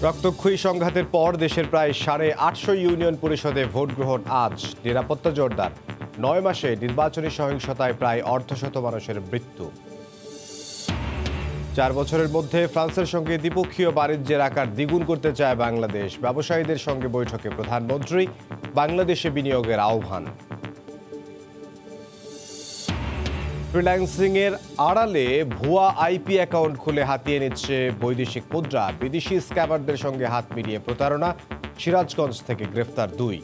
রক্তক্ষয়ী সংঘাতের পর দেশের প্রায় 850 ইউনিয়ন পরিষদে ভোট গ্রহণ আজ। নিরাপত্তা জোরদার। 9 মাসে নির্বাচনী সহিংসতায় প্রায় অর্ধশত মানুষের মৃত্যু। 4 বছরের মধ্যে ফ্রান্সের সঙ্গে দ্বিপক্ষীয় বাণিজ্যের আকার দ্বিগুণ করতে চায় বাংলাদেশ। ব্যবসায়ীদের সঙ্গে বৈঠকে প্রধানমন্ত্রী। বাংলাদেশে বিনিয়োগের আহ্বান। ফ্রিল্যান্সিং এর আড়ালে ভুয়া আইপি অ্যাকাউন্ট খুলে হাতিয়ে নিচ্ছে বৈদেশিক মুদ্রা। বিদেশি স্ক্যামারদের সঙ্গে হাত মিলিয়ে প্রতারণা। সিরাজগঞ্জ থেকে গ্রেফতার 2।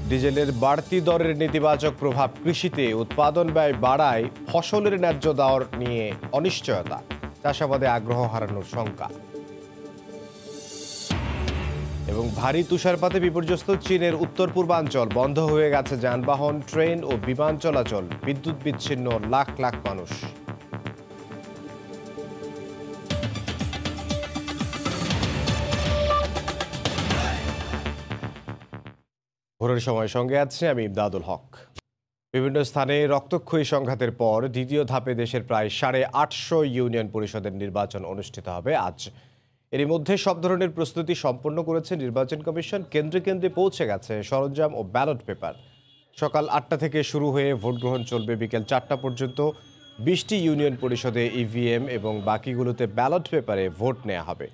ডিজেলের বাড়তি দরের নেতিবাচক প্রভাব কৃষিতে। উৎপাদন ব্যয় বাড়ায় ফসলের ন্যায্য দর নিয়ে অনিশ্চয়তা। চাষাবাদে আগ্রহ হারানোর শঙ্কা। এবং ভারী তুষারপাতে বিপর্যস্ত চীনের উত্তর পূর্বাঞ্চল। বন্ধ হয়ে গেছে যানবাহন, ট্রেন ও বিমান চলাচল। বিদ্যুৎ বিচ্ছিন্ন লাখ লাখ মানুষ। ভোরের সময় সঙ্গে আছে আমি ইমদাদুল হক। বিভিন্ন স্থানে রক্তক্ষয়ী সংঘাতের পর দ্বিতীয় ধাপে দেশের প্রায় 850 ইউনিয়ন পরিষদের নির্বাচন অনুষ্ঠিত হবে আজ। এরই মধ্যে সব ধরনের প্রস্তুতি সম্পন্ন করেছে নির্বাচন কমিশন। কেন্দ্রে কেন্দ্রে পৌঁছে গেছে সরঞ্জাম ও ব্যালট পেপার। সকাল 8টা থেকে শুরু হয়ে ভোট গ্রহণ চলবে বিকেল 4টা পর্যন্ত। 20টি ইউনিয়ন পরিষদে ইভিএম এবং বাকিগুলোতে ব্যালট পেপারে ভোট নেওয়া হবে।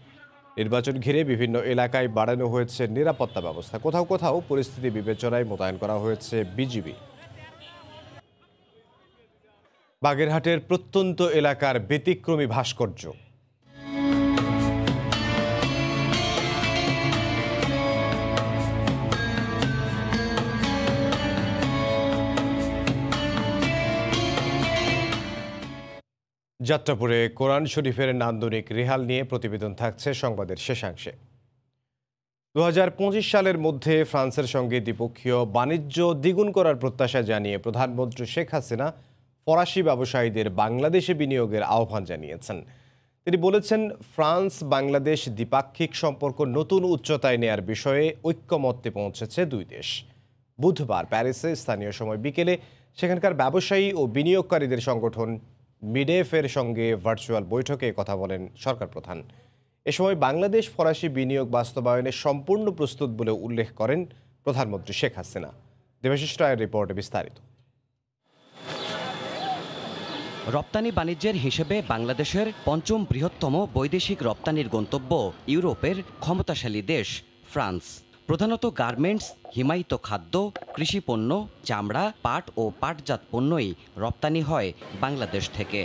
নির্বাচন ঘিরে বিভিন্ন এলাকায় বাড়ানো হয়েছে নিরাপত্তা ব্যবস্থা। কোথাও কোথাও পরিস্থিতি বিবেচনায় মোতায়েন করা হয়েছে বিজিবি। বাগেরহাটের প্রত্যন্ত এলাকার ব্যতিক্রমী ভাস্কর্য। যাত্রাপুরে কোরআন শরীফের নান্দনিক রেহাল নিয়ে প্রতিবেদন থাকছে সংবাদের শেষাংশে। 2025 সালের মধ্যে ফ্রান্সের সঙ্গে দ্বিপক্ষীয় বাণিজ্য দ্বিগুণ করার প্রত্যাশা জানিয়ে প্রধানমন্ত্রী শেখ হাসিনা ফরাসি ব্যবসায়ীদের বাংলাদেশে বিনিয়োগের আহ্বান জানিয়েছেন। তিনি বলেছেন, ফ্রান্স বাংলাদেশ দ্বিপাক্ষিক সম্পর্ক নতুন উচ্চতায় নেয়ার বিষয়ে ঐক্যমত্যে পৌঁছেছে দুই দেশ। বুধবার প্যারিসে স্থানীয় সময় বিকেলে সেখানকার ব্যবসায়ী ও বিনিয়োগকারীদের সংগঠন মিডেফের সঙ্গে ভার্চুয়াল বৈঠকে কথা বলেন সরকার প্রধান। এ সময় বাংলাদেশ ফরাসি বিনিয়োগ বাস্তবায়নে সম্পূর্ণ প্রস্তুত বলে উল্লেখ করেন প্রধানমন্ত্রী শেখ হাসিনা। দেবাশিস রায়ের রিপোর্টে বিস্তারিত। রপ্তানি বাণিজ্যের হিসেবে বাংলাদেশের পঞ্চম বৃহত্তম বৈদেশিক রপ্তানির গন্তব্য ইউরোপের ক্ষমতাশালী দেশ ফ্রান্স। প্রধানত গার্মেন্টস, হিমায়িত খাদ্য, কৃষিপণ্য, চামড়া, পাট ও পাটজাত পণ্যই রপ্তানি হয় বাংলাদেশ থেকে।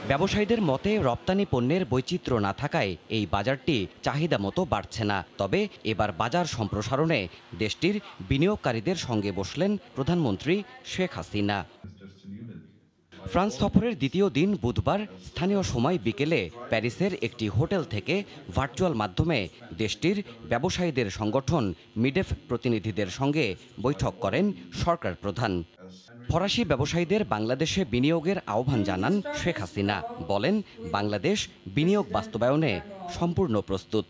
ব্যবসায়ীদের মতে রপ্তানি পণ্যের বৈচিত্র্য না থাকায় এই বাজারটি চাহিদা মতো বাড়ছে না। তবে এবার বাজার সম্প্রসারণে দেশটির বিনিয়োগকারীদের সঙ্গে বসলেন প্রধানমন্ত্রী শেখ হাসিনা। ফ্রান্স সফরের দ্বিতীয় দিন বুধবার স্থানীয় সময় বিকেলে প্যারিসের একটি হোটেল থেকে ভার্চুয়াল মাধ্যমে দেশটির ব্যবসায়ীদের সংগঠন মিডেফ প্রতিনিধিদের সঙ্গে বৈঠক করেন সরকার প্রধান। ফরাসি ব্যবসায়ীদের বাংলাদেশে বিনিয়োগের আহ্বান জানান শেখ হাসিনা। বলেন, বাংলাদেশ বিনিয়োগ বাস্তবায়নে সম্পূর্ণ প্রস্তুত।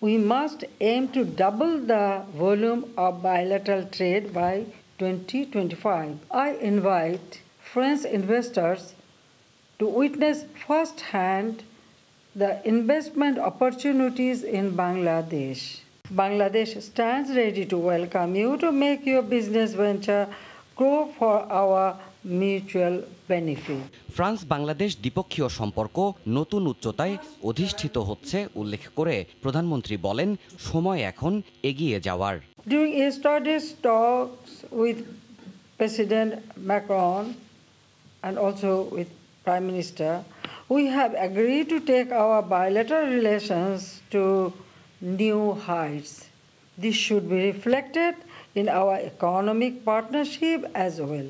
We must aim to double the volume of bilateral trade by 2025. I invite French investors to witness firsthand the investment opportunities in Bangladesh. Bangladesh stands ready to welcome you to make your business venture grow for our mutual benefit. France Bangladesh দ্বিপক্ষীয় সম্পর্ক নতুন উচ্চতায় অধিষ্ঠিত হচ্ছে উল্লেখ করে প্রধানমন্ত্রী বলেন, সময় এখন এগিয়ে যাওয়ার। During yesterday's talks with President Macron and also with Prime Minister, we have agreed to take our bilateral relations to new heights. This should be reflected in our economic partnership as well.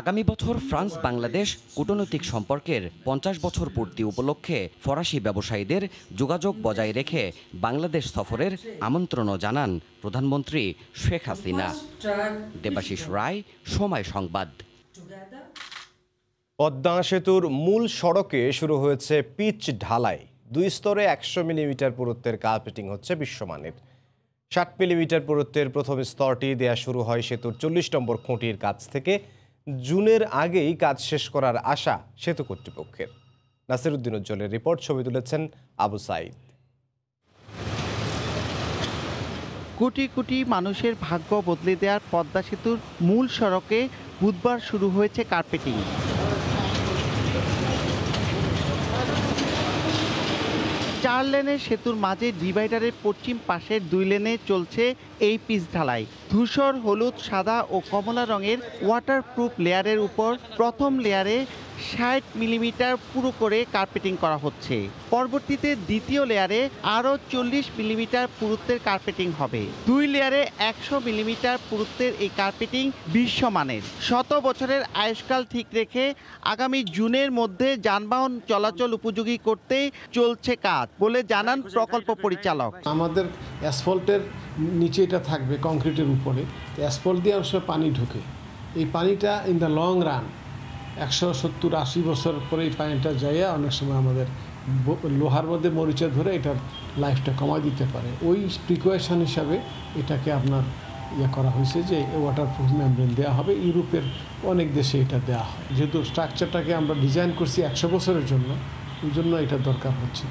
আগামী বছর France Bangladesh কূটনৈতিক সম্পর্কের 50 বছর পূর্তি উপলক্ষে ফরাসি ব্যবসায়ীদের যোগাযোগ বজায় রেখে বাংলাদেশ সফরের আমন্ত্রণও জানান প্রধানমন্ত্রী শেখ হাসিনা। দেবাশিস রায়, সময় সংবাদ। পদ্মা সেতুর মূল সড়কে শুরু হয়েছে পিচ ঢালাই। 2 স্তরে 100 মিলিমিটার পুরুত্বের কার্পেটিং হচ্ছে বিশ্বমানের। 60 মিলিমিটার পুরুত্বের প্রথম স্তরটি দেয়া শুরু হয় সেতুর 40 নম্বর খুঁটির কাছ থেকে। জুনের আগেই কাজ শেষ করার আশা সেতু কর্তৃপক্ষের। নাসিরউদ্দিন উজ্জ্বলের রিপোর্ট, ছবি তুলেছেন আবু সাইদ। কোটি কোটি মানুষের ভাগ্য বদলে দেওয়ার পদ্মা সেতুর মূল সড়কে বুধবার শুরু হয়েছে কার্পেটিং। 4 লেনের সেতুর মাঝে ডিভাইডারের পশ্চিম পাশের 2 লেনে চলছে এই পিচ ঢালাই। ধূসর, হলুদ, সাদা ও কমলা রঙের ওয়াটারপ্রুফ লেয়ারের উপর প্রথম লেয়ারে 60 মিলিমিটার পুরো করে কার্পেটিং করা হচ্ছে। পরবর্তীতে দ্বিতীয় লেয়ারে আরও 40 মিলিমিটার পুরুত্বের কার্পেটিং হবে। 2 লেয়ারে 100 মিলিমিটার পুরুত্বের এই কার্পেটিং বিশ্বমানের। 100 বছরের আয়ুষ্কাল ঠিক রেখে আগামী জুনের মধ্যে যানবাহন চলাচল উপযোগী করতে চলছে কাজ বলে জানান প্রকল্প পরিচালক। আমাদের অ্যাসফল্টের নিচে এটা থাকবে কংক্রিটের উপরে, অ্যাসফল্ট দিয়ে অবশ্য পানি ঢোকে। এই পানিটা ইন দ্য লং রান 170-80 বছর পরে এই পানিটা যাইয়া অনেক সময় আমাদের লোহার মধ্যে মরিচা ধরে এটার লাইফটা কমায় দিতে পারে। ওই প্রিকশন হিসাবে এটাকে আপনার করা হয়েছে যে ওয়াটারপ্রুফ মেমব্রেন দেওয়া হবে। ইউরোপের অনেক দেশে এটা দেওয়া হয়। যেহেতু স্ট্রাকচারটাকে আমরা ডিজাইন করছি 100 বছরের জন্য, ওই জন্য এটা দরকার হচ্ছে।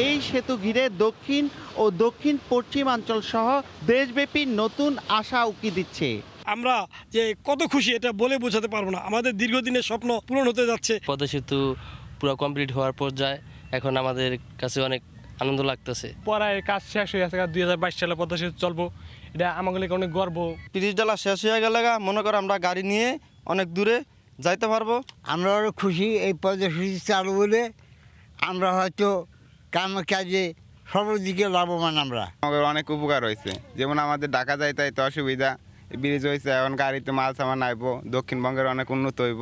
এই সেতু ঘিরে দক্ষিণ ও দক্ষিণ পশ্চিমাঞ্চল সহ দেশব্যাপী নতুন আশা উকি দিচ্ছে। আমরা যে কত খুশি এটা বলে বোঝাতে পারবো না। আমাদের দীর্ঘদিনের স্বপ্ন পূরণ হতে যাচ্ছে। পদ্মা সেতু পুরো কমপ্লিট হওয়ার পর্যায়ে এখন আমাদের কাছে অনেক আনন্দ লাগতেছে। পড়ায় কাজ শেষ হয়ে গেছে, 2022 সালে পদ্মা সেতু চলবো, এটা আমাদের অনেক গর্ব। পিচ ঢালা শেষ হয়ে গেলে মনে করো আমরা গাড়ি নিয়ে অনেক দূরে যাইতে পারবো। আমরা আরও খুশি এই পদ্মা সেতু চালু বলে। আমরা হয়তো কাজে সর্বদিকে লাভবান। আমরা আমাদের অনেক উপকার হয়েছে, যেমন আমাদের ঢাকা যাইতে তো অসুবিধা, ব্রিজ হয়েছে, এখন গাড়িতে মাল সামান আইব, দক্ষিণবঙ্গের অনেক উন্নত হইব।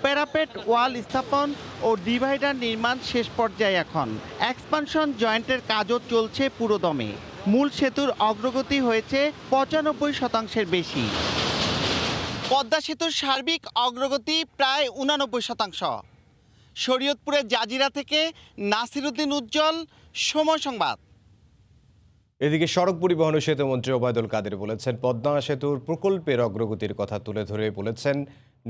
প্যারাপেট ওয়াল স্থাপন ও ডিভাইডার নির্মাণ শেষ পর্যায়ে। এখন এক্সপানশন জয়েন্টের কাজও চলছে পুরোদমে। মূল সেতুর অগ্রগতি হয়েছে 95% বেশি। পদ্মা সেতুর সার্বিক অগ্রগতি প্রায় 89%। শরীয়তপুরের জাজিরা থেকে নাসিরউদ্দিন উজ্জ্বল, সময় সংবাদ। এদিকে সড়ক পরিবহন ও সেতুমন্ত্রী ওবায়দুল কাদের বলেছেন, পদ্মা সেতুর প্রকল্পের অগ্রগতির কথা তুলে ধরে বলেছেন,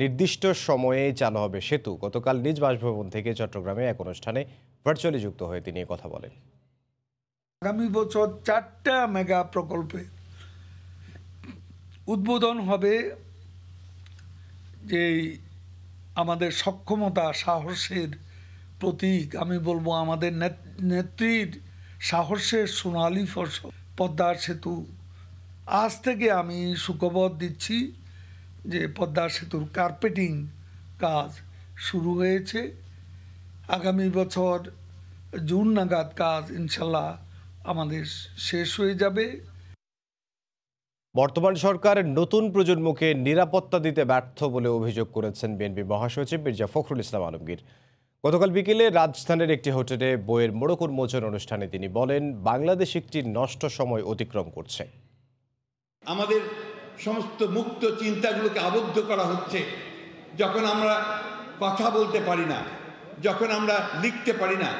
নির্দিষ্ট সময়ে চালু হবে সেতু। গতকাল নিজ বাসভবন থেকে চট্টগ্রামে এক অনুষ্ঠানে ভার্চুয়ালি যুক্ত হয়ে তিনি কথা বলেন। আগামী বছর 4টা মেগা প্রকল্পে উদ্বোধন হবে। যে আমাদের সক্ষমতা, সাহসের প্রতীক, আমি বলবো আমাদের নেত্রীর সাহসের সোনালী ফসল পদ্মা সেতু। আজ থেকে আমি সুখবর দিচ্ছি যে পদ্মা সেতুর কার্পেটিং কাজ শুরু হয়েছে। আগামী বছর জুন নাগাদ কাজ ইনশাল্লাহ আমাদের শেষ হয়ে যাবে। বর্তমান সরকার নতুন প্রজন্মকে নিরাপত্তা দিতে ব্যর্থ বলে অভিযোগ করেছেন বিএনপি মহাসচিব মির্জা ফখরুল ইসলাম আলমগীর। গতকাল বিকেলে রাজধানীর একটি হোটেলে বইয়ের মোড়ক উন্মোচন অনুষ্ঠানে তিনি বলেন, বাংলাদেশ একটি নষ্ট সময় অতিক্রম করছে। আমাদের সমস্ত মুক্ত চিন্তাগুলোকে আবদ্ধ করা হচ্ছে। যখন আমরা কথা বলতে পারি না, যখন আমরা লিখতে পারি না,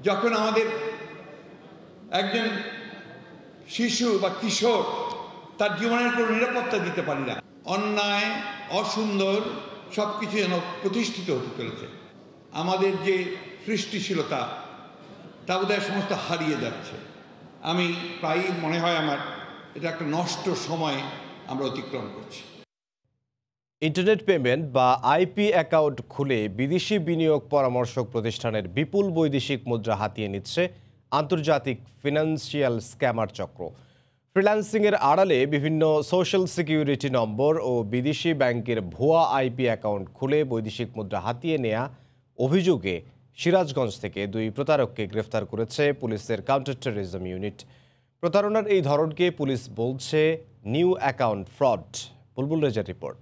যখন আমাদের একজন শিশু বা কিশোর তার জীবনের কোনো নিরাপত্তা দিতে পারি না, অন্যায়, অসুন্দর সব কিছু যেন প্রতিষ্ঠিত হতে চলেছে। আমাদের যে সৃষ্টিশীলতা তা বোধহয় সমস্ত হারিয়ে যাচ্ছে। আমি প্রায়ই মনে হয় আমার এটা একটা নষ্ট সময় আমরা অতিক্রম করছি। ইন্টারনেট পেমেন্ট বা আইপি অ্যাকাউন্ট খুলে বিদেশি বিনিয়োগ পরামর্শক প্রতিষ্ঠানের বিপুল বৈদেশিক মুদ্রা হাতিয়ে নিচ্ছে আন্তর্জাতিক ফিনান্সিয়াল স্ক্যামার চক্র। ফ্রিল্যান্সিংয়ের আড়ালে বিভিন্ন সোশ্যাল সিকিউরিটি নম্বর ও বিদেশি ব্যাংকের ভুয়া আইপি অ্যাকাউন্ট খুলে বৈদেশিক মুদ্রা হাতিয়ে নেয়া অভিযোগে সিরাজগঞ্জ থেকে 2 প্রতারককে গ্রেফতার করেছে পুলিশের কাউন্টার টেররিজম ইউনিট। প্রতারণার এই ধরনকে পুলিশ বলছে নিউ অ্যাকাউন্ট ফ্রড। বুলবুল রেজার রিপোর্ট।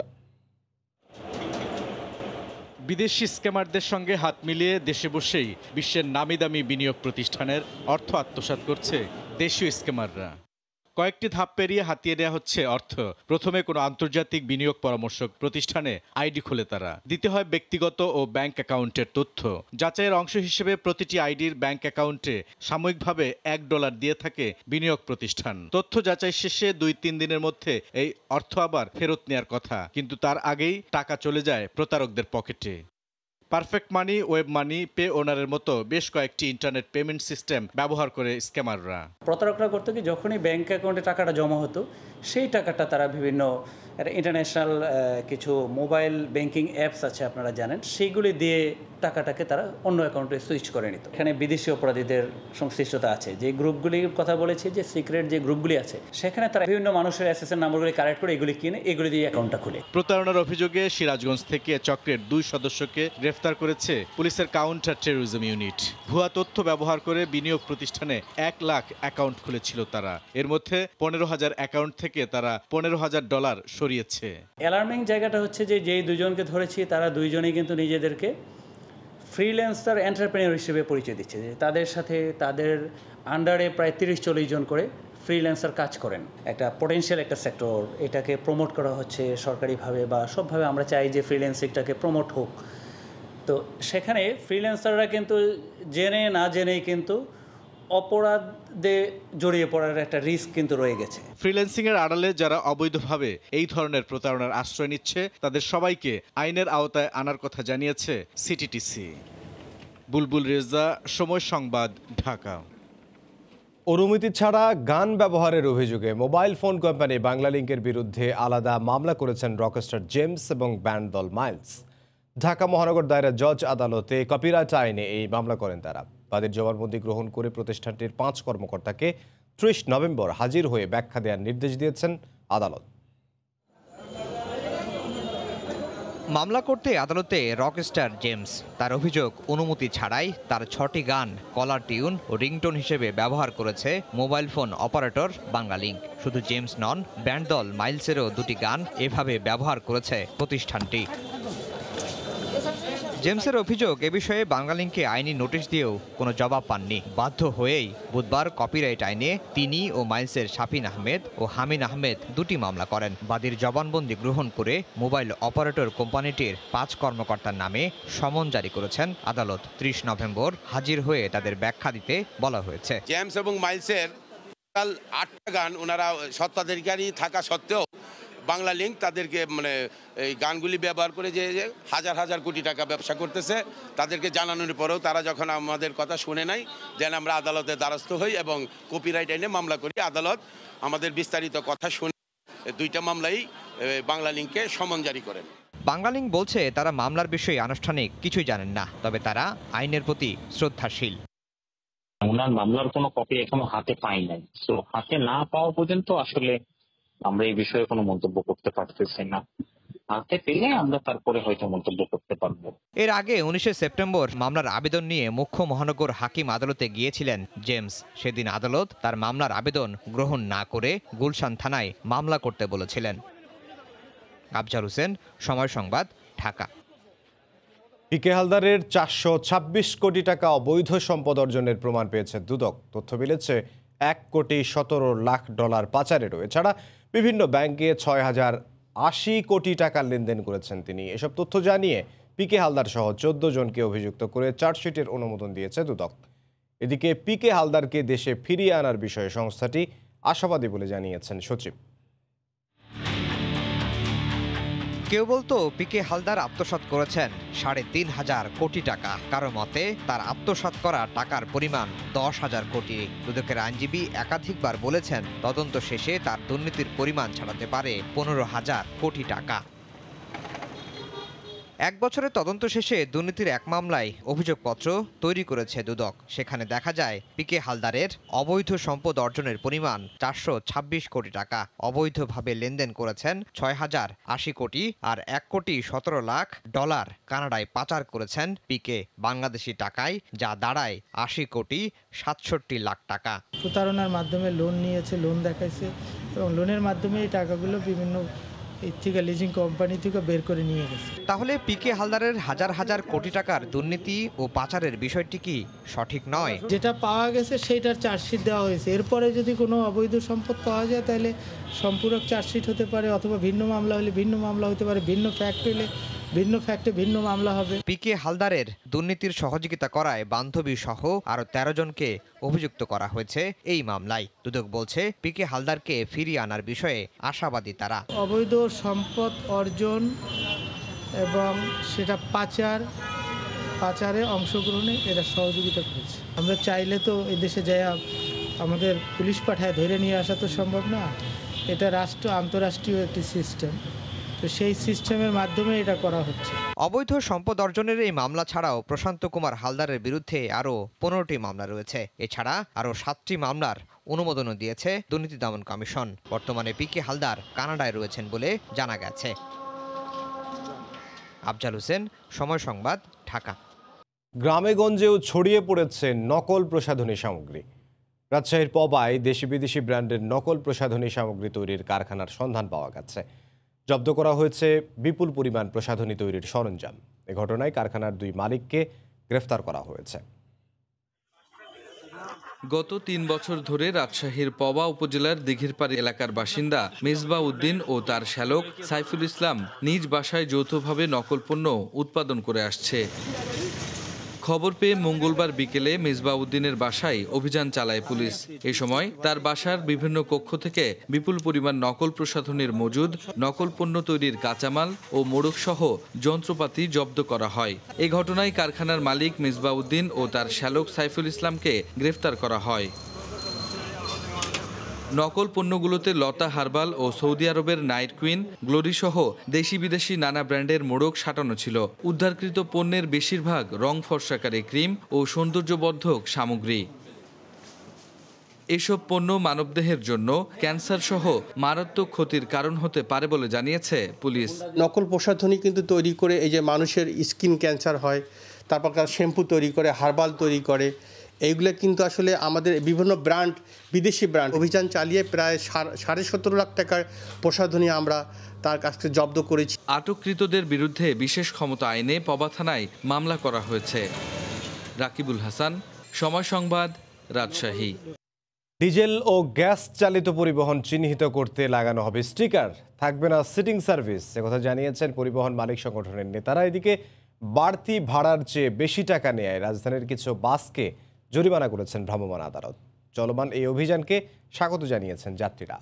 বিদেশি স্ক্যামারদের সঙ্গে হাত মিলিয়ে দেশে বসেই বিশ্বের নামিদামি বিনিয়োগ প্রতিষ্ঠানের অর্থ আত্মসাৎ করছে দেশীয় স্ক্যামাররা। কয়েকটি ধাপ পেরিয়ে হাতিয়ে নেওয়া হচ্ছে অর্থ। প্রথমে কোনো আন্তর্জাতিক বিনিয়োগ পরামর্শক প্রতিষ্ঠানে আইডি খুলে তারা দিতে হয় ব্যক্তিগত ও ব্যাংক অ্যাকাউন্টের তথ্য। যাচাইয়ের অংশ হিসেবে প্রতিটি আইডির ব্যাংক অ্যাকাউন্টে সাময়িকভাবে $1 দিয়ে থাকে বিনিয়োগ প্রতিষ্ঠান। তথ্য যাচাই শেষে 2-3 দিনের মধ্যে এই অর্থ আবার ফেরত নেওয়ার কথা, কিন্তু তার আগেই টাকা চলে যায় প্রতারকদের পকেটে। পারফেক্ট মানি, ওয়েব মানি, পে ওনারের মতো বেশ কয়েকটি ইন্টারনেট পেমেন্ট সিস্টেম ব্যবহার করে স্ক্যামাররা। প্রতারকরা করতো কি, যখনই ব্যাংক অ্যাকাউন্টে টাকাটা জমা হতো সেই টাকাটা তারা বিভিন্ন ইন্টারন্যাশনাল কিছু মোবাইল ব্যাংকিং অ্যাপস আছে আপনারা জানেন, সেইগুলি দিয়ে টাকাটাকে তারা অন্য অ্যাকাউন্টে সুইচ করে নিত। এখানে বিদেশি অপরাধীদের সংশ্লিষ্টতা আছে। যে গ্রুপগুলির কথা বলেছি, যে সিক্রেট যে গ্রুপগুলি আছে, সেখানে তারা বিভিন্ন মানুষের এসএসএন নাম্বারগুলি কালেক্ট করে এগুলি কিনে এগুলি দিয়ে অ্যাকাউন্টটা খুলে। প্রতারণার অভিযোগে সিরাজগঞ্জ থেকে চক্রের 2 সদস্যকে গ্রেফতার করেছে পুলিশের কাউন্টার টেরোরিজম ইউনিট। ভুয়া তথ্য ব্যবহার করে বিনিয়োগ প্রতিষ্ঠানে 1 লাখ অ্যাকাউন্ট খুলেছিল তারা। এর মধ্যে 15,000 অ্যাকাউন্ট থেকে তারা $15,000 সরিয়েছে। অ্যালার্মিং জায়গাটা হচ্ছে যে যেই দুজনকে ধরেছি তারা দুইজনেই কিন্তু নিজেদেরকে ফ্রিল্যান্সার এন্টারপ্রেনিয়র হিসেবে পরিচয় দিচ্ছে, যে তাদের সাথে তাদের আন্ডারে প্রায় 30-40 জন করে ফ্রিল্যান্সার কাজ করেন। একটা পটেনশিয়াল একটা সেক্টর, এটাকে প্রমোট করা হচ্ছে সরকারিভাবে বা সবভাবে। আমরা চাই যে ফ্রিল্যান্সিংটাকে প্রমোট হোক। তো সেখানে ফ্রিল্যান্সাররা কিন্তু জেনে না জেনেই কিন্তু অপরাধে জড়িয়ে পড়ার একটা রিস্ক কিন্তু রয়ে গেছে। ফ্রিল্যান্সিং এর আড়ালে যারা অবৈধভাবে এই ধরনের প্রতারণার আশ্রয় নিচ্ছে তাদের সবাইকে আইনের আওতায় আনার কথা জানিয়েছে সিটিটিসি। বুলবুল রেজা, সময় সংবাদ, ঢাকা। অনুমতি ছাড়া গান ব্যবহারের অভিযোগে মোবাইল ফোন কোম্পানি বাংলালিংকের বিরুদ্ধে আলাদা মামলা করেছেন রকস্টার জেমস এবং ব্যান্ড দল মাইলস। ঢাকা মহানগর দায়রা জজ আদালতে কপিরাইট আইনে এই মামলা করেন তারা। তাদের জবানবন্দি গ্রহণ করে প্রতিষ্ঠানটির 5 কর্মকর্তাকে 30 নভেম্বর হাজির হয়ে ব্যাখ্যা দেওয়ার নির্দেশ দিয়েছেন আদালত। মামলা করতে আদালতে রকস্টার জেমস। তার অভিযোগ, অনুমতি ছাড়াই তার 6টি গান কলার টিউন ও রিংটোন হিসেবে ব্যবহার করেছে মোবাইল ফোন অপারেটর বাংলালিংক। শুধু জেমস নন, ব্যান্ড দল মাইলসেরও 2টি গান এভাবে ব্যবহার করেছে প্রতিষ্ঠানটি। জেমসের অভিযোগ, এ বিষয়ে বাংলালিংককে আইনি নোটিশ দিয়েও কোনো জবাব পাননি। বাধ্য হয়েই বুধবার কপিরাইট আইনে তিনি ও মাইলসের শাফিন আহমেদ ও হামিন আহমেদ 2টি মামলা করেন। বাদীর জবানবন্দি গ্রহণ করে মোবাইল অপারেটর কোম্পানিটির 5 কর্মকর্তার নামে সমন জারি করেছেন আদালত। 30 নভেম্বর হাজির হয়ে তাদের ব্যাখ্যা দিতে বলা হয়েছে। জেমস এবং মাইলসের 8টা গান ওনারা স্বত্বাধিকারী থাকা সত্ত্বেও বাংলালিংক তাদেরকে এই গানগুলি ব্যবহার করে যে হাজার হাজার কোটি টাকা ব্যবসা করতেছে, তাদেরকে জানানোর পরেও তারা যখন আমাদের কথা শুনে নাই, দেন আমরা আদালতে দ্বারস্থ হই এবং কপিরাইট আইনে মামলা করি। আদালত আমাদের বিস্তারিত কথা শুনে 2টা মামলাই বাংলালিংককে সমন জারি করেন। বাংলালিংক বলছে তারা মামলার বিষয়ে আনুষ্ঠানিক কিছুই জানেন না, তবে তারা আইনের প্রতি শ্রদ্ধাশীল। ওনার মামলার কোনো কপি এখনো হাতে পাই নাই, তো হাতে না পাওয়া পর্যন্ত আসলে আমরা এই বিষয়ে কোনো মন্তব্য করতে পারতেছি না। হাতে পেলে আমরা তারপরে হয়তো মন্তব্য করতে পারবো। এর আগে 19 সেপ্টেম্বর মামলার আবেদন নিয়ে মুখ্য মহানগর হাকিম আদালতে গিয়েছিলেন জেমস। সেদিন আদালত তার মামলার আবেদন গ্রহণ না করে গুলশান থানায় মামলা করতে বলেছিলেন। আফজার হোসেন, সময় সংবাদ, ঢাকা। পিকে হালদারের 426 কোটি টাকা অবৈধ সম্পদ অর্জনের প্রমাণ পেয়েছে দুদক। তথ্য মিলেছে $1,17,00,000 পাচারেরও। এছাড়া বিভিন্ন ব্যাংকে 6,080 কোটি টাকার লেনদেন করেছেন তিনি। এসব তথ্য জানিয়ে পিকে হালদার সহ 14 জনকে অভিযুক্ত করে চার্জশিটের অনুমোদন দিয়েছে দুদক। এদিকে পিকে হালদারকে দেশে ফিরিয়ে আনার বিষয়ে সংস্থাটি আশাবাদী বলে জানিয়েছেন সচিব। কেউ বলতো পিকে হালদার আত্মসাৎ করেছেন 3,500 কোটি টাকা, কারো মতে তার আত্মসাৎ করা টাকার পরিমাণ 10,000 কোটি। দুদকের আইনজীবী একাধিকবার বলেছেন তদন্ত শেষে তার দুর্নীতির পরিমাণ ছাড়াতে পারে 15,000 কোটি টাকা। 1 বছরের তদন্ত শেষে দুর্নীতির 1 মামলায় অভিযোগপত্র তৈরি করেছে দুদক। সেখানে দেখা যায় পিকে হালদারের অবৈধ সম্পদ অর্জনের পরিমাণ 426 কোটি টাকা। অবৈধভাবে লেনদেন করেছেন 6,080 কোটি আর $1,17,00,000 কানাডায় পাচার করেছেন পিকে বাংলাদেশি টাকায়, যা দাঁড়ায় 80 কোটি 67 লাখ টাকা। প্রতারণার মাধ্যমে লোন নিয়েছে, লোন দেখাইছে এবং লোনের মাধ্যমে এই টাকাগুলো বিভিন্ন লিজিং কোম্পানি থেকে বের করে নিয়ে গেছে। তাহলে পিকে হালদারের হাজার হাজার কোটি টাকার দুর্নীতি ও পাচারের বিষয়টি কি সঠিক নয়? যেটা পাওয়া গেছে সেইটার চার্জশিট দেওয়া হয়েছে। এরপরে যদি কোনো অবৈধ সম্পদ পাওয়া যায় তাহলে সম্পূরক চার্জশিট হতে পারে, অথবা ভিন্ন মামলা হলে ভিন্ন মামলা হতে পারে, ভিন্ন ফ্যাক্ট হলে ভিন্ন ফ্যাক্টে ভিন্ন মামলা হবে। পিকে হালদারের দুর্নীতির সহযোগিতা করায় বান্ধবী সহ আরো 13 জনকে অভিযুক্ত করা হয়েছে এই মামলায়। দুদক বলছে পিকে হালদারকে ফিরিয়ে আনার বিষয়ে আশাবাদী তারা। অবৈধ সম্পদ অর্জন এবং সেটা পাচার পাচারে অংশগ্রহণে এরা সহযোগিতা করেছে। আমরা চাইলে তো এদেশে যায় আমাদের পুলিশ পাঠায় ধরে নিয়ে আসা তো সম্ভব না, এটা আন্তঃরাষ্ট্রীয় একটি সিস্টেম, তো সেই সিস্টেমের মাধ্যমে এটা করা হচ্ছে। অবৈধ সম্পদ অর্জনের এই মামলা ছাড়াও প্রশান্ত কুমার হালদারের বিরুদ্ধে আরও 15টি মামলা রয়েছে। এছাড়া আরও 7টি মামলার অনুমোদনও দিয়েছে দুর্নীতি দমন কমিশন। বর্তমানে পিকে হালদার কানাডায় রয়েছেন বলে জানা গেছে। আফজাল হোসেন, সময় সংবাদ, ঢাকা। গ্রামে গঞ্জেও ছড়িয়ে পড়েছে নকল প্রসাধনী সামগ্রী। রাজশাহীর পবায় দেশি বিদেশি ব্র্যান্ডের নকল প্রসাধনী সামগ্রী তৈরির কারখানার সন্ধান পাওয়া গেছে। জব্দ করা হয়েছে বিপুল পরিমাণ প্রসাধনী তৈরির সরঞ্জাম। এ ঘটনায় কারখানার 2 মালিককে গ্রেফতার করা হয়েছে। গত 3 বছর ধরে রাজশাহীর পবা উপজেলার দিঘিরপাড় এলাকার বাসিন্দা মেজবা উদ্দিন ও তার শ্যালক সাইফুল ইসলাম নিজ বাসায় যৌথভাবে নকল পণ্য উৎপাদন করে আসছে। খবর পেয়ে মঙ্গলবার বিকেলে মেজবা উদ্দিনের বাসায় অভিযান চালায় পুলিশ। এ সময় তার বাসার বিভিন্ন কক্ষ থেকে বিপুল পরিমাণ নকল প্রসাধনীর মজুদ, নকল পণ্য তৈরির কাঁচামাল ও মোড়ক সহ যন্ত্রপাতি জব্দ করা হয়। এ ঘটনায় কারখানার মালিক মেজবা উদ্দিন ও তার শ্যালক সাইফুল ইসলামকে গ্রেফতার করা হয়। নকল পণ্যগুলোতে লতা হার্বাল ও সৌদি আরবের নাইট কুইন, গ্লোরি সহ দেশি বিদেশি নানা ব্র্যান্ডের মোড়ক সাঁটানো ছিল। উদ্ধারকৃত পণ্যের বেশিরভাগ রং ফর্সাকারী ক্রিম ও সৌন্দর্যবর্ধক সামগ্রী। এসব পণ্য মানবদেহের জন্য ক্যান্সার সহ মারাত্মক ক্ষতির কারণ হতে পারে বলে জানিয়েছে পুলিশ। নকল প্রসাধনী কিন্তু তৈরি করে এই যে মানুষের স্কিন ক্যান্সার হয়, তারপর শ্যাম্পু তৈরি করে, হার্বাল তৈরি করে, এইগুলো কিন্তু আসলে আমাদের বিভিন্ন ব্র্যান্ড, বিদেশি ব্র্যান্ড অভিযান চালিয়ে প্রায় 17.5 লাখ টাকার প্রসাধনী আমরা তার কাছ থেকে জব্দ করেছি। আটককৃতদের বিরুদ্ধে বিশেষ ক্ষমতা আইনে পবা থানায় মামলা করা হয়েছে। রাকিবুল হাসান, সময় সংবাদ, রাজশাহী। ডিজেল ও গ্যাস চালিত পরিবহন চিহ্নিত করতে লাগানো হবে স্টিকার, থাকবে না সিটিং সার্ভিস। একথা জানিয়েছেন পরিবহন মালিক সংগঠনের নেতারা। এদিকে বাড়তি ভাড়ার চেয়ে বেশি টাকা নেয় রাজধানীর কিছু বাসকে জরিমানা করেছেন ভ্রাম্যমাণ আদালত। চলমান এই অভিযানকে স্বাগত জানিয়েছেন যাত্রীরা।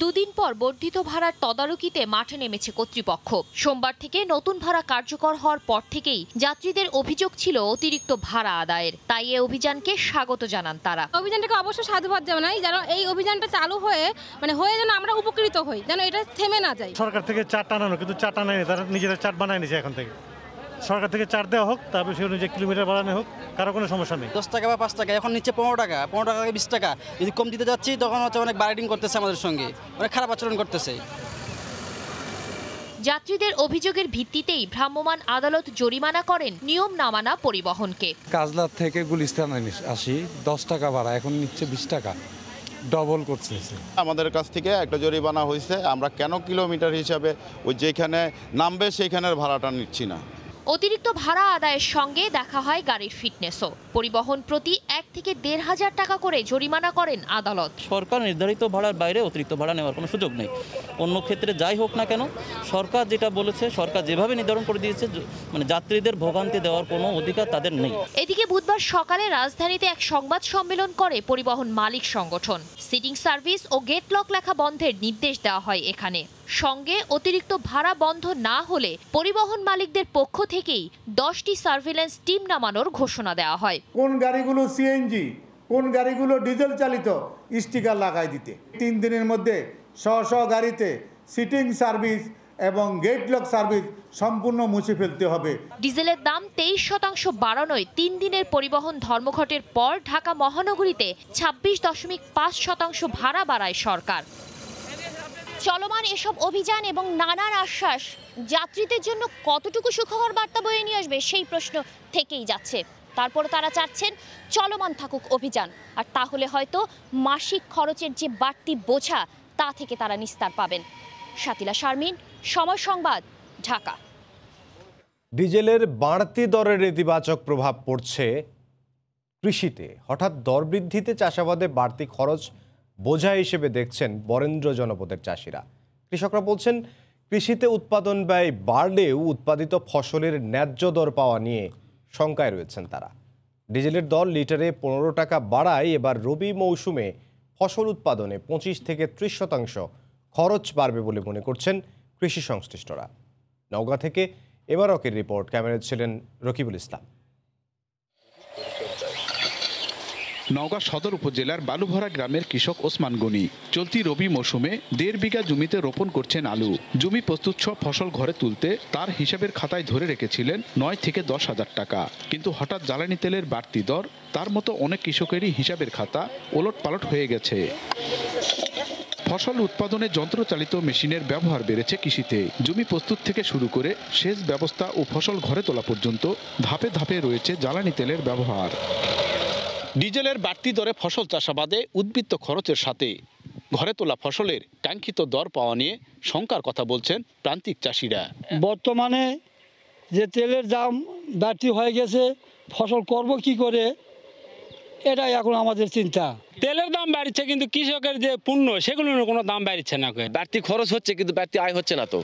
দুদিন পর বর্ধিত ভাড়ার তদারকিতে মাঠে নেমেছে কর্তৃপক্ষ। সোমবার থেকে নতুন ভাড়া কার্যকর হওয়ার পর থেকেই যাত্রীদের অভিযোগ ছিল অতিরিক্ত ভাড়া আদায়ের। তাই এই অভিযানকে স্বাগত জানান তারা। অভিযানটাকে অবশ্যই সাধুবাদ জানাই, যেন এই অভিযানটা চালু হয়ে যেন আমরা উপকৃত হই, যেন এটা থেমে না যায়। সরকার থেকে চার্ট আনানো, কিন্তু চার্ট আনায়নি, তারা নিজেরা চার্ট বানায় নিছে। এখন থেকে সরকার থেকে চার্ট দেওয়া হোক, তারপরে সেই অনুযায়ী কিলোমিটার বাড়ানো হোক, কারো কোনো সমস্যা নেই। 10 টাকা বা 5 টাকা, এখন নিচ্ছে 15 টাকা, 15 টাকা 20 টাকা। যদি কম দিতে যাচ্ছি তখন অনেক বার্গেনিং করতেছে আমাদের সঙ্গে, অনেক খারাপ আচরণ করতেছে। যাত্রীদের অভিযোগের ভিত্তিতেই ভ্রাম্যমাণ আদালত জরিমানা করেন নিয়ম না মানা পরিবহনকে। কাজলার থেকে গুলিস্তান আসি 10 টাকা ভাড়া, এখন নিচ্ছে 20 টাকা, ডবল করছে। আমাদের কাছ থেকে একটা জরিমানা হয়েছে, আমরা কেন কিলোমিটার হিসাবে ওই যেখানে নামবে সেইখানের ভাড়াটা নিচ্ছি না। অতিরিক্ত ভাড়া আদায়ের সঙ্গে দেখা হয় গাড়ির ফিটনেসও। পরিবহন প্রতি 1 থেকে 1,500 টাকা করে জরিমানা করেন আদালত। সরকার নির্ধারিত ভাড়ার বাইরে অতিরিক্ত ভাড়া নেওয়ার কোনো সুযোগ নেই। অন্য ক্ষেত্রে যাই হোক না কেন, সরকার যেটা বলেছে, সরকার যেভাবে নির্ধারণ করে দিয়েছে, যাত্রীদের ভোগান্তি দেওয়ার কোনো অধিকার তাদের নেই। এদিকে বুধবার সকালে রাজধানীতে এক সংবাদ সম্মেলন করে পরিবহন মালিক সংগঠন। সিটিং সার্ভিস ও গেট লক লেখা বন্ধের নির্দেশ দেওয়া হয় এখানে। সঙ্গে অতিরিক্ত ভাড়া বন্ধ না হলে পরিবহন মালিকদের পক্ষ থেকেই 10টি সার্ভিল্যান্স টিম নামানোর ঘোষণা দেওয়া হয়। কোন গাড়িগুলো সিএনজি, কোন গাড়িগুলো ডিজেল চালিত, স্টিকার লাগাই দিতে। 3 দিনের মধ্যে স্ব গাড়িতে সিটিং সার্ভিস এবং গেট লক সার্ভিস সম্পূর্ণ মুছে ফেলতে হবে। ডিজেলের দাম 23% বাড়ানোয় 3 দিনের পরিবহন ধর্মঘটের পর ঢাকা মহানগরীতে 26.5% ভাড়া বাড়ায় সরকার। চলমান এসব অভিযান এবং নানার আশ্বাস যাত্রীদের জন্য কতটুকু সুখকর বার্তা বয়ে নিয়ে আসবে সেই প্রশ্ন থেকেই যাচ্ছে। তারপর তারা চাচ্ছেন চলমান থাকুক অভিযান, আর তাহলে হয়তো মাসিক খরচের যে বাড়তি বোঝা তা থেকে তারা নিস্তার পাবেন। শাতিলা শারমিন, সময় সংবাদ, ঢাকা। ডিজেলের বাড়তি দরের নেতিবাচক প্রভাব পড়ছে কৃষিতে। হঠাৎ দর বৃদ্ধিতে চাষাবাদে বাড়তি খরচ বোঝা হিসেবে দেখছেন বরেন্দ্র জনপদের চাষিরা। কৃষকরা বলছেন, কৃষিতে উৎপাদন ব্যয় বাড়লেও উৎপাদিত ফসলের ন্যায্য দর পাওয়া নিয়ে শঙ্কায় রয়েছেন তারা। ডিজেলের দর লিটারে 15 টাকা বাড়ায় এবার রবি মৌসুমে ফসল উৎপাদনে 25 থেকে 30% খরচ বাড়বে বলে মনে করছেন কৃষি সংশ্লিষ্টরা। নওগাঁ থেকে এমারকের রিপোর্ট, ক্যামেরায় ছিলেন রকিবুল ইসলাম। নওগাঁ সদর উপজেলার বালুভরা গ্রামের কৃষক ওসমান গনি চলতি রবি মৌসুমে 1.5 বিঘা জমিতে রোপণ করছেন আলু। জমি প্রস্তুত সব ফসল ঘরে তুলতে তার হিসাবের খাতায় ধরে রেখেছিলেন 9 থেকে 10 হাজার টাকা, কিন্তু হঠাৎ জ্বালানি তেলের বাড়তি দর তার মতো অনেক কৃষকেরই হিসাবের খাতা ওলটপালট হয়ে গেছে। ফসল উৎপাদনে যন্ত্রচালিত মেশিনের ব্যবহার বেড়েছে কৃষিতে। জমি প্রস্তুত থেকে শুরু করে সেচ ব্যবস্থা ও ফসল ঘরে তোলা পর্যন্ত ধাপে ধাপে রয়েছে জ্বালানি তেলের ব্যবহার। ডিজেলের বাড়তি দরে ফসল চাষাবাদে উদ্বৃত্ত খরচের সাথে ঘরে তোলা ফসলের কাঙ্ক্ষিত দর পাওয়া নিয়ে শঙ্কার কথা বলছেন প্রান্তিক চাষিরা। বর্তমানে যে তেলের দাম বাড়তি হয়ে গেছে, ফসল করব কি করে, এটাই এখন আমাদের চিন্তা। তেলের দাম বাড়ছে কিন্তু কৃষকের যে পণ্য সেগুলোর কোনো দাম বাড়ছে না। বাড়তি খরচ হচ্ছে কিন্তু বাড়তি আয় হচ্ছে না। তো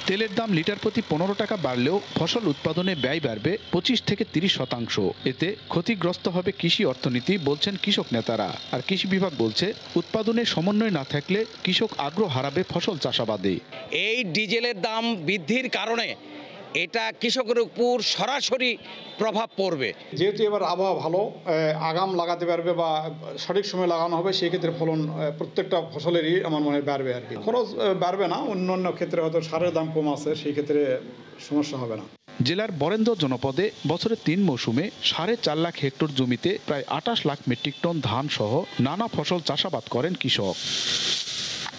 তেলের দাম লিটার প্রতি 15 টাকা বাড়লেও ফসল উৎপাদনে ব্যয় বাড়বে 25 থেকে 30%। এতে ক্ষতিগ্রস্ত হবে কৃষি অর্থনীতি বলছেন কৃষক নেতারা। আর কৃষি বিভাগ বলছে উৎপাদনে সমন্বয় না থাকলে কৃষক আগ্রহ হারাবে ফসল চাষাবাদে। এই ডিজেলের দাম বৃদ্ধির কারণে এটা কৃষকের উপর সরাসরি প্রভাব পড়বে। যেহেতু এবার আবহাওয়া ভালো, আগাম লাগাতে পারবে বা সঠিক সময় লাগানো হবে, সেই ক্ষেত্রে ফলন প্রত্যেকটা ফসলেরই আমার মনে হয় বাড়বে আর কি। খরচ বাড়বে না, অন্যান্য ক্ষেত্রে হয়তো সারের দাম কম আছে, সেই ক্ষেত্রে সমস্যা হবে না। জেলার বরেন্দ্র জনপদে বছরে 3 মৌসুমে 4.5 লাখ হেক্টর জমিতে প্রায় 28 লাখ মেট্রিক টন ধান সহ নানা ফসল চাষাবাদ করেন কৃষক।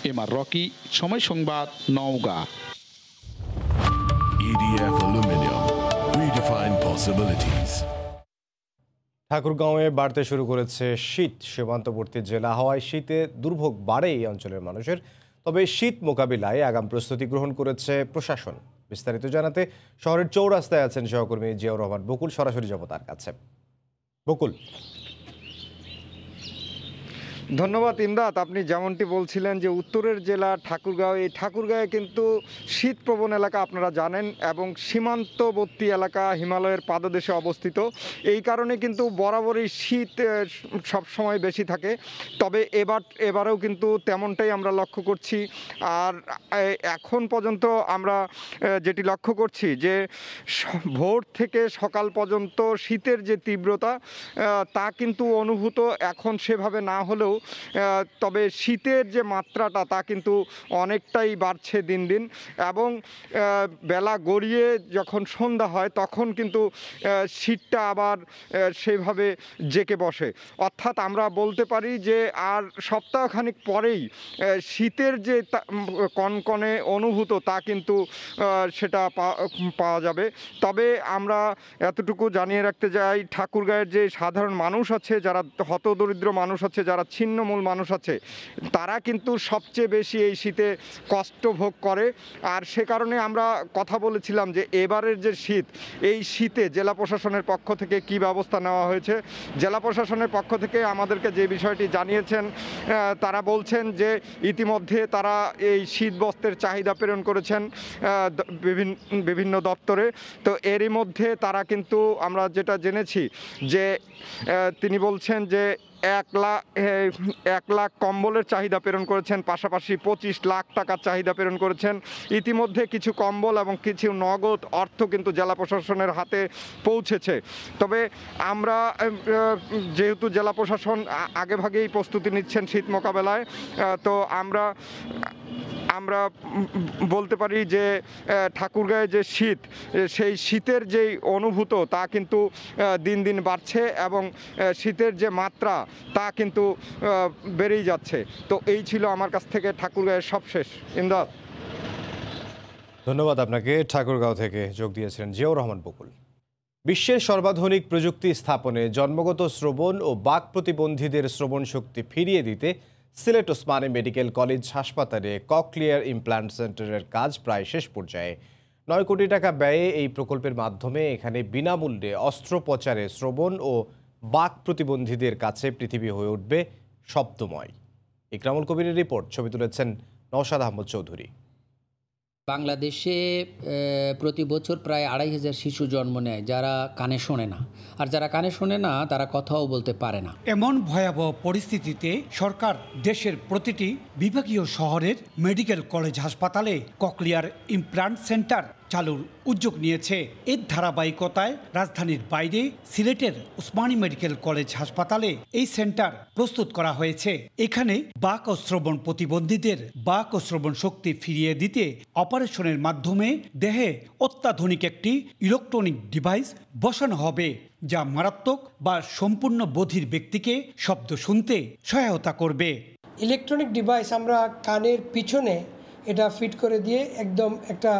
এমআর রকি, সময় সংবাদ, Naogaon. EDF Aluminium, redefine possibilities. ঠাকুরগাঁওয়ে বাড়তে শুরু করেছে শীত। সীমান্তবর্তী জেলা হওয়ায় শীতে দুর্ভোগ বাড়ে এই অঞ্চলের মানুষের। তবে শীত মোকাবিলায় আগাম প্রস্তুতি গ্রহণ করেছে প্রশাসন। বিস্তারিত জানাতে শহরের চৌরাস্তায় আছেন সহকর্মী জিয়াউর রহমান বকুল। সরাসরি যাব তার কাছে। বকুল। ধন্যবাদ ইমদাদ। আপনি যেমনটি বলছিলেন যে উত্তরের জেলা ঠাকুরগাঁও, এই ঠাকুরগাঁয়ে কিন্তু শীতপ্রবণ এলাকা আপনারা জানেন, এবং সীমান্তবর্তী এলাকা হিমালয়ের পাদদেশে অবস্থিত। এই কারণে কিন্তু বরাবরই শীত সবসময় বেশি থাকে। তবে এবারেও কিন্তু তেমনটাই আমরা লক্ষ্য করছি। আর এখন পর্যন্ত আমরা যেটি লক্ষ্য করছি যে ভোর থেকে সকাল পর্যন্ত শীতের যে তীব্রতা তা কিন্তু অনুভূত এখন সেভাবে না হলেও, তবে শীতের যে মাত্রাটা তা কিন্তু অনেকটাই বাড়ছে দিন দিন। এবং বেলা গড়িয়ে যখন সন্ধ্যা হয় তখন কিন্তু শীতটা আবার সেভাবে জেঁকে বসে। অর্থাৎ আমরা বলতে পারি যে আর সপ্তাহখানিক পরেই শীতের যে কনকনে অনুভূত তা কিন্তু সেটা পাওয়া যাবে। তবে আমরা এতটুকু জানিয়ে রাখতে চাই, ঠাকুরগাঁয়ের যে সাধারণ মানুষ আছে, যারা হতদরিদ্র মানুষ আছে, যারা ছিন্নমূল মানুষ আছে, তারা কিন্তু সবচেয়ে বেশি এই শীতে কষ্ট ভোগ করে। আর সে কারণে আমরা কথা বলেছিলাম যে এবারের যে শীত, এই শীতে জেলা প্রশাসনের পক্ষ থেকে কি ব্যবস্থা নেওয়া হয়েছে। জেলা প্রশাসনের পক্ষ থেকে আমাদেরকে যে বিষয়টি জানিয়েছেন, তারা বলছেন যে ইতিমধ্যে তারা এই শীত বস্ত্রের চাহিদা প্রেরণ করেছেন বিভিন্ন দপ্তরে। তো এরই মধ্যে তারা কিন্তু, আমরা যেটা জেনেছি যে তিনি বলছেন যে 1 লাখ কম্বলের চাহিদা প্রেরণ করেছেন, পাশাপাশি 25 লাখ টাকার চাহিদা প্রেরণ করেছেন। ইতিমধ্যে কিছু কম্বল এবং কিছু নগদ অর্থ কিন্তু জেলা প্রশাসনের হাতে পৌঁছেছে। তবে আমরা যেহেতু জেলা প্রশাসন আগেভাগেই প্রস্তুতি নিচ্ছেন শীত মোকাবেলায়, তো আমরা বলতে পারি যে ঠাকুরগাঁয়ে যে শীত, সেই শীতের যেই অনুভূত তা কিন্তু দিন দিন বাড়ছে, এবং শীতের যে মাত্রা তা কিন্তু বেড়েই যাচ্ছে। তো এই ছিল আমার কাছ থেকে ঠাকুরগাঁয়ের সবশেষ। ইমদাদ। ধন্যবাদ আপনাকে। ঠাকুরগাঁও থেকে যোগ দিয়েছিলেন জিয়াউর রহমান বকুল। বিশ্বের সর্বাধুনিক প্রযুক্তি স্থাপনে জন্মগত শ্রবণ ও বাক প্রতিবন্ধীদের শ্রবণ শক্তি ফিরিয়ে দিতে সিলেট ওসমানী মেডিকেল কলেজ হাসপাতালে ককলিয়ার ইমপ্ল্যান্ট সেন্টারের কাজ প্রায় শেষ পর্যায়ে। 9 কোটি টাকা ব্যয়ে এই প্রকল্পের মাধ্যমে এখানে বিনামূল্যে অস্ত্রোপচারে শ্রবণ ও বাক প্রতিবন্ধীদের কাছে পৃথিবী হয়ে উঠবে শব্দময়। ইকরামুল কবিরের রিপোর্ট, ছবি তুলেছেন নওশাদ আহমদ চৌধুরী। বাংলাদেশে প্রতি বছর প্রায় 2,500 শিশু জন্ম নেয় যারা কানে শোনে না, আর যারা কানে শোনে না তারা কথাও বলতে পারে না। এমন ভয়াবহ পরিস্থিতিতে সরকার দেশের প্রতিটি বিভাগীয় শহরের মেডিকেল কলেজ হাসপাতালে ককলিয়ার ইমপ্ল্যান্ট সেন্টার চালুর উদ্যোগ নিয়েছে। এর ধারাবাহিকতায় রাজধানীর বাইরে সিলেটের ওসমানী মেডিকেল কলেজ হাসপাতালে এই সেন্টার প্রস্তুত করা হয়েছে। এখানে বাক ও শ্রবণ প্রতিবন্ধীদের বাক ও শ্রবণ শক্তি ফিরিয়ে দিতে অপারেশনের মাধ্যমে দেহে অত্যাধুনিক একটি ইলেকট্রনিক ডিভাইস বসানো হবে, যা মারাত্মক বা সম্পূর্ণ বধির ব্যক্তিকে শব্দ শুনতে সহায়তা করবে। ইলেকট্রনিক ডিভাইস আমরা কানের পিছনে এটা ফিট করে দিয়ে একদম একটা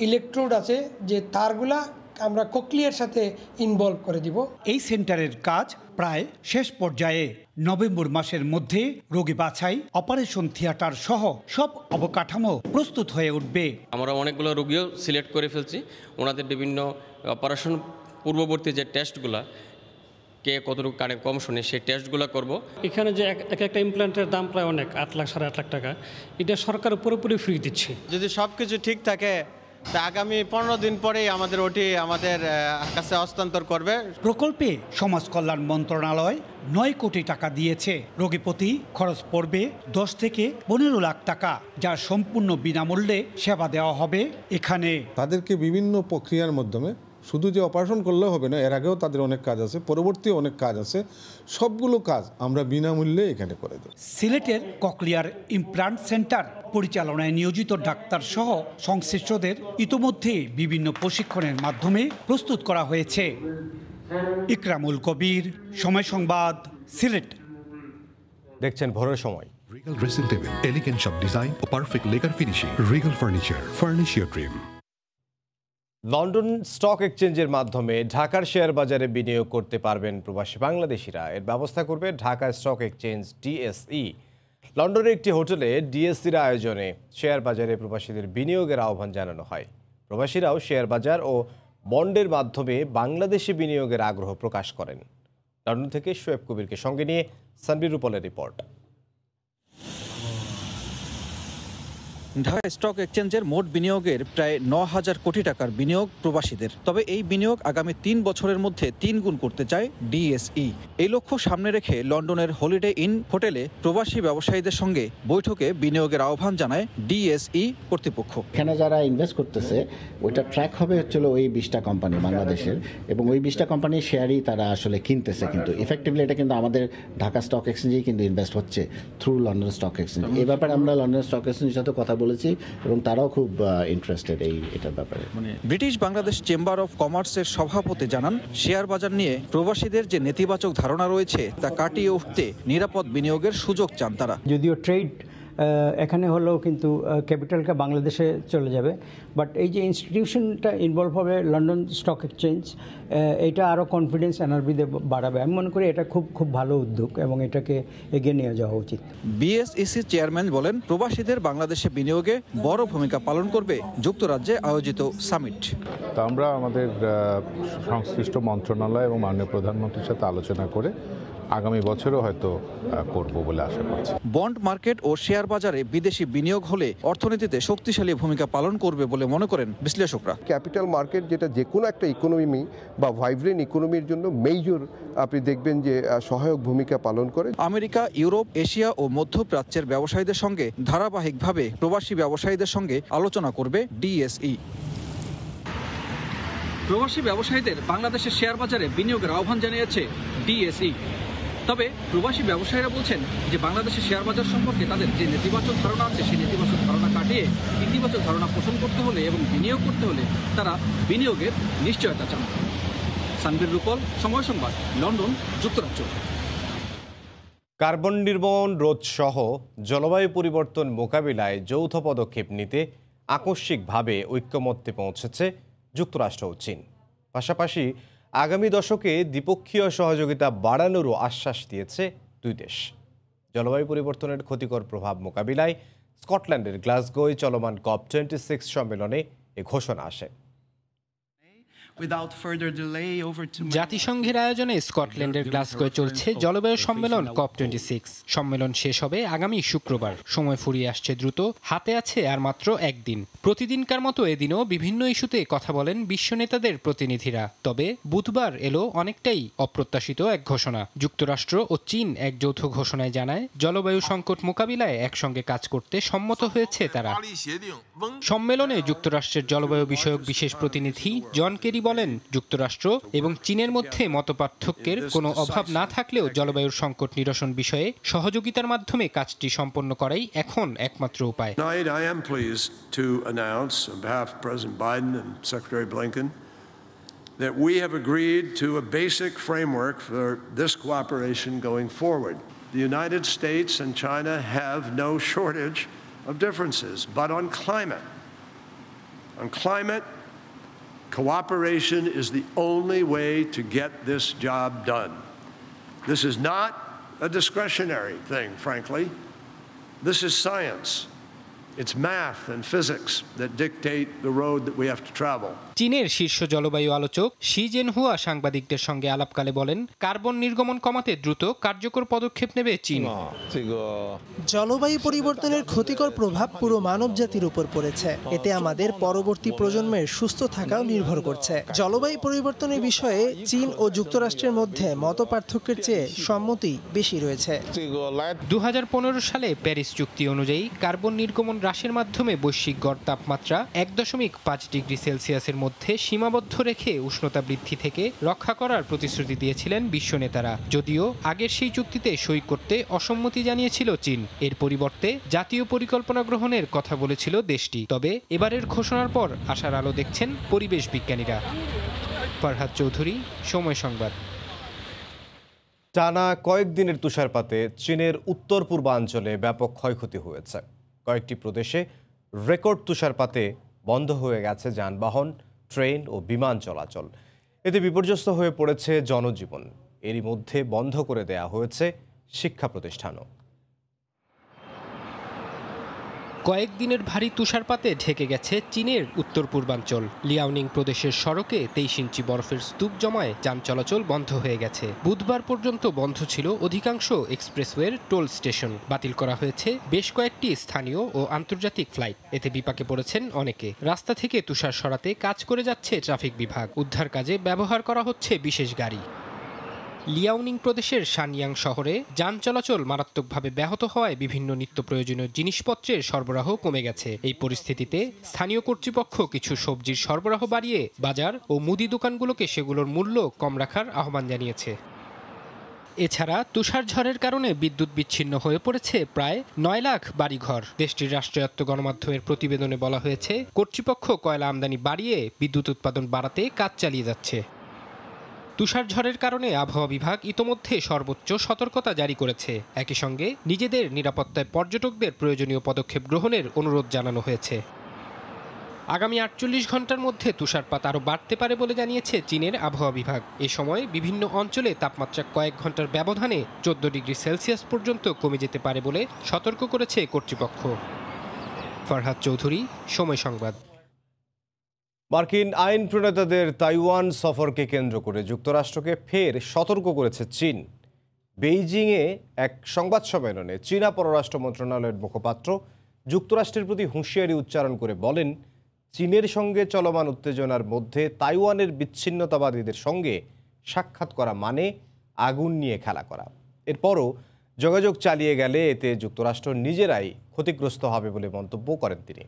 ইলেকট্রোড আছে যে তারগুলা আমরা কোকলিয়ার সাথে ইনভলভ করে দিব। এই সেন্টারের কাজ প্রায় শেষ পর্যায়ে। নভেম্বর মাসের মধ্যে রোগী বাছাই, অপারেশন থিয়েটার সহ সব অবকাঠামো প্রস্তুত হয়ে উঠবে। আমরা অনেকগুলো রোগীও সিলেক্ট করে ফেলছি। ওনাদের বিভিন্ন অপারেশন পূর্ববর্তী যে টেস্টগুলো, কে কতটুকু কানে কম শুনে সেই টেস্টগুলো করব। এখানে যে একটা ইমপ্ল্যান্টের দাম প্রায় অনেক 8 লাখ 8.5 লাখ টাকা, এটা সরকার পুরোপুরি ফ্রি দিচ্ছে। যদি সব কিছু ঠিক থাকে তা আগামী 15 দিন পরেই আমাদের ওটি আমাদের কাছে হস্তান্তর করবে। প্রকল্পে সমাজ কল্যাণ মন্ত্রণালয় 9 কোটি টাকা দিয়েছে। রোগী প্রতি খরচ পড়বে 10 থেকে 15 লাখ টাকা, যা সম্পূর্ণ বিনামূল্যে সেবা দেওয়া হবে এখানে। তাদেরকে বিভিন্ন প্রক্রিয়ার মাধ্যমে শুধু যে অপারেশন করলে হবে না, এর আগেও তাদের অনেক কাজ আছে, পরবর্তী অনেক কাজ আছে, সবগুলো কাজ আমরা বিনামূল্যে এখানে করে দেব। সিলেটের ককলিয়ার ইমপ্লান্ট সেন্টার পরিচালনায় নিয়োজিত ডাক্তার সহ সংশ্লিষ্টদের ইতোমধ্যে বিভিন্ন প্রশিক্ষণের মাধ্যমে প্রস্তুত করা হয়েছে। ইকরামুল কবির, সময় সংবাদ, সিলেট। দেখছেন ভোরের সময়। Regal dressing table, elegant shop design, a perfect lacquer finishing. Regal furniture, furnish your dream. London stock এক্সচেঞ্জের মাধ্যমে ঢাকার শেয়ার বাজারে বিনিয়োগ করতে পারবেন প্রবাসী বাংলাদেশিরা। এর ব্যবস্থা করবে ঢাকা স্টক এক্সচেঞ্জ ডিএসই। লন্ডনের একটি হোটেলে ডিএসইর আয়োজনে শেয়ার বাজারে প্রবাসীদের বিনিয়োগের আহ্বান জানানো হয়। প্রবাসীরাও শেয়ার বাজার ও বন্ডের মাধ্যমে বাংলাদেশে বিনিয়োগের আগ্রহ প্রকাশ করেন। লন্ডন থেকে শোয়েব কবিরকে সঙ্গে নিয়ে সানবির রূপলের রিপোর্ট। ঢাকা স্টক এক্সচেঞ্জের মোট বিনিয়োগের প্রায় 9,000 কোটি টাকার বিনিয়োগ প্রবাসীদের। তবে এই বিনিয়োগ আগামী 3 বছরের মধ্যে 3 গুণ করতে চায় ডিএসই। এই লক্ষ্য সামনে রেখে লন্ডনের হলিডে ইন হোটেলে প্রবাসী ব্যবসায়ীদের সঙ্গে বৈঠকে বিনিয়োগের আহ্বান জানায় ডিএসই কর্তৃপক্ষ। এখানে যারা ইনভেস্ট করতেছে ওইটা ট্র্যাক হবে হচ্ছিল ওই 20টা কোম্পানি বাংলাদেশের, এবং ওই 20টা কোম্পানির শেয়ারই তারা আসলে কিনতেছে, কিন্তু ইফেক্টিভলি এটা কিন্তু আমাদের ঢাকা স্টক এক্সচেঞ্জেই কিন্তু ইনভেস্ট হচ্ছে থ্রু লন্ডন স্টক এক্সচেঞ্জ। এই ব্যাপারে আমরা লন্ডন স্টক এক্সচেঞ্জের সাথে কথা বলেছি এবং তারাও খুব ইন্টারেস্টেড এটার ব্যাপারে। ব্রিটিশ বাংলাদেশ চেম্বার অফ কমার্সের সভাপতি জানান, শেয়ার বাজার নিয়ে প্রবাসীদের যে নেতিবাচক ধারণা রয়েছে তা কাটিয়ে উঠতে নিরাপদ বিনিয়োগের সুযোগ চান তারা। যদিও ট্রেড এখানে হলেও কিন্তু ক্যাপিটালটা বাংলাদেশে চলে যাবে, বাট এই যে ইনস্টিটিউশনটা ইনভলভ হবে লন্ডন স্টক এক্সচেঞ্জ, এটা আরও কনফিডেন্স এনআরবিদের বাড়াবে। আমি মনে করি এটা খুব ভালো উদ্যোগ এবং এটাকে এগিয়ে নিয়ে যাওয়া উচিত। বিএসইসি চেয়ারম্যান বলেন, প্রবাসীদের বাংলাদেশে বিনিয়োগে বড় ভূমিকা পালন করবে যুক্তরাজ্যে আয়োজিত সামিট। তা আমরা আমাদের সংশ্লিষ্ট মন্ত্রণালয় এবং মাননীয় প্রধানমন্ত্রীর সাথে আলোচনা করে আগামী বছরও হয়তো করব বলে আশা করছি। বন্ড মার্কেট ও শেয়ার বাজারে বিদেশি বিনিয়োগ হলে অর্থনীতিতে শক্তিশালী ভূমিকা পালন করবে বলে মনে করেন বিশ্লেষকরা। ক্যাপিটাল মার্কেট যেটা যে কোনো একটা ইকোনমি বা ভাইব্রেন্ট ইকোনমির জন্য মেজর আপনি দেখবেন যে সহায়ক ভূমিকা পালন করে। আমেরিকা, ইউরোপ, এশিয়া ও মধ্যপ্রাচ্যের ব্যবসায়ীদের সঙ্গে ধারাবাহিকভাবে প্রবাসী ব্যবসায়ীদের সঙ্গে আলোচনা করবে ডিএসই। প্রবাসী ব্যবসায়ীদের বাংলাদেশের শেয়ার বাজারে বিনিয়োগের আহ্বান জানিয়েছে ডিএসই। তবে প্রবাসী ব্যবসায়ীরা বলছেন যে বাংলাদেশের শেয়ার বাজার সম্পর্কে তাদের যে নেতিবাচক ধারণা আছে সেই নেতিবাচক ধারণা কাটিয়ে ইতিবাচক ধারণা পোষণ করতে হলে এবং বিনিয়োগ করতে হলে তারা বিনিয়োগের নিশ্চয়তা চান। সানবির রূপল, সময় সংবাদ, লন্ডন, যুক্তরাজ্য। কার্বন নির্গমন রোধ সহ জলবায়ু পরিবর্তন মোকাবিলায় যৌথ পদক্ষেপ নিতে আকস্মিকভাবে ঐক্যমত্যে পৌঁছেছে যুক্তরাষ্ট্র ও চীন। পাশাপাশি আগামী দশকে দ্বিপক্ষীয় সহযোগিতা বাড়ানোরও আশ্বাস দিয়েছে দুই দেশ। জলবায়ু পরিবর্তনের ক্ষতিকর প্রভাব মোকাবিলায় স্কটল্যান্ডের গ্লাসগোয় চলমান COP26 সম্মেলনে এ ঘোষণা আসে। জাতিসংঘের আয়োজনে স্কটল্যান্ডের গ্লাসগোয় চলছে জলবায়ু সম্মেলন COP26। সম্মেলন শেষ হবে আগামী শুক্রবার। সময় ফুরিয়ে আসছে দ্রুত, হাতে আছে আর মাত্র একদিন। প্রতিদিনকার মতো এদিনও বিভিন্ন ইস্যুতে কথা বলেন বিশ্ব নেতাদের প্রতিনিধিরা। তবে বুধবার এলো অনেকটাই অপ্রত্যাশিত এক ঘোষণা। যুক্তরাষ্ট্র ও চীন এক যৌথ ঘোষণায় জানায় জলবায়ু সংকট মোকাবিলায় একসঙ্গে কাজ করতে সম্মত হয়েছে তারা। সম্মেলনে যুক্তরাষ্ট্রের জলবায়ু বিষয়ক বিশেষ প্রতিনিধি জন কেরি বলেন, যুক্তরাষ্ট্র এবং চীনের মধ্যে মতপার্থক্যের কোনো অভাব না থাকলেও জলবায়ুর সংকট নিরসন বিষয়ে সহযোগিতার মাধ্যমে কাজটি সম্পন্ন করাই এখন একমাত্র উপায়। I am pleased to announce on behalf of President Biden and Secretary Blinken that we have agreed to a basic framework for this cooperation going forward. The United States and China have no shortage of differences, but on climate, cooperation is the only way to get this job done. This is not a discretionary thing, frankly. This is science. It's math and physics that dictate the road that we have to travel. চীনের শীর্ষ জলবায়ু আলোচক she Zhenhua সাংবাদিকদের সঙ্গে আলাপকালে বলেন, carbon নির্গমন কমাতে দ্রুত কার্যকর পদক্ষেপ নেবে চীন। জলবায়ু পরিবর্তনের ক্ষতিকর প্রভাব পুরো মানবজাতির উপর পড়েছে। এতে আমাদের পরবর্তী প্রজন্মের সুস্থ থাকাও নির্ভর করছে। জলবায়ু পরিবর্তনের বিষয়ে চীন ও যুক্তরাষ্ট্রের মধ্যে মতপার্থক্যের চেয়ে সম্মতি বেশি রয়েছে। 2015 সালে প্যারিস চুক্তি অনুযায়ী কার্বন নির্গমন হ্রাসের মাধ্যমে বৈশ্বিক গড় তাপমাত্রা 1.5 ডিগ্রি সেলসিয়াসের মধ্যে সীমাবদ্ধ রেখে উষ্ণতা বৃদ্ধি থেকে রক্ষা করার প্রতিশ্রুতি দিয়েছিলেন বিশ্ব নেতারা। যদিও আগের সেই চুক্তিতে সই করতে অসম্মতি জানিয়েছিল চীন। এর পরিবর্তে জাতীয় পরিকল্পনা গ্রহণের কথা বলেছিল দেশটি। তবে এবারের ঘোষণার পর আশার আলো দেখছেন পরিবেশ বিজ্ঞানীরা। ফরহাদ চৌধুরী, সময় সংবাদ। টানা কয়েকদিনের তুষারপাতে চীনের উত্তর পূর্বাঞ্চলে ব্যাপক ক্ষয়ক্ষতি হয়েছে। কয়েকটি প্রদেশে রেকর্ড তুষারপাতে বন্ধ হয়ে গেছে যানবাহন, ট্রেন ও বিমান চলাচল। এতে বিপর্যস্ত হয়ে পড়েছে জনজীবন। এরই মধ্যে বন্ধ করে দেয়া হয়েছে শিক্ষা প্রতিষ্ঠানও। কয়েকদিনের ভারী তুষারপাতে ঢেকে গেছে চীনের উত্তর পূর্বাঞ্চল। লিয়াওনিং প্রদেশের সড়কে 23 ইঞ্চি বরফের স্তূপ জমায় যান চলাচল বন্ধ হয়ে গেছে। বুধবার পর্যন্ত বন্ধ ছিল অধিকাংশ এক্সপ্রেসওয়ের টোল স্টেশন। বাতিল করা হয়েছে বেশ কয়েকটি স্থানীয় ও আন্তর্জাতিক ফ্লাইট। এতে বিপাকে পড়েছেন অনেকে। রাস্তা থেকে তুষার সরাতে কাজ করে যাচ্ছে ট্রাফিক বিভাগ। উদ্ধার কাজে ব্যবহার করা হচ্ছে বিশেষ গাড়ি। লিয়াওনিং প্রদেশের শানয়াং শহরে যান চলাচল মারাত্মকভাবে ব্যাহত হওয়ায় বিভিন্ন নিত্য প্রয়োজনীয় জিনিসপত্রের সরবরাহ কমে গেছে। এই পরিস্থিতিতে স্থানীয় কর্তৃপক্ষ কিছু সবজির সরবরাহ বাড়িয়ে বাজার ও মুদি দোকানগুলোকে সেগুলোর মূল্য কম রাখার আহ্বান জানিয়েছে। এছাড়া তুষার ঝড়ের কারণে বিদ্যুৎ বিচ্ছিন্ন হয়ে পড়েছে প্রায় 9 লাখ বাড়িঘর। দেশটির রাষ্ট্রায়ত্ত গণমাধ্যমের প্রতিবেদনে বলা হয়েছে, কর্তৃপক্ষ কয়লা আমদানি বাড়িয়ে বিদ্যুৎ উৎপাদন বাড়াতে কাজ চালিয়ে যাচ্ছে। তুষার ঝড়ের কারণে আবহাওয়া বিভাগ ইতোমধ্যে সর্বোচ্চ সতর্কতা জারি করেছে। একই সঙ্গে নিজেদের নিরাপত্তায় পর্যটকদের প্রয়োজনীয় পদক্ষেপ গ্রহণের অনুরোধ জানানো হয়েছে। আগামী 48 ঘন্টার মধ্যে তুষারপাত আরও বাড়তে পারে বলে জানিয়েছে চীনের আবহাওয়া বিভাগ। এ সময় বিভিন্ন অঞ্চলে তাপমাত্রা কয়েক ঘন্টার ব্যবধানে 14 ডিগ্রি সেলসিয়াস পর্যন্ত কমে যেতে পারে বলে সতর্ক করেছে কর্তৃপক্ষ। ফরহাদ চৌধুরী, সময় সংবাদ। মার্কিন আইন প্রণেতাদের তাইওয়ান সফরকে কেন্দ্র করে যুক্তরাষ্ট্রকে ফের সতর্ক করেছে চীন। বেইজিংয়ে এক সংবাদ সম্মেলনে চীনা পররাষ্ট্র মন্ত্রণালয়ের মুখপাত্র যুক্তরাষ্ট্রের প্রতি হুঁশিয়ারি উচ্চারণ করে বলেন, চীনের সঙ্গে চলমান উত্তেজনার মধ্যে তাইওয়ানের বিচ্ছিন্নতাবাদীদের সঙ্গে সাক্ষাৎ করা মানে আগুন নিয়ে খেলা করা। এরপরও যোগাযোগ চালিয়ে গেলে এতে যুক্তরাষ্ট্র নিজেরাই ক্ষতিগ্রস্ত হবে বলে মন্তব্য করেন তিনি।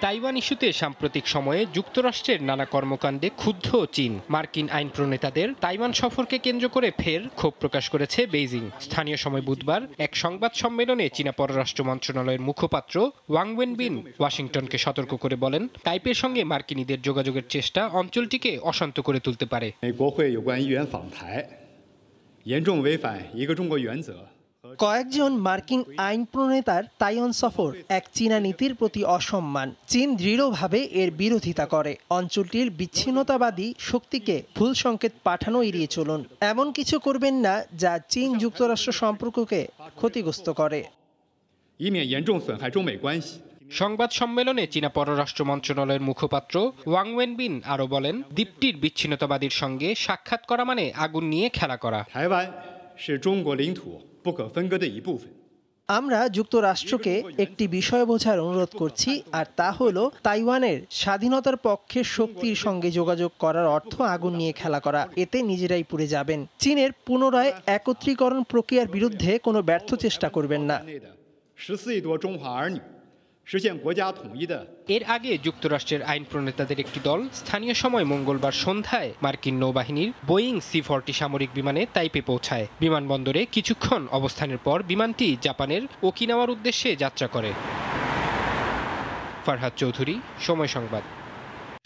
তাইওয়ান ইস্যুতে সাম্প্রতিক সময়ে যুক্তরাষ্ট্রের নানা কর্মকাণ্ডে ক্ষুব্ধ চীন। মার্কিন আইন প্রণেতাদের তাইওয়ান সফরকে কেন্দ্র করে ফের ক্ষোভ প্রকাশ করেছে বেইজিং। স্থানীয় সময় বুধবার এক সংবাদ সম্মেলনে চীনা পররাষ্ট্র মন্ত্রণালয়ের মুখপাত্র ওয়াং ওয়েনবিন ওয়াশিংটনকে সতর্ক করে বলেন, তাইপের সঙ্গে মার্কিনীদের যোগাযোগের চেষ্টা অঞ্চলটিকে অশান্ত করে তুলতে পারে। কয়েকজন মার্কিন আইন প্রণেতার তাইওয়ান সফর এক চীনা নীতির প্রতি অসম্মান। চীন দৃঢ়ভাবে এর বিরোধিতা করে। অঞ্চলটির বিচ্ছিন্নতাবাদী শক্তিকে ভুল সংকেত পাঠানো এড়িয়ে চলুন। এমন কিছু করবেন না যা চীন যুক্তরাষ্ট্র সম্পর্ককে ক্ষতিগ্রস্ত করে। সংবাদ সম্মেলনে চীনা পররাষ্ট্র মন্ত্রণালয়ের মুখপাত্র ওয়াং ওয়েনবিন আরও বলেন, দ্বীপটির বিচ্ছিন্নতাবাদীর সঙ্গে সাক্ষাৎ করা মানে আগুন নিয়ে খেলা করা। আমরা যুক্তরাষ্ট্রকে একটি বিষয় বোঝার অনুরোধ করছি, আর তা হলো তাইওয়ানের স্বাধীনতার পক্ষে শক্তির সঙ্গে যোগাযোগ করার অর্থ আগুন নিয়ে খেলা করা। এতে নিজেরাই পুড়ে যাবেন। চীনের পুনরায় একত্রীকরণ প্রক্রিয়ার বিরুদ্ধে কোনো ব্যর্থ চেষ্টা করবেন না। এর আগে যুক্তরাষ্ট্রের আইন প্রণেতাদের একটি দল স্থানীয় সময় মঙ্গলবার সন্ধ্যায় মার্কিন নৌবাহিনীর বোয়িং C-40 সামরিক বিমানে তাইপে পৌঁছায়। বিমানবন্দরে কিছুক্ষণ অবস্থানের পর বিমানটি জাপানের ওকিনাওয়ার উদ্দেশ্যে যাত্রা করে। ফারহাদ চৌধুরী, সময় সংবাদ।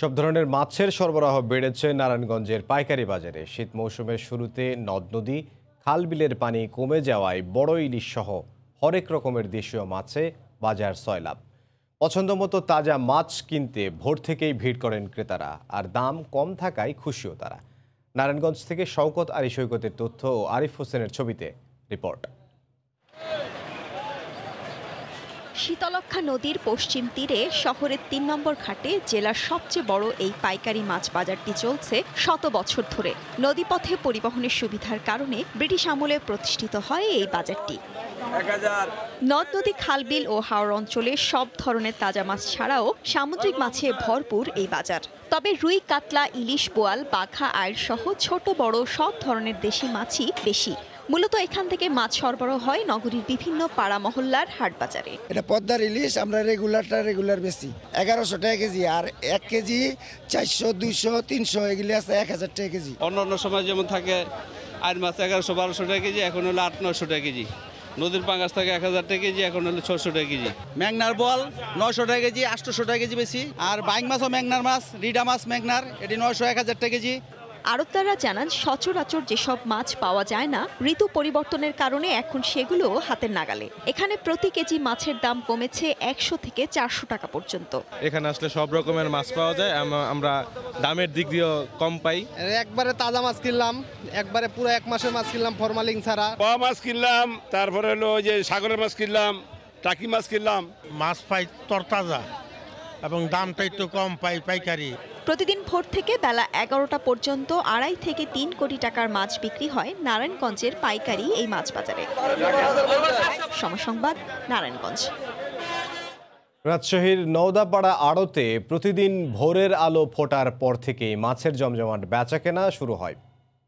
সব ধরনের মাছের সরবরাহ বেড়েছে নারায়ণগঞ্জের পাইকারি বাজারে। শীত মৌসুমের শুরুতে নদ নদী খাল বিলের পানি কমে যাওয়ায় বড় ইলিশ সহ হরেক রকমের দেশীয় মাছে বাজার সয়লাভ। পছন্দ মতো তাজা মাছ কিনতে ভোর থেকেই ভিড় করেন ক্রেতারা, আর দাম কম থাকায় খুশিও তারা। নারায়ণগঞ্জ থেকে শওকত আলী সৈকতের তথ্য ও আরিফ হোসেনের ছবিতে রিপোর্ট। শীতলক্ষ্যা নদীর পশ্চিম তীরে শহরের ৩ নম্বর ঘাটে জেলার সবচেয়ে বড় এই পাইকারি মাছ বাজারটি চলছে শত বছর ধরে। নদীপথে পরিবহনের সুবিধার কারণে ব্রিটিশ আমলে প্রতিষ্ঠিত হয় এই বাজারটি। নদ নদী, খালবিল ও হাওর অঞ্চলে সব ধরনের তাজা মাছ ছাড়াও সামুদ্রিক মাছে ভরপুর এই বাজার। তবে রুই, কাতলা, ইলিশ, বোয়াল, বাঘা, আইড় সহ ছোট বড় সব ধরনের দেশি মাছই বেশি। মূলত এখান থেকে মাছ সরবরাহ হয় নগরীর বিভিন্ন পাড়া মহল্লার হাট বাজারে। এটা পদ্মার ইলিশ, আমরা রেগুলার বেশি 1100 টাকা কেজি, আর 1 কেজি 400, 200, 300 এগুলি আছে 1000 টাকা কেজি। অন্য সময় যেমন থাকে আইড় মাছ 1100-1200 টাকা কেজি, এখন হলো 800-900 টাকা কেজি। নদীর পাঙ্গাস থাকে 1000 টাকা কেজি, এখন হলো 600 টাকা কেজি। ম্যাগনার বল 900 টাকা কেজি, 800 টাকা কেজি বেশি। আর বাইং মাছও ম্যাগনার মাছ, রিডা মাছ ম্যাগনার, এটি 900-1000 টাকা কেজি। আড়তদাররা জানান, সচরাচর যেসব মাছ পাওয়া যায় না, ঋতু পরিবর্তনের কারণে এখন সেগুলো হাতের নাগালে। এখানে প্রতি কেজি মাছের দাম কমেছে 100 থেকে 400 টাকা পর্যন্ত। এখানে আসলে সব রকমের মাছ পাওয়া যায়, আমরা দামের দিক দিয়েও কম পাই। একবারে তাজা মাছ কিনলাম, একবারে পুরো 1 মাসের মাছ কিনলাম ফরমালিং ছাড়া। পোয়া মাছ কিনলাম, তারপরে হলো যে সাগরের মাছ কিনলাম, টাকি মাছ কিনলাম। মাছ পাই তরতাজা এবং দামটা একটু কম পাই পাইকারি। প্রতিদিন ভোর থেকে বেলা 11টা পর্যন্ত 2.5 থেকে 3 কোটি টাকার মাছ বিক্রি হয় নারায়ণগঞ্জের পাইকারি এই মাছ বাজারে। সময় সংবাদ, নারায়ণগঞ্জ। রাজশাহীর নওদাপাড়া আড়তে প্রতিদিন ভোরের আলো ফোটার পর থেকেই মাছের জমজমাট বেচাকেনা শুরু হয়।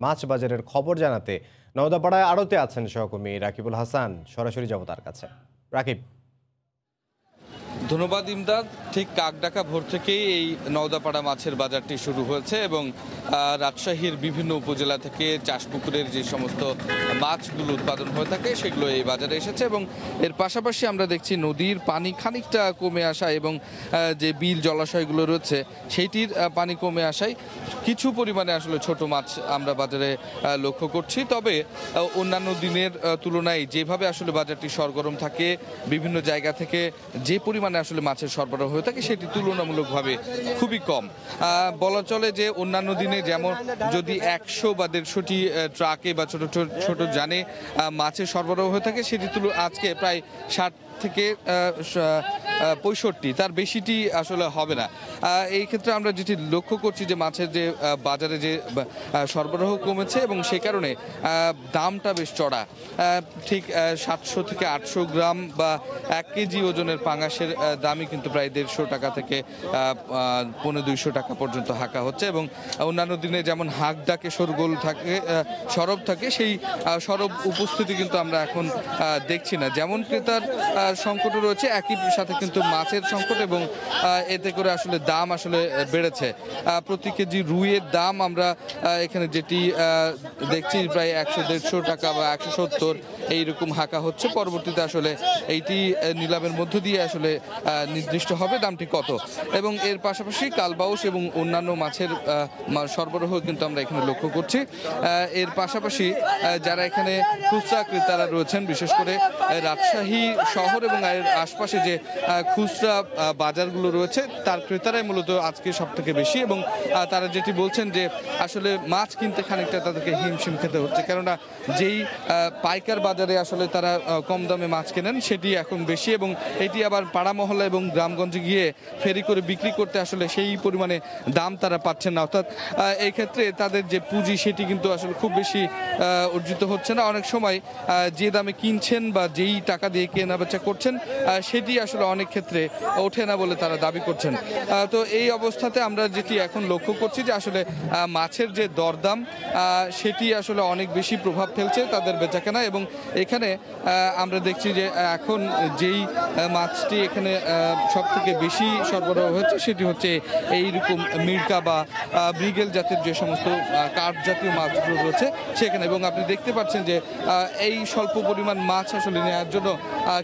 মাছ বাজারের খবর জানাতে নওদাপাড়ায় আড়তে আছেন সহকর্মী রাকিবুল হাসান। সরাসরি যাব তার কাছে। রাকিব। ধন্যবাদ ইমদাদ। ঠিক কাকডাকা ভোর থেকেই এই নওদাপাড়া মাছের বাজারটি শুরু হয়েছে এবং রাজশাহীর বিভিন্ন উপজেলা থেকে চাষপুকুরের যে সমস্ত মাছগুলো উৎপাদন হয়ে থাকে সেগুলো এই বাজারে এসেছে এবং এর পাশাপাশি আমরা দেখছি নদীর পানি খানিকটা কমে আসা এবং যে বিল জলাশয়গুলো রয়েছে সেইটির পানি কমে আসায় কিছু পরিমাণে আসলে ছোট মাছ আমরা বাজারে লক্ষ্য করছি। তবে অন্যান্য দিনের তুলনায় যেভাবে আসলে বাজারটি সরগরম থাকে, বিভিন্ন জায়গা থেকে যে পরিমাণে আসলে মাছের সরবরাহ হয়ে থাকে সেটি তুলনামূলকভাবে খুবই কম। বলা চলে যে অন্যান্য দিনে যেমন যদি 100 বা 150টি ট্রাকে বা ছোট ছোট যানে মাছের সরবরাহ হয়ে থাকে, সেটি আজকে প্রায় 60 থেকে 65, তার বেশিটি আসলে হবে না। এই ক্ষেত্রে আমরা যেটি লক্ষ্য করছি যে মাছের যে বাজারে যে সরবরাহ কমেছে এবং সেই কারণে দামটা বেশ চড়া। ঠিক 700 থেকে 800 গ্রাম বা 1 কেজি ওজনের পাঙাশের দামই কিন্তু প্রায় 150 টাকা থেকে 250 টাকা পর্যন্ত হাঁকা হচ্ছে এবং অন্যান্য দিনে যেমন হাঁক ডাকে সরগোল থাকে, সরব থাকে, সেই সরব উপস্থিতি কিন্তু আমরা এখন দেখছি না। যেমন ক্রেতার সংকটও রয়েছে, একই সাথে কিন্তু মাছের সংকট এবং এতে করে আসলে দাম আসলে বেড়েছে। প্রতি কেজি রুইয়ের দাম আমরা এখানে যেটি দেখছি প্রায় 100-150 টাকা বা 170 এইরকম হাঁকা হচ্ছে। পরবর্তীতে আসলে এইটি নিলামের মধ্য দিয়ে আসলে নির্দিষ্ট হবে দামটি কত। এবং এর পাশাপাশি কালবাউস এবং অন্যান্য মাছের সরবরাহ কিন্তু আমরা এখানে লক্ষ্য করছি। এর পাশাপাশি যারা এখানে খুচরা ক্রেতারা রয়েছেন, বিশেষ করে রাজশাহী শহর এবং এর আশপাশে যে খুচরা বাজারগুলো রয়েছে তার ক্রেতারাই মূলত আজকে সব থেকে বেশি এবং তারা যেটি বলছেন যে আসলে মাছ কিনতে খানিকটা তাদেরকে হিমশিম খেতে হচ্ছে, কেননা যেই পাইকার বাজারে আসলে তারা কম দামে মাছ কেনেন সেটি এখন বেশি, এবং এটি আবার পাড়া মহল্লা এবং গ্রামগঞ্জে গিয়ে ফেরি করে বিক্রি করতে আসলে সেই পরিমাণে দাম তারা পাচ্ছেন না। অর্থাৎ এই ক্ষেত্রে তাদের যে পুঁজি সেটি কিন্তু আসলে খুব বেশি অর্জিত হচ্ছে না। অনেক সময় যে দামে কিনছেন বা যেই টাকা দিয়ে কেনা বেচা করছেন সেটি আসলে অনেক ক্ষেত্রে ওঠে না বলে তারা দাবি করছেন। তো এই অবস্থাতে আমরা যেটি এখন লক্ষ্য করছি যে আসলে মাছের যে দরদাম সেটি আসলে অনেক বেশি প্রভাব ফেলছে তাদের বেচাকেনা, এবং এখানে আমরা দেখছি যে এখন যেই মাছটি এখানে সব থেকে বেশি সরবরাহ হচ্ছে সেটি হচ্ছে এইরকম মির্কা বা মৃগেল জাতের যে সমস্ত কার্প জাতীয় মাছগুলো রয়েছে সেখানে। এবং আপনি দেখতে পাচ্ছেন যে এই স্বল্প পরিমাণ মাছ আসলে নেওয়ার জন্য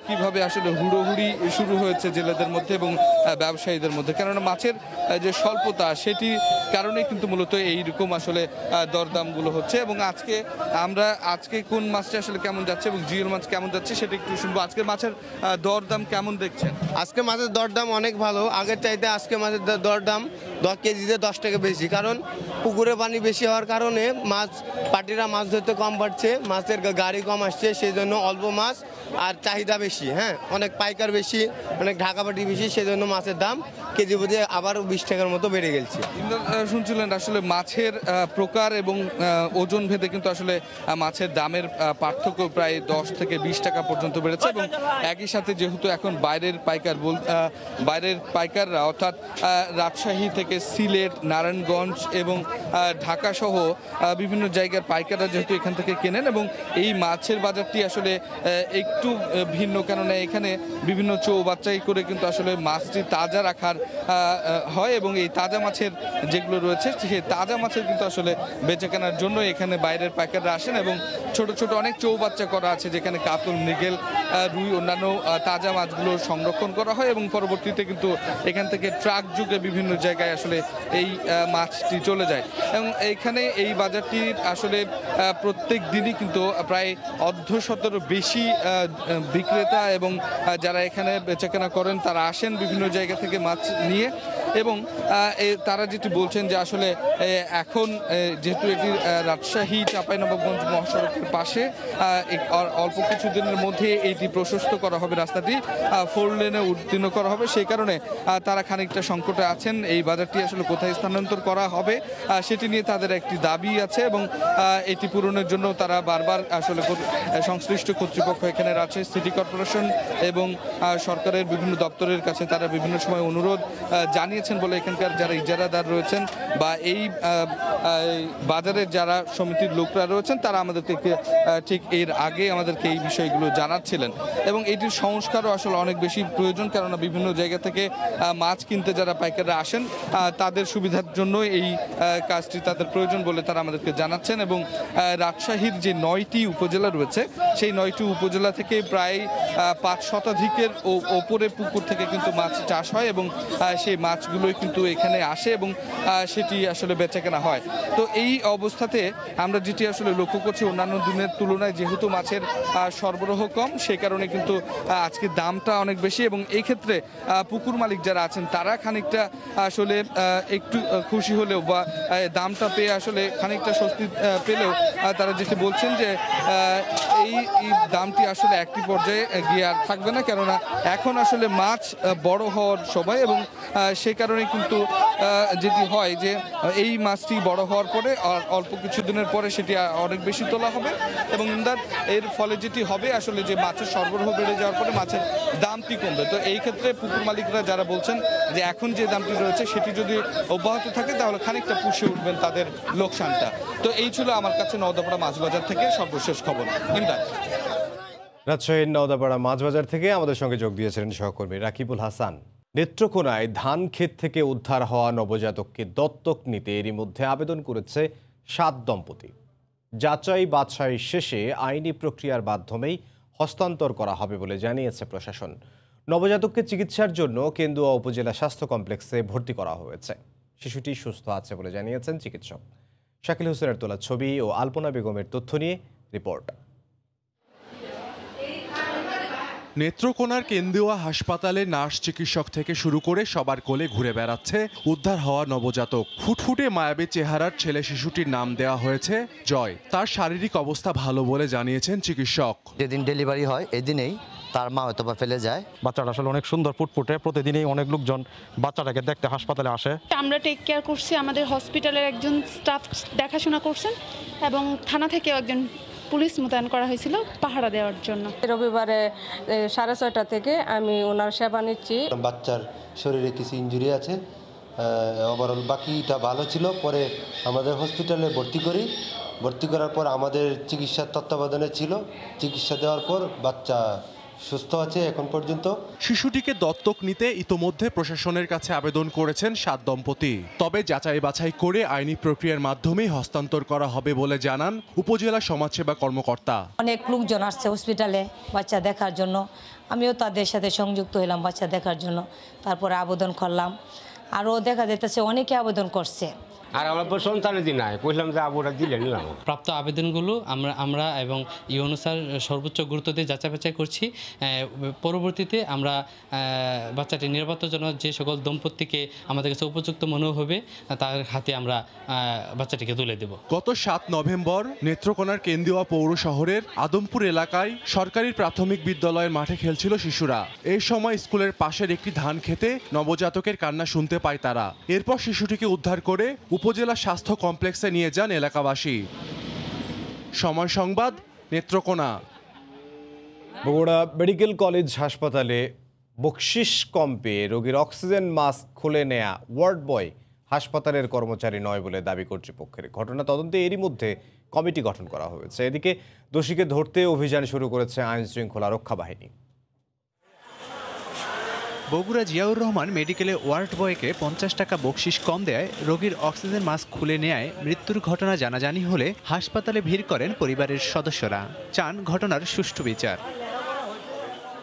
কিভাবে আসলে হুড়োহুড়ি শুরু হয়েছে জেলেদের মধ্যে এবং ব্যবসায়ীদের মধ্যে, কেননা মাছের যে স্বল্পতা সেটি কারণে কিন্তু মূলত এইরকম আসলে দরদামগুলো হচ্ছে। এবং আজকে কোন মাছটা আসলে কেমন যাচ্ছে এবং জিওল মাছ কেমন যাচ্ছে সেটা একটু শুনবো। আজকের মাছের দরদাম কেমন দেখছেন? আজকে মাছের দরদাম অনেক ভালো, আগের চাইতে আজকে মাছের দরদাম 10 কেজিতে 10 টাকা বেশি, কারণ পুকুরে পানি বেশি হওয়ার কারণে পার্টিরা মাছ ধরতে কম পাচ্ছে, মাছের গাড়ি কম আসছে, সেই জন্য অল্প মাছ আর চাহিদা বেশি। হ্যাঁ, অনেক পাইকার বেশি, অনেক ঢাকা পাটি বেশি, সেই জন্য মাছের দাম কেজি প্রতি আবারও 20 টাকার মতো বেড়ে গেছে। শুনছিলেন আসলে মাছের প্রকার এবং ওজন ভেদে কিন্তু আসলে মাছের দামের পার্থক্য প্রায় 10 থেকে 20 টাকা পর্যন্ত বেড়েছে। এবং একই সাথে যেহেতু এখন বাইরের পাইকাররা অর্থাৎ রাজশাহী থেকে সিলেট, নারায়ণগঞ্জ এবং ঢাকা সহ বিভিন্ন জায়গার পাইকাররা যেহেতু এখান থেকে কেনেন, এবং এই মাছের বাজারটি আসলে একটু ভিন্ন, কেননা এখানে বিভিন্ন চৌবাচ্চাই করে কিন্তু আসলে মাছটি তাজা রাখার হয়, এবং এই তাজা মাছের যেগুলো রয়েছে সেই তাজা মাছের কিন্তু আসলে বেচে কেনার জন্য এখানে বাইরের পাইকাররা আসেন। এবং ছোট ছোট অনেক চৌবাচ্চা করা আছে যেখানে কাতল, মৃগেল, রুই, অন্যান্য তাজা মাছগুলো সংরক্ষণ করা হয়, এবং পরবর্তীতে কিন্তু এখান থেকে ট্রাক যুগে বিভিন্ন জায়গায় আসলে এই মাছটি চলে যায়। এবং এইখানে এই বাজারটি আসলে প্রত্যেক দিনই কিন্তু প্রায় 1/2শতের বেশি বিক্রেতা এবং যারা এখানে বেচাকেনা করেন তারা আসেন বিভিন্ন জায়গা থেকে মাছ নিয়ে। এবং তারা যেটি বলছেন যে আসলে এখন যেহেতু এটি রাজশাহী চাঁপাইনবাবগঞ্জ মহাসড়কের পাশে, অল্প কিছুদিনের মধ্যে এইটি প্রশস্ত করা হবে, রাস্তাটি 4 লেনে উত্তীর্ণ করা হবে, সেই কারণে তারা খানিকটা সংকটে আছেন। এই বাজারটি আসলে কোথায় স্থানান্তর করা হবে সেটি নিয়ে তাদের একটি দাবি আছে, এবং এটি পূরণের জন্য তারা বারবার আসলে সংশ্লিষ্ট কর্তৃপক্ষ এখানে রাজশাহী সিটি কর্পোরেশন এবং সরকারের বিভিন্ন দপ্তরের কাছে তারা বিভিন্ন সময় অনুরোধ জানিয়েছেন বলে এখানকার যারা ইজারাদার রয়েছেন বা এই বাজারের যারা সমিতির লোকরা রয়েছেন তারা আমাদেরকে ঠিক এর আগে আমাদেরকে এই বিষয়গুলো জানাচ্ছিলেন। এবং এটির সংস্কারও আসলে অনেক বেশি প্রয়োজন, কেননা বিভিন্ন জায়গা থেকে মাছ কিনতে যারা পাইকাররা আসেন তাদের সুবিধার জন্য এই কাজটি তাদের প্রয়োজন বলে তারা আমাদেরকে জানাচ্ছেন। এবং রাজশাহীর যে 9টি উপজেলা রয়েছে সেই 9টি উপজেলা থেকে প্রায় 5 শতাধিকের ওপরে পুকুর থেকে কিন্তু মাছ চাষ হয়, এবং সেই মাছগুলোই কিন্তু এখানে আসে এবং সেটি আসলে বেচাকেনা হয়। তো এই অবস্থাতে আমরা যেটি আসলে লক্ষ্য করছি অন্যান্য দিনের তুলনায় যেহেতু মাছের সরবরাহ কম, সেই কারণে কিন্তু আজকে দামটা অনেক বেশি। এবং এই ক্ষেত্রে পুকুর মালিক যারা আছেন তারা খানিকটা আসলে একটু খুশি হলেও বা দামটা পেয়ে আসলে খানিকটা স্বস্তি পেলেও তারা যেটি বলছেন যে এই দামটি আসলে একটি পর্যায়ে গিয়ে আর থাকবে না, কেননা এখন আসলে মাছ বড় হওয়ার সময়, এবং সেই কারণে কিন্তু যেটি হয় যে এই মাছটি বড় হওয়ার পরে অল্প কিছুদিনের পরে সেটি অনেক বেশি তোলা হবে, এবং এর ফলে যেটি হবে আসলে যে মাছের সরবরাহ বেড়ে যাওয়ার পরে মাছের দামটি কমবে। তো এই ক্ষেত্রে পুকুর মালিকরা যারা বলছেন যে এখন যে দামটি রয়েছে সেটি যদি অব্যাহত থাকে তাহলে খানিকটা পুষে উঠবেন তাদের লোকসানটা। তো এই ছিল আমার কাছে নওদাপাড়া মাছ বাজার থেকে সর্বশেষ খবর। রাজশাহীর নওদাপাড়া মাছ বাজার থেকে আমাদের সঙ্গে যোগ দিয়েছিলেন সহকর্মী রাকিবুল হাসান। নেত্রকোনায় ধান ক্ষেত থেকে উদ্ধার হওয়া নবজাতককে দত্তক নিতে এরই মধ্যে আবেদন করেছে 7 দম্পতি। যাচাই বাছাই শেষে আইনি প্রক্রিয়ার মাধ্যমেই হস্তান্তর করা হবে বলে জানিয়েছে প্রশাসন। নবজাতককে চিকিৎসার জন্য কেন্দুয়া উপজেলা স্বাস্থ্য কমপ্লেক্সে ভর্তি করা হয়েছে। শিশুটি সুস্থ আছে বলে জানিয়েছেন চিকিৎসক। শাকিল হোসেনের তোলা ছবি ও আলপনা বেগমের তথ্য নিয়ে রিপোর্ট। নেত্রকোনার কেন্দ্রীয় হাসপাতালে নার্স চিকিৎসক থেকে শুরু করে সবার কোলে ঘুরে বেড়াচ্ছে উদ্ধার হওয়া নবজাতক। ফুটফুটে মায়াবী চেহারার ছেলে শিশুটির নাম দেওয়া হয়েছে জয়। তার শারীরিক অবস্থা ভালো বলে জানিয়েছেন চিকিৎসক। যেদিন ডেলিভারি হয় এদিনেই তার মা হয়তো বা ফেলে যায়। বাচ্চাটা আসলে অনেক সুন্দর ফুটফুটে, প্রতিদিনই অনেক লোকজন বাচ্চাটাকে দেখতে হাসপাতালে আসে। আমরা টেক কেয়ার করছি, আমাদের হসপিটালের একজন স্টাফ দেখাশোনা করছেন এবং থানা থেকে একজন পুলিশ মোতায়েন করা হয়েছিল পাহারা দেওয়ার জন্য। রবিবারে 6:30 থেকে আমি ওনার সেবা নিচ্ছি। বাচ্চার শরীরে কিছু ইনজুরি আছে, ওভারঅল বাকিটা ভালো ছিল। পরে আমাদের হসপিটালে ভর্তি করার পর আমাদের চিকিৎসার তত্ত্বাবধানে ছিল। চিকিৎসা দেওয়ার পর বাচ্চা সুস্থ আছে এখন পর্যন্ত। শিশুটিকে দত্তক নিতে ইতোমধ্যে প্রশাসনের কাছে আবেদন করেছেন 7 দম্পতি। তবে যাচাই বাছাই করে আইনি প্রক্রিয়ার মাধ্যমেই হস্তান্তর করা হবে বলে জানান উপজেলা সমাজসেবা কর্মকর্তা। অনেক লোকজন আসছে হসপিটালে বাচ্চা দেখার জন্য, আমিও তাদের সাথে সংযুক্ত হলাম বাচ্চা দেখার জন্য। তারপরে আবেদন করলাম, আরও দেখা যাইতেছে অনেকে আবেদন করছে। আর আমার সন্তানের দিন নাই কইলাম যে আবুরা দিলেন না। প্রাপ্ত আবেদনগুলো আমরা এবং ইউনো স্যার সর্বোচ্চ গুরুত্ব দিয়ে যাচাই বাছাই করছি। পরবর্তীতে আমরা বাচ্চাটির নিরাপত্তার জন্য যে সকল দম্পতিকে আমাদের কাছে উপযুক্ত মনে হবে তার হাতে আমরা বাচ্চাটিকে তুলে দেব। গত 7 নভেম্বর নেত্রকোনার কেন্দ্রীয় পৌর শহরের আদমপুর এলাকায় সরকারি প্রাথমিক বিদ্যালয়ের মাঠে খেলছিল শিশুরা। এই সময় স্কুলের পাশের একটি ধান খেতে নবজাতকের কান্না শুনতে পায় তারা। এরপর শিশুটিকে উদ্ধার করে উপজেলা স্বাস্থ্য কমপ্লেক্সে নিয়ে যান এলাকাবাসী। সময় সংবাদ, নেত্রকোনা। বগুড়া মেডিকেল কলেজ হাসপাতালে বকশিশ কম পেয়ে রোগীর অক্সিজেন মাস্ক খুলে নেয়া ওয়ার্ড বয় হাসপাতালের কর্মচারী নয় বলে দাবি কর্তৃপক্ষের। ঘটনা তদন্তে এরই মধ্যে কমিটি গঠন করা হয়েছে। এদিকে দোষীকে ধরতে অভিযান শুরু করেছে আইন শৃঙ্খলা রক্ষা বাহিনী। বগুড়া জিয়াউর রহমান মেডিকেলে ওয়ার্ড বয়কে 50 টাকা বকশিশ কম দেয় রোগীর অক্সিজেন মাস্ক খুলে নেয় মৃত্যুর ঘটনা জানাজানি হলে হাসপাতালে ভিড় করেন পরিবারের সদস্যরা, চান ঘটনার সুষ্ঠু বিচার।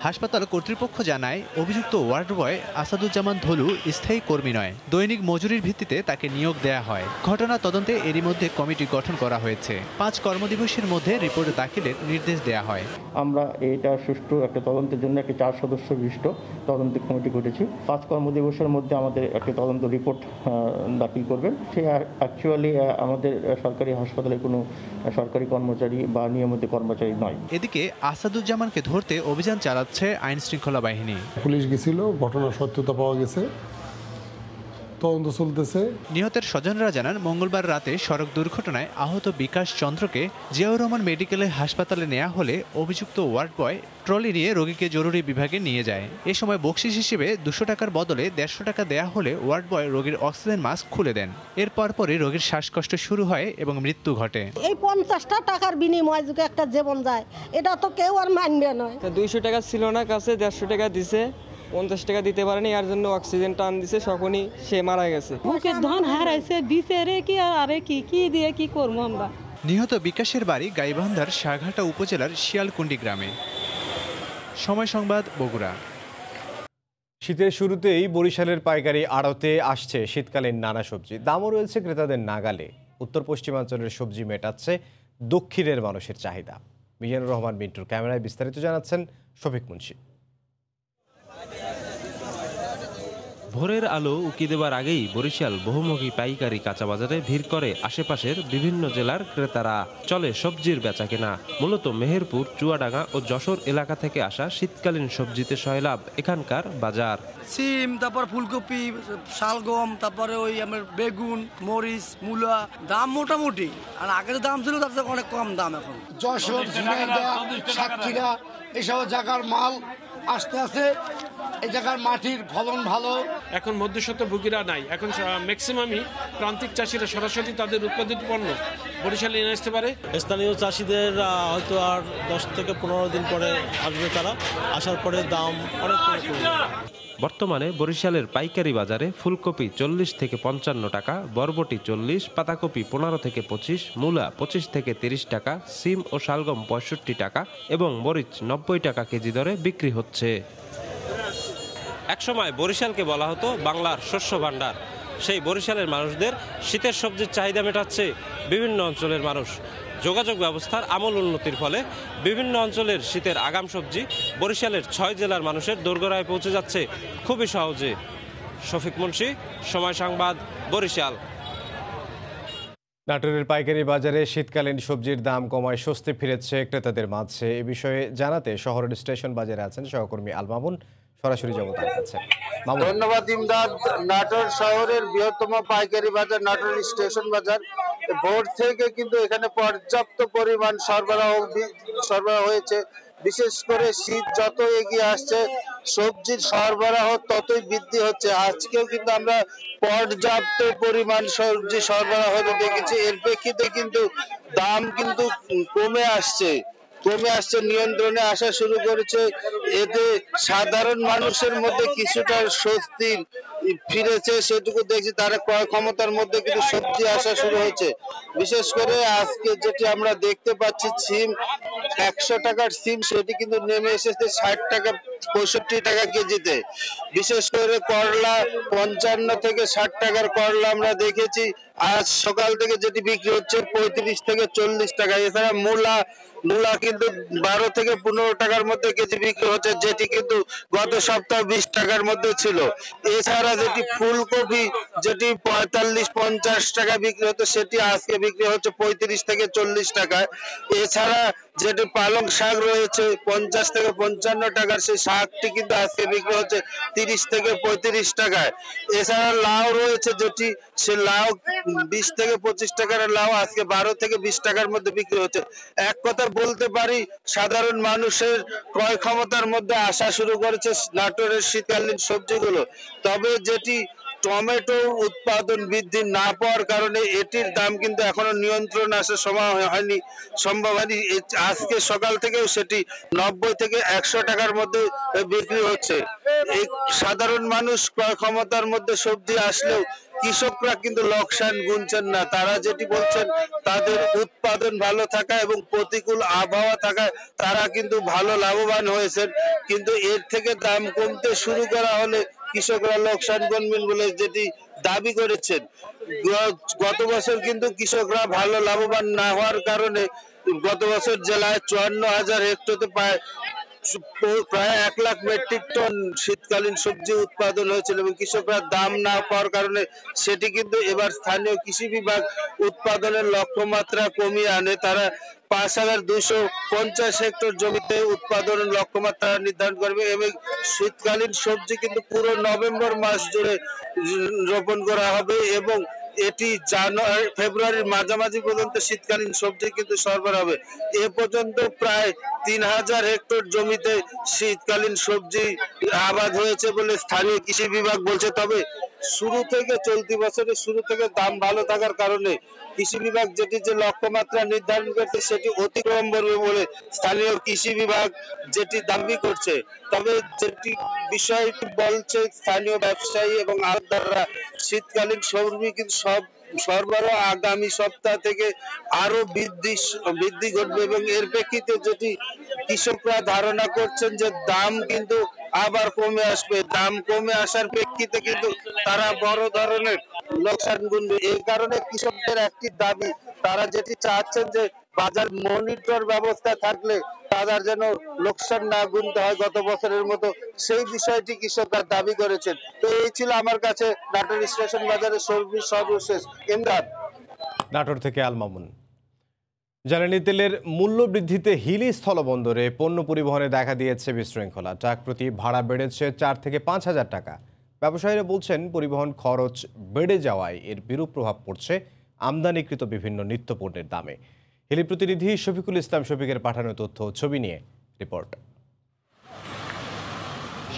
হাসপাতাল কর্তৃপক্ষ জানায় অভিযুক্ত ওয়ার্ড বয় আসাদুজ্জামান ধলু স্থায়ী কর্মী নয়, দৈনিক মজুরির ভিত্তিতে তাকে নিয়োগ দেয়া হয়। ঘটনা তদন্তে এরই মধ্যে কমিটি গঠন করা হয়েছে। 5 কর্মদিবসের মধ্যে রিপোর্ট দাখিলের নির্দেশ দেয়া হয়। আমরা এটা সুষ্ঠু একটা তদন্তের জন্য একটি 4 সদস্য বিশিষ্ট তদন্ত কমিটি গঠেছি। 5 কর্মদিবসের মধ্যে আমাদের একটি তদন্ত রিপোর্ট দাখিল করবেন। সে অ্যাকচুয়ালি আমাদের সরকারি হাসপাতালে কোনো সরকারি কর্মচারী বা নিয়মিত কর্মচারী নয়। এদিকে আসাদুজ্জামানকে ধরতে অভিযান চালাচ্ছে আইন শৃঙ্খলা বাহিনী। পুলিশ গেছিল, ঘটনার সত্যতা পাওয়া গেছে, তদন্ত চলতেছে। নিহতের স্বজনরা জানান মঙ্গলবার রাতে সড়ক দুর্ঘটনায় আহত বিকাশ চন্দ্রকে জিয়াউর রহমান মেডিকেলে হাসপাতালে নেওয়া হলে অভিযুক্ত ওয়ার্ড বয় ট্রলি নিয়ে রোগীকে জরুরি বিভাগে নিয়ে যায়। এ সময় বকশিশ হিসেবে 200 টাকার বদলে 150 টাকা দেয়া হলে ওয়ার্ড বয় রোগীর অক্সিজেন মাস্ক খুলে দেন। এরপর পরই রোগীর শ্বাসকষ্ট শুরু হয় এবং মৃত্যু ঘটে। এই 50 টাকার বিনিময়ে যদি একটা জীবন যায় এটা তো কেউ আর মানবে না। 200 টাকা ছিল না কাছে, 150 টাকা দিছে, 50 টাকা দিতে পারেনি, এর জন্য অক্সিজেন টান দিছে, তখনই সে মারা গেছে। বুকের ধন হারাইছে, দিছে রে কি আর আরে কি দিয়ে কি করব আমরা। নিহত বিকাশের বাড়ি গাইবান্ধার সাঘাটা উপজেলার শিয়ালকুন্ডি গ্রামে। সময় সংবাদ, বগুড়া। শীতের শুরুতেই বরিশালের পাইকারি আড়তে আসছে শীতকালীন নানা সবজি। দামও রয়েছে ক্রেতাদের নাগালে। উত্তর পশ্চিমাঞ্চলের সবজি মেটাচ্ছে দক্ষিণের মানুষের চাহিদা। মিজানুর রহমান মিন্টুর ক্যামেরায় বিস্তারিত জানাচ্ছেন শফিক মুন্সি। ভোরের আলো উকি দেবার আগেই বরিশাল বহুমুখী পাইকারি কাঁচা বাজারে ভিড় করে আশেপাশের বিভিন্ন জেলার ক্রেতারা। চলে সবজির বেচাকেনা। মূলত মেহেরপুর, চুয়াডাঙ্গা ও যশোর এলাকা থেকে আসা শীতকালীন সবজিতে সয়লাভ এখানকার বাজার। সিম, তারপর ফুলকপি, শালগম, তারপরে ওই আমার বেগুন, মরিচ, মূলা, দাম মোটামুটি আর আগের দাম ছিল তার থেকে অনেক কম দাম এখন। যশোর, ঝিনাইদহ, সাতক্ষীরা এসব জায়গার মাল আসতে আসতে এই জায়গার মাটির ফলন ভালো। এখন মধ্যস্বত্বভোগীরা নাই, এখন ম্যাক্সিমামই প্রান্তিক চাষিরা সরাসরি তাদের উৎপাদিত পণ্য বরিশালে নিয়ে আসতে পারে। স্থানীয় চাষিদের হয়তো আর 10 থেকে 15 দিন পরে আসবে, তারা আসার পরে দাম অনেক কমে। বর্তমানে বরিশালের পাইকারি বাজারে ফুলকপি 40 থেকে 55 টাকা, বরবটি 40, পাতাকপি 15 থেকে 25, মূলা 25 থেকে 30 টাকা, সিম ও শালগম 65 টাকা এবং মরিচ 90 টাকা কেজি দরে বিক্রি হচ্ছে। একসময় বরিশালকে বলা হতো বাংলার শস্য ভাণ্ডার। সেই বরিশালের মানুষদের শীতের সবজির চাহিদা মেটাচ্ছে বিভিন্ন অঞ্চলের মানুষ। যোগাযোগ ব্যবস্থার আমূল উন্নতির ফলে বিভিন্ন অঞ্চলের শীতের আগাম সবজি বরিশালের 6 জেলার মানুষের দোরগোড়ায় পৌঁছে যাচ্ছে খুবই সহজে। শফিক মুন্সি, সময় সংবাদ, বরিশাল। নাটোরের পাইকারি বাজারে শীতকালীন সবজির দাম কমায় স্বস্তি ফিরেছে ক্রেতাদের মাঝে। এ বিষয়ে জানাতে শহরের স্টেশন বাজারে আছেন সহকর্মী আল মামুন। সরাসরি যাব তার কাছে। ধন্যবাদ ইমদাদ। নাটোর শহরের বৃহত্তম পাইকারি বাজার নাটোর স্টেশন বাজার, ভোর থেকে কিন্তু এখানে পর্যাপ্ত পরিমাণ সরবরাহ হয়েছে। বিশেষ করে শীত যত এগিয়ে আসছে সবজির সরবরাহ ততই বৃদ্ধি হচ্ছে। আজকেও কিন্তু আমরা পর্যাপ্ত পরিমাণ সবজি সরবরাহ হতে দেখেছি। এর প্রেক্ষিতে কিন্তু দাম কিন্তু কমে আসছে, নিয়ন্ত্রণে আসা শুরু করেছে। এতে সাধারণ মানুষের মধ্যে কিছুটা স্বস্তি ফিরেছে, সেটুকু দেখছি। তারা ক্রয় ক্ষমতার মধ্যে কিন্তু সবজি আসা শুরু হয়েছে। বিশেষ করে আজকে যেটি আমরা দেখতে পাচ্ছি সিম, 100 টাকার সিম সেটি কিন্তু নেমে এসেছে 60 টাকা 65 টাকা কেজিতে। বিশেষ করে করলা 55 থেকে 60 টাকার করলা আমরা দেখেছি। আজ সকাল থেকে যেটি বিক্রি হচ্ছে 35 থেকে 40 টাকা। এছাড়া মূলা কিন্তু 12 থেকে 15 টাকার মধ্যে কেজি বিক্রি হচ্ছে, যেটি কিন্তু গত সপ্তাহ 20 টাকার মধ্যে ছিল। এছাড়া যেটি ফুলকপি যেটি 45-50 টাকা বিক্রি হতো সেটি আজকে বিক্রি হচ্ছে 35 থেকে 40 টাকায়। এছাড়া যেটি পালং শাক রয়েছে 50 থেকে 55 টাকার, সেই শাকটি কিন্তু আজকে বিক্রি হচ্ছে 30 থেকে 35 টাকায়। এছাড়া লাউ রয়েছে যেটি সে লাউ 20 থেকে 25 টাকার লাউ আজকে 12 থেকে 20 টাকার মধ্যে বিক্রি হচ্ছে। এক কথা বলতে পারি সাধারণ মানুষের ক্রয় ক্ষমতার মধ্যে আসা শুরু করেছে নাটোরের শীতকালীন সবজিগুলো। তবে যেটি টমেটো উৎপাদন বৃদ্ধি না পাওয়ার কারণে এটির দাম কিন্তু এখনো নিয়ন্ত্রণ আসা সম্ভব হয়নি। আজকে সকাল থেকেও সেটি 90 থেকে 100 টাকার মধ্যে বিক্রি হচ্ছে। এই সাধারণ মানুষ ক্রয় ক্ষমতার মধ্যে সবজি আসলেও কৃষকরা কিন্তু লোকসান গুনছেন না। তারা যেটি বলছেন তাদের উৎপাদন ভালো থাকা এবং প্রতিকূল আবহাওয়া থাকায় তারা কিন্তু ভালো লাভবান হয়েছেন। কিন্তু এর থেকে দাম কমতে শুরু করা হলে কৃষকরা লোকসান গুনবেন বলে যেটি দাবি করেছেন। গত বছর কিন্তু কৃষকরা ভালো লাভবান না হওয়ার কারণে গত বছর জেলায় 54,000 হেক্টরে প্রায় 1 লাখ মেট্রিক টন শীতকালীন সবজি উৎপাদন হয়েছিল এবং কৃষকরা দাম না পাওয়ার কারণে সেটি কিন্তু এবার স্থানীয় কৃষি বিভাগ উৎপাদনের লক্ষ্যমাত্রা কমিয়ে আনে। তারা 5,250 হেক্টর জমিতে উৎপাদনের লক্ষ্যমাত্রা নির্ধারণ করবে এবং শীতকালীন সবজি কিন্তু পুরো নভেম্বর মাস জুড়ে রোপণ করা হবে এবং এটি ফেব্রুয়ারির মাঝামাঝি পর্যন্ত শীতকালীন সবজি কিন্তু সরবরাহ হবে। এ পর্যন্ত প্রায় 3,000 হেক্টর জমিতে শীতকালীন সবজি আবাদ হয়েছে বলে স্থানীয় কৃষি বিভাগ বলছে। তবে চলতি বছরের শুরু থেকে দাম ভালো থাকার কারণে কৃষি বিভাগ যেটি যে লক্ষ্যমাত্রা নির্ধারণ করছে সেটি অতিক্রম করবে বলে স্থানীয় কৃষি বিভাগ যেটি দাবি করছে। তবে যেটি বিষয়টি বলছে স্থানীয় ব্যবসায়ী এবং আড়তদাররা শীতকালীন সবজি কিন্তু সরবরাহ আগামী সপ্তাহ থেকে আরো বৃদ্ধি ঘটবে এবং এর প্রেক্ষিতে যেটি কৃষকরা ধারণা করছেন যে দাম কিন্তু আবার কমে আসবে। দাম কমে আসার প্রেক্ষিতে কিন্তু তারা বড় ধরনের লোকসান গুনবে। এই কারণে কৃষকদের একটি দাবি, তারা যেটি চাচ্ছেন যে বাজার মনিটর ব্যবস্থা থাকলে তাদের যেন লোকসান না গুনতে হয় গত বছরের মতো, সেই বিষয়টি কৃষকরা দাবি করেছেন। তো এই ছিল আমার কাছে নাটোর স্টেশন বাজারের সর্বশেষ। ইমদাদ, নাটোর থেকে আল মামুন। জ্বালানি তেলের মূল্য বৃদ্ধিতে হিলি স্থলবন্দরে পণ্য পরিবহনে দেখা দিয়েছে বিশৃঙ্খলা। ট্রাক প্রতি ভাড়া বেড়েছে 4 থেকে 5,000 টাকা। ব্যবসায়ীরা বলছেন পরিবহন খরচ বেড়ে যাওয়ায় এর বিরূপ প্রভাব পড়ছে আমদানিকৃত বিভিন্ন নিত্যপণ্যের দামে। হিলি প্রতিনিধি শফিকুল ইসলাম শফিকের পাঠানো তথ্য ছবি নিয়ে রিপোর্ট।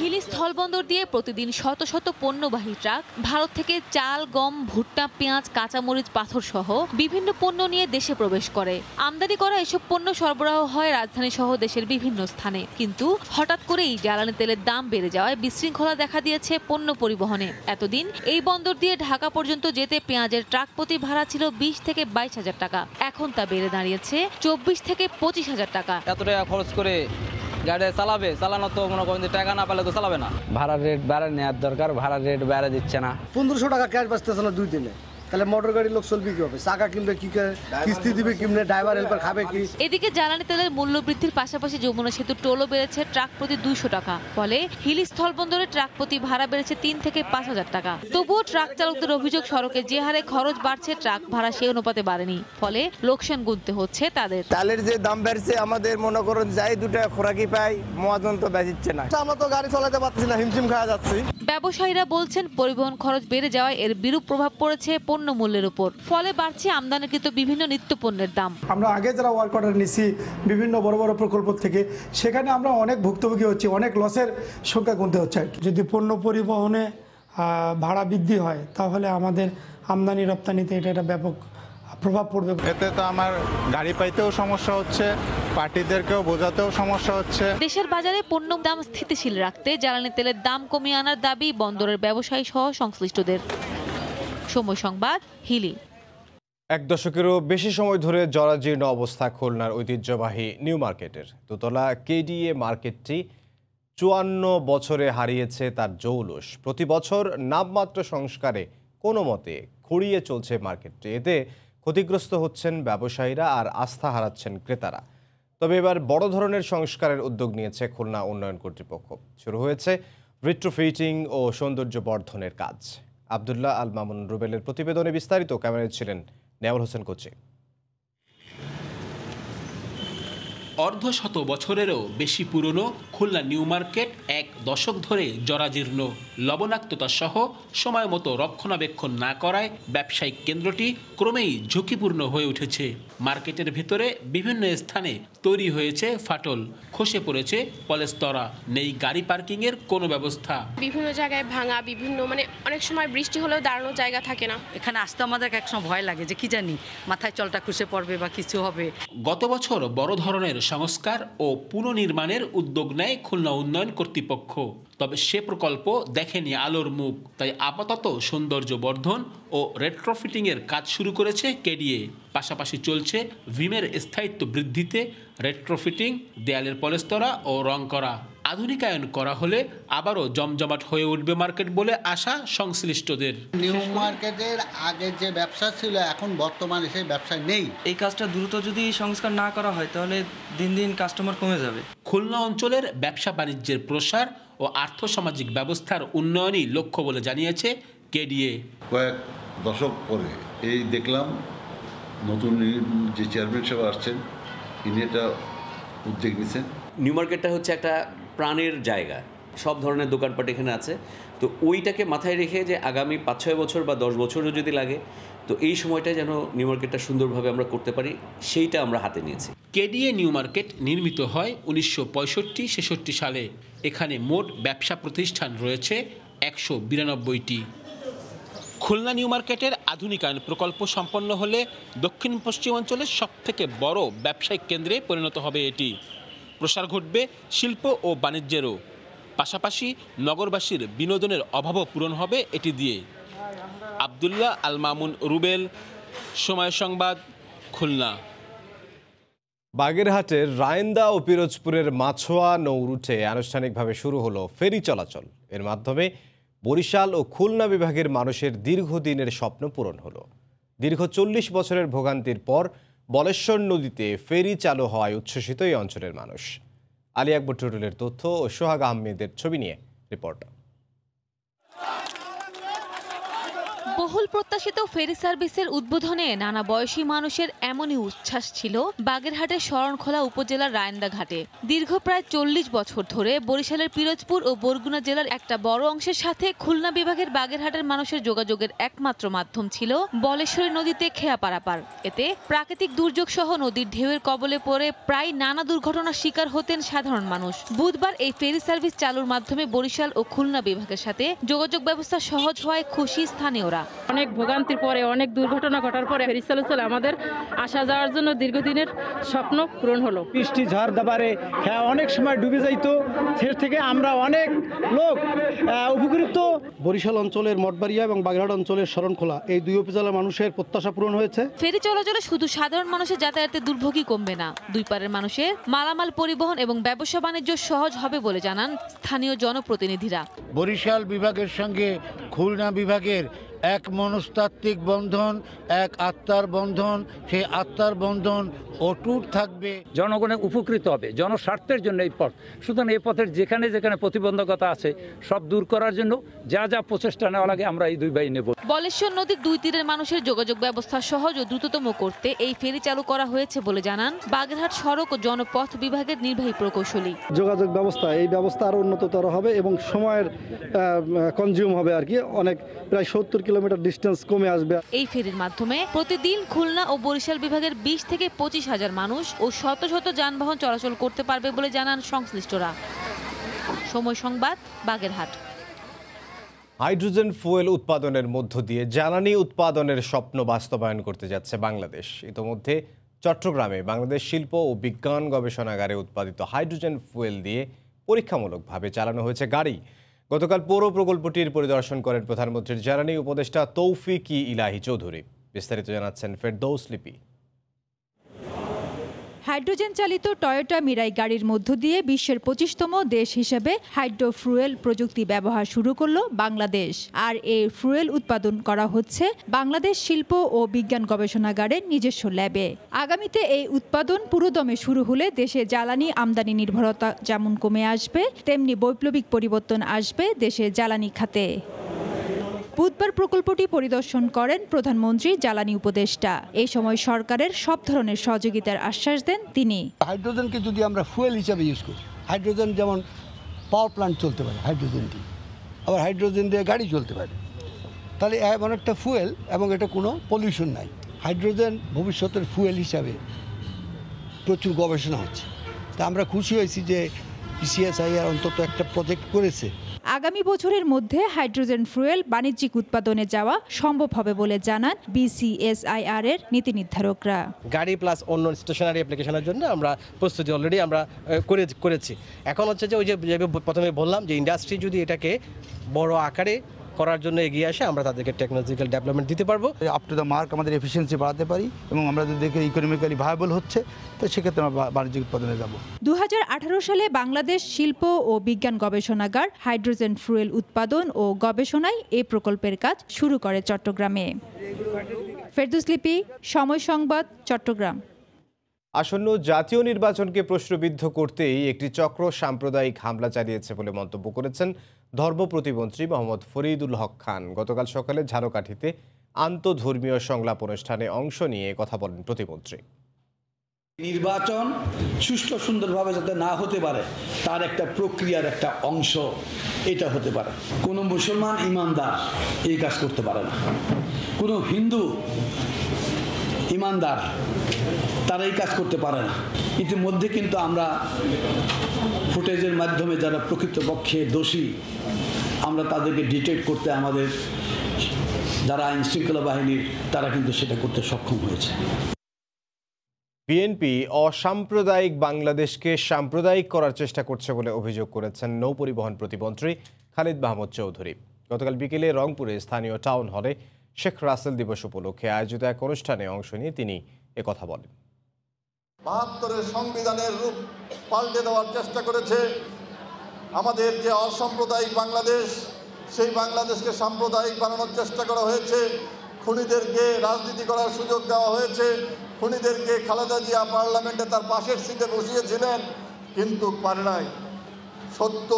হিলি স্থলবন্দর দিয়ে প্রতিদিন শত শত পণ্যবাহী ট্রাক ভারত থেকে চাল, গম, ভুট্টা, পেঁয়াজ, কাঁচামরিচ, পাথর সহ বিভিন্ন পণ্য নিয়ে দেশে প্রবেশ করে। আমদানি করা এসব পণ্য সরবরাহ হয় রাজধানী সহ দেশের বিভিন্ন স্থানে। কিন্তু হঠাৎ করেই জ্বালানি তেলের দাম বেড়ে যাওয়ায় বিশৃঙ্খলা দেখা দিয়েছে পণ্য পরিবহনে। এতদিন এই বন্দর দিয়ে ঢাকা পর্যন্ত যেতে পেঁয়াজের ট্রাক প্রতি ভাড়া ছিল 20 থেকে 22,000 টাকা। এখন তা বেড়ে দাঁড়িয়েছে 24 থেকে 25,000 টাকা। এত টাকা খরচ করে গাড়ি চালানো তো মনে করেন টাকা না পেলে তো চালাবে না। ভাড়ার রেট বাড়া নেওয়ার দরকার, ভাড়ার রেট বাড়া দিচ্ছে না। 1500 টাকা ক্যাশ বাঁচতেছে না 2 দিনে। তাহলে মোটর গাড়ির লোক চলবে কিভাবে? চাকা কিনবে কি, কিস্তি দিবে কিমনে, ড্রাইভার হেল্পার খাবে কি? এদিকে জ্বালানি তেলের মূল্য বৃদ্ধির পাশাপাশি যমুনা সেতু টোলও বেড়েছে ট্রাক প্রতি 200 টাকা। ফলে হিলি স্থলবন্দরে ট্রাক প্রতি ভাড়া বেড়েছে 3 থেকে 5,000 টাকা। তবুও ট্রাক চালকদের অভিযোগ, সড়কে যে হারে খরচ বাড়ছে ট্রাক ভাড়া সেই অনুপাতে বাড়েনি। ফলে লোকসান গুনতে হচ্ছে তাদের। চালের যে দাম বেড়েছে, আমাদের মনে করুন যাই 2 টাকা খোরাকি পাই, মহাজন তো বেঁচেছে না। আমরা তো গাড়ি চালাতে পারছি না, হিমশিম খাওয়া যাচ্ছি। ব্যবসায়ীরা বলছেন পরিবহন খরচ বেড়ে যাওয়ায় এর বিরূপ প্রভাব পড়েছে পণ্য মূল্যের উপর। ফলে বাড়ছে আমদানিকৃত বিভিন্ন নিত্য পণ্যের দাম। আমরা আগে যারা ওয়ার্ক অর্ডার নিছি বিভিন্ন বড় বড় প্রকল্প থেকে, সেখানে আমরা অনেক ভুক্তভোগী হচ্ছি, অনেক লসের সংখ্যা গুনতে হচ্ছে আর কি। যদি পণ্য পরিবহনে ভাড়া বৃদ্ধি হয় তাহলে আমাদের আমদানি রপ্তানিতে এটা ব্যাপক প্রভাব পড়বে। এতে তো আমার গাড়ি পাইতেও সমস্যা হচ্ছে, পার্টিদেরকেও বোঝাতেও সমস্যা হচ্ছে। দেশের বাজারে পণ্য দাম স্থিতিশীল রাখতে জ্বালানি তেলের দাম কমিয়ে আনার দাবি বন্দরের ব্যবসায়ী সহ সংশ্লিষ্টদের। সময় সংবাদ, হিলি। 1 দশকেরও বেশি সময় ধরে জরাজীর্ণ অবস্থা খুলনার ঐতিহ্যবাহী নিউ মার্কেটের দোতলা কেডিএ মার্কেটটি 54 বছরে হারিয়েছে তার জৌলুস। প্রতি বছর নামমাত্র সংস্কারে কোনো মতে খুঁড়িয়ে চলছে মার্কেটটি। এতে ক্ষতিগ্রস্ত হচ্ছেন ব্যবসায়ীরা আর আস্থা হারাচ্ছেন ক্রেতারা। তবে এবার বড় ধরনের সংস্কারের উদ্যোগ নিয়েছে খুলনা উন্নয়ন কর্তৃপক্ষ। শুরু হয়েছে রিট্রোফিটিং ও সৌন্দর্য বর্ধনের কাজ। আব্দুল্লাহ আল মামুন রুবেলের প্রতিবেদনে বিস্তারিত, ক্যামেরায় ছিলেন নেওয়াল হোসেন কোচি। অর্ধশত বছরেরও বেশি পুরনো খুলনা নিউ মার্কেট 1 দশক ধরে জরাজীর্ণ। লবণাক্ততা সহ সময় মতো রক্ষণাবেক্ষণ না করায় ব্যবসায়িক কেন্দ্রটি ক্রমেই ঝুঁকিপূর্ণ হয়ে উঠেছে। মার্কেটের ভেতরে বিভিন্ন স্থানে তৈরি হয়েছে ফাটল, খসে পড়েছে পলেস্তরা, নেই গাড়ি পার্কিংয়ের কোনো ব্যবস্থা। বিভিন্ন জায়গায় ভাঙা, বিভিন্ন অনেক সময় বৃষ্টি হলেও দাঁড়ানোর জায়গা থাকে না। এখানে আসতে আমাদের একসময় ভয় লাগে যে কি জানি মাথায় চলটা খসে পড়বে বা কিছু হবে। গত বছর বড় ধরনের সংস্কার ও পুনর্নির্মাণের উদ্যোগ নেয় খুলনা উন্নয়ন কর্তৃপক্ষ। তবে সে প্রকল্প দেখেনি আলোর মুখ। তাই আপাতত সৌন্দর্য বর্ধন ও রেট্রোফিটিংয়ের কাজ শুরু করেছে কেডিএ। পাশাপাশি চলছে ভিমের স্থায়িত্ব বৃদ্ধিতে রেট্রোফিটিং, দেয়ালের পলেস্তরা ও রং করা। আধুনিকায়ন করা হলে আবারও জমজমাট হয়ে উঠবে মার্কেট বলে আশা সংশ্লিষ্টদের। নিউ মার্কেটের আগে যে ব্যবসা ছিল এখন বর্তমানে সেই ব্যবসা নেই। এই কাজটা দ্রুত যদি সংস্কার না করা হয় তাহলে দিন দিন কাস্টমার কমে যাবে। খুলনা অঞ্চলের ব্যবসা বাণিজ্যের প্রসার ও আর্থসামাজিক ব্যবস্থার উন্নয়নই লক্ষ্য বলে জানিয়েছে কেডিএ। কয়েক দশক পরে এই দেখলাম নতুন যে চেয়ারম্যান সাহেব আসছেন, ইনি এটা উদ্যোগ নিয়েছেন। নিউ মার্কেটটা হচ্ছে একটা প্রাণের জায়গা, সব ধরনের দোকানপাট এখানে আছে। তো ওইটাকে মাথায় রেখে যে আগামী 5-6 বছর বা 10 বছরও যদি লাগে, তো এই সময়টা যেন নিউ মার্কেটটা সুন্দরভাবে আমরা করতে পারি, সেইটা আমরা হাতে নিয়েছি। কেডিএ নিউ মার্কেট নির্মিত হয় 1965-66 সালে। এখানে মোট ব্যবসা প্রতিষ্ঠান রয়েছে 192টি। খুলনা নিউ মার্কেটের আধুনিকায়ন প্রকল্প সম্পন্ন হলে দক্ষিণ পশ্চিমাঞ্চলের সবথেকে বড় ব্যবসায়িক কেন্দ্রে পরিণত হবে এটি। প্রসার ঘটবে শিল্প ও বাণিজ্যেরও। পাশাপাশি নগরবাসীর বিনোদনের অভাবও পূরণ হবে এটি দিয়ে। আব্দুল্লাহ আল মামুন রুবেল, সময় সংবাদ, খুলনা। বাগেরহাটের রায়েন্দা ও পিরোজপুরের মাছোয়া নৌরুটে আনুষ্ঠানিকভাবে শুরু হলো ফেরি চলাচল। এর মাধ্যমে বরিশাল ও খুলনা বিভাগের মানুষের দীর্ঘদিনের স্বপ্ন পূরণ হলো। দীর্ঘ 40 বছরের ভোগান্তির পর বলেশ্বর নদীতে ফেরি চালু হওয়ায় উচ্ছ্বসিত এই অঞ্চলের মানুষ। আলী আকবর টুটুলের তথ্য ও সোহাগ আহমেদের ছবি নিয়ে রিপোর্ট। বহুল প্রত্যাশিত ফেরি সার্ভিসের উদ্বোধনে নানা বয়সী মানুষের এমনই উচ্ছ্বাস ছিল বাগেরহাটের শরণখোলা উপজেলার রায়েন্দা ঘাটে। দীর্ঘ প্রায় 40 বছর ধরে বরিশালের পিরোজপুর ও বরগুনা জেলার একটা বড় অংশের সাথে খুলনা বিভাগের বাগেরহাটের মানুষের যোগাযোগের একমাত্র মাধ্যম ছিল বলেশ্বরী নদীতে খেয়া পারাপার। এতে প্রাকৃতিক দুর্যোগ সহ নদীর ঢেউয়ের কবলে পড়ে প্রায় নানা দুর্ঘটনার শিকার হতেন সাধারণ মানুষ। বুধবার এই ফেরি সার্ভিস চালুর মাধ্যমে বরিশাল ও খুলনা বিভাগের সাথে যোগাযোগ ব্যবস্থা সহজ হওয়ায় খুশি স্থানীয়রা। অনেক ভোগান্তির পরে, অনেক দুর্ঘটনা ঘটার পরে ফেরি চলাচল আমাদের আসা যাওয়ার জন্য দীর্ঘদিনের স্বপ্ন পূরণ হলো। বৃষ্টি ঝড় দাবারে অনেক সময় ডুবে যাইতো, সে থেকে আমরা অনেক লোক উপকৃত। বরিশাল অঞ্চলের মঠবাড়িয়া এবং বাগেরহাট অঞ্চলের শরণখোলা এই দুই উপজেলার মানুষের প্রত্যাশা পূরণ হয়েছে। ফেরি চলাচলে শুধু সাধারণ মানুষের যাতায়াতের দুর্ভোগই কমবে না, দুই পারের মানুষের মালামাল পরিবহন এবং ব্যবসা বাণিজ্য সহজ হবে বলে জানান স্থানীয় জনপ্রতিনিধিরা। বরিশাল বিভাগের সঙ্গে খুলনা বিভাগের এক মনস্তাত্ত্বিক বন্ধন, এক আত্মার বন্ধন, সেই আত্মার বন্ধন অটুট থাকবে। জনগণের উপকৃত হবে, জনস্বার্থের জন্য এই পথ। সুতরাং এই পথের যেখানে যেখানে প্রতিবন্ধকতা আছে সব দূর করার জন্য যা যা প্রচেষ্টা নেওয়া লাগে আমরা এই দুই ভাই নেব। বলেশ্বর নদীর দুই তীরের মানুষের যোগাযোগ ব্যবস্থা সহজ ও দ্রুততম করতে এই ফেরি চালু করা হয়েছে বলে জানান বাগেরহাট সড়ক ও জনপথ বিভাগের নির্বাহী প্রকৌশলী। যোগাযোগ ব্যবস্থা এই ব্যবস্থা আরো উন্নততর হবে এবং সময়ের কনজিউম হবে আর কি, অনেক প্রায় 70 কিলোমিটার ডিস্টেন্স কমে আসবে। এই ফেরির মাধ্যমে প্রতিদিন খুলনা ও বরিশাল বিভাগের 20 থেকে 25,000 মানুষ ও শত শত যানবাহন চলাচল করতে পারবে বলে জানান সংশ্লিষ্টরা। সময় সংবাদ, বাগেরহাট। হাইড্রোজেন ফুয়েল উৎপাদনের মধ্য দিয়ে জ্বালানি উৎপাদনের স্বপ্ন বাস্তবায়ন করতে যাচ্ছে বাংলাদেশ। ইতোমধ্যে চট্টগ্রামে বাংলাদেশ শিল্প ও বিজ্ঞান গবেষণাগারে উৎপাদিত হাইড্রোজেন ফুয়েল দিয়ে পরীক্ষামূলকভাবে চালানো হয়েছে গাড়ি। গতকাল পৌর প্রকল্পটির পরিদর্শন করেন প্রধানমন্ত্রীর জ্বালানি উপদেষ্টা তৌফিক-ই ইলাহি চৌধুরী। বিস্তারিত জানাচ্ছেন ফেরদৌস লিপি। হাইড্রোজেন চালিত টয়োটা মিরাই গাড়ির মধ্য দিয়ে বিশ্বের 25তম দেশ হিসেবে হাইড্রোফুয়েল প্রযুক্তি ব্যবহার শুরু করল বাংলাদেশ। আর এই ফুয়েল উৎপাদন করা হচ্ছে বাংলাদেশ শিল্প ও বিজ্ঞান গবেষণাগারের নিজস্ব ল্যাবে। আগামীতে এই উৎপাদন পুরোদমে শুরু হলে দেশে জ্বালানি আমদানি নির্ভরতা যেমন কমে আসবে, তেমনি বৈপ্লবিক পরিবর্তন আসবে দেশের জ্বালানি খাতে। বুধবার প্রকল্পটি পরিদর্শন করেন প্রধানমন্ত্রী জ্বালানি উপদেষ্টা। এই সময় সরকারের সব ধরনের সহযোগিতার আশ্বাস দেন তিনি। হাইড্রোজেনকে যদি আমরা ফুয়েল হিসাবে ইউজ করি, হাইড্রোজেন যেমন পাওয়ার প্ল্যান্ট চলতে পারে হাইড্রোজেনটি, আবার হাইড্রোজেন দিয়ে গাড়ি চলতে পারে, তাহলে এমন একটা ফুয়েল এবং এটা কোনো পলিউশন নাই। হাইড্রোজেন ভবিষ্যতের ফুয়েল হিসাবে প্রচুর গবেষণা হচ্ছে। তা আমরা খুশি হয়েছি যে PCSIR অন্তত একটা প্রজেক্ট করেছে। আগামী বছরের মধ্যে হাইড্রোজেন ফুয়েল বাণিজ্যিক উৎপাদনে যাওয়া সম্ভব হবে বলে জানান BCSIR এর নীতি নির্ধারকরা। গাড়ি প্লাস অন্য স্টেশনারি অ্যাপ্লিকেশনের জন্য আমরা প্রস্তুতি অলরেডি আমরা করেছি। এখন হচ্ছে যে ওই যে প্রথমে বললাম যে ইন্ডাস্ট্রি যদি এটাকে বড় আকারে করার জন্য এগিয়ে আসে, আমরা তাদেরকে টেকনোলজিক্যাল ডেভেলপমেন্ট দিতে পারবো। আপ টু দ্য মার্ক আমাদের এফিসিয়েন্সি বাড়াতে পারি এবং আমরা যদি দেখি ইকোনমিক্যালি ভায়াবল হচ্ছে, তো সেক্ষেত্রে আমরা বাণিজ্যিক উৎপাদনে যাব। 2018 সালে বাংলাদেশ শিল্প ও বিজ্ঞান গবেষণাগার হাইড্রোজেন ফুয়েল উৎপাদন ও গবেষণায় এই প্রকল্পের কাজ শুরু করে চট্টগ্রামে। ফেরদৌস লিপি, সময় সংবাদ, চট্টগ্রাম। আসন্ন জাতীয় নির্বাচনকে প্রশ্নবিদ্ধ করতেই একটি চক্র সাম্প্রদায়িক হামলা চালিয়েছে বলে মন্তব্য করেছেন ধর্ম প্রতিমন্ত্রী মোহাম্মদ ফরিদুল হক খান। গতকাল সকালে ঝালকাঠিতে আন্তঃধর্মীয় সংলাপ অনুষ্ঠানে অংশ নিয়ে কথা বলেন প্রতিমন্ত্রী। নির্বাচন সুষ্ঠু সুন্দরভাবে যাতে না হতে পারে তার একটা প্রক্রিয়ার একটা অংশ এটা হতে পারে। কোনো মুসলমান ইমানদার এই কাজ করতে পারে না, কোনো হিন্দু ইমানদার তারা এই কাজ করতে পারে না। ইতিমধ্যে কিন্তু আমরা ফুটেজের মাধ্যমে যারা প্রকৃতপক্ষে দোষী আমরা তাদেরকে ডিটেক্ট করতে আমাদের যারা আইন শৃঙ্খলা বাহিনীর তারা কিন্তু সেটা করতে সক্ষম হয়েছে। বিএনপি অসাম্প্রদায়িক বাংলাদেশকে সাম্প্রদায়িক করার চেষ্টা করছে বলে অভিযোগ করেছেন নৌপরিবহন প্রতিমন্ত্রী খালিদ মাহমুদ চৌধুরী। গতকাল বিকেলে রংপুরে স্থানীয় টাউন হলে শেখ রাসেল দিবস উপলক্ষে আয়োজিত এক অনুষ্ঠানে অংশ নিয়ে তিনি একথা বলেন। ৭২-এর সংবিধানের রূপ পাল্টে দেওয়ার চেষ্টা করেছে। আমাদের যে অসাম্প্রদায়িক বাংলাদেশ, সেই বাংলাদেশকে সাম্প্রদায়িক বানানোর চেষ্টা করা হয়েছে। খুনিদেরকে রাজনীতি করার সুযোগ দেওয়া হয়েছে। খুনিদেরকে খালেদা জিয়া পার্লামেন্টে তার পাশের সিটে বসিয়েছিলেন, কিন্তু পারে নাই। সত্য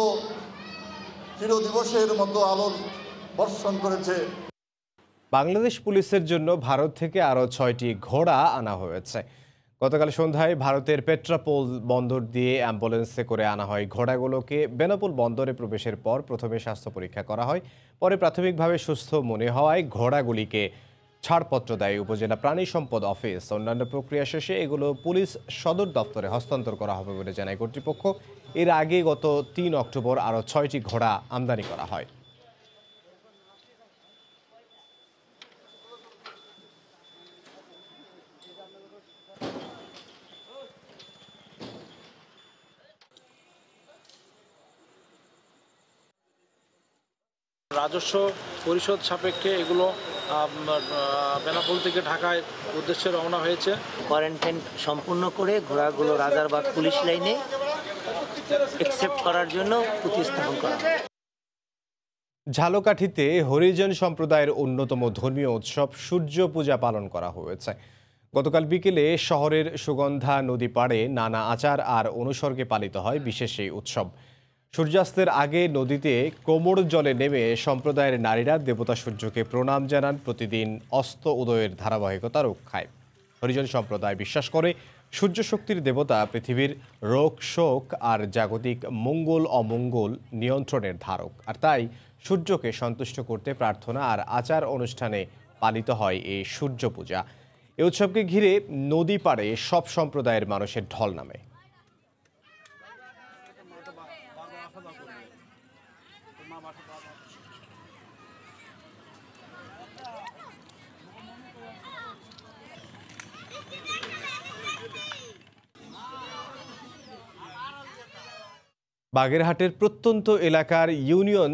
চিরদিবসের মতো আলোর বর্ষণ করেছে। বাংলাদেশ পুলিশের জন্য ভারত থেকে আরও 6টি ঘোড়া আনা হয়েছে। গতকাল সন্ধ্যায় ভারতের পেট্রাপোল বন্দর দিয়ে অ্যাম্বুলেন্সে করে আনা হয় ঘোড়াগুলোকে। বেনাপোল বন্দরে প্রবেশের পর প্রথমে স্বাস্থ্য পরীক্ষা করা হয়, পরে প্রাথমিকভাবে সুস্থ মনে হওয়ায় ঘোড়াগুলিকে ছাড়পত্র দেয় উপজেলা প্রাণী সম্পদ অফিস। অন্যান্য প্রক্রিয়া শেষে এগুলো পুলিশ সদর দপ্তরে হস্তান্তর করা হবে বলে জানায় কর্তৃপক্ষ। এর আগে গত 3 অক্টোবর আরও 6টি ঘোড়া আমদানি করা হয়। রাজস্ব পরিশোধ সাপেক্ষে এগুলো বেনাপোল থেকে ঢাকায় উদ্দেশ্যে রওনা হয়েছে। কোয়ারেন্টাইন সম্পূর্ণ করে ঘোড়াগুলো রাজারবাগ পুলিশ লাইনে অ্যাকসেপ্ট করার জন্য প্রতিস্থাপন করা। ঝালকাঠিতে হরিজন সম্প্রদায়ের অন্যতম ধর্মীয় উৎসব সূর্য পূজা পালন করা হয়েছে। গতকাল বিকেলে শহরের সুগন্ধা নদী পাড়ে নানা আচার আর অনুসর্গে পালিত হয় বিশেষ এই উৎসব। সূর্যাস্তের আগে নদীতে কোমর জলে নেমে সম্প্রদায়ের নারীরা দেবতা সূর্যকে প্রণাম জানান প্রতিদিন অস্ত উদয়ের ধারাবাহিকতা রক্ষায়। হরিজন সম্প্রদায় বিশ্বাস করে সূর্য শক্তির দেবতা পৃথিবীর রোগ শোক আর জাগতিক মঙ্গল অমঙ্গল নিয়ন্ত্রণের ধারক, আর তাই সূর্যকে সন্তুষ্ট করতে প্রার্থনা আর আচার অনুষ্ঠানে পালিত হয় এই সূর্য পূজা। এই উৎসবকে ঘিরে নদী পাড়ে সব সম্প্রদায়ের মানুষের ঢল নামে। বাগেরহাটের প্রত্যন্ত এলাকার ইউনিয়ন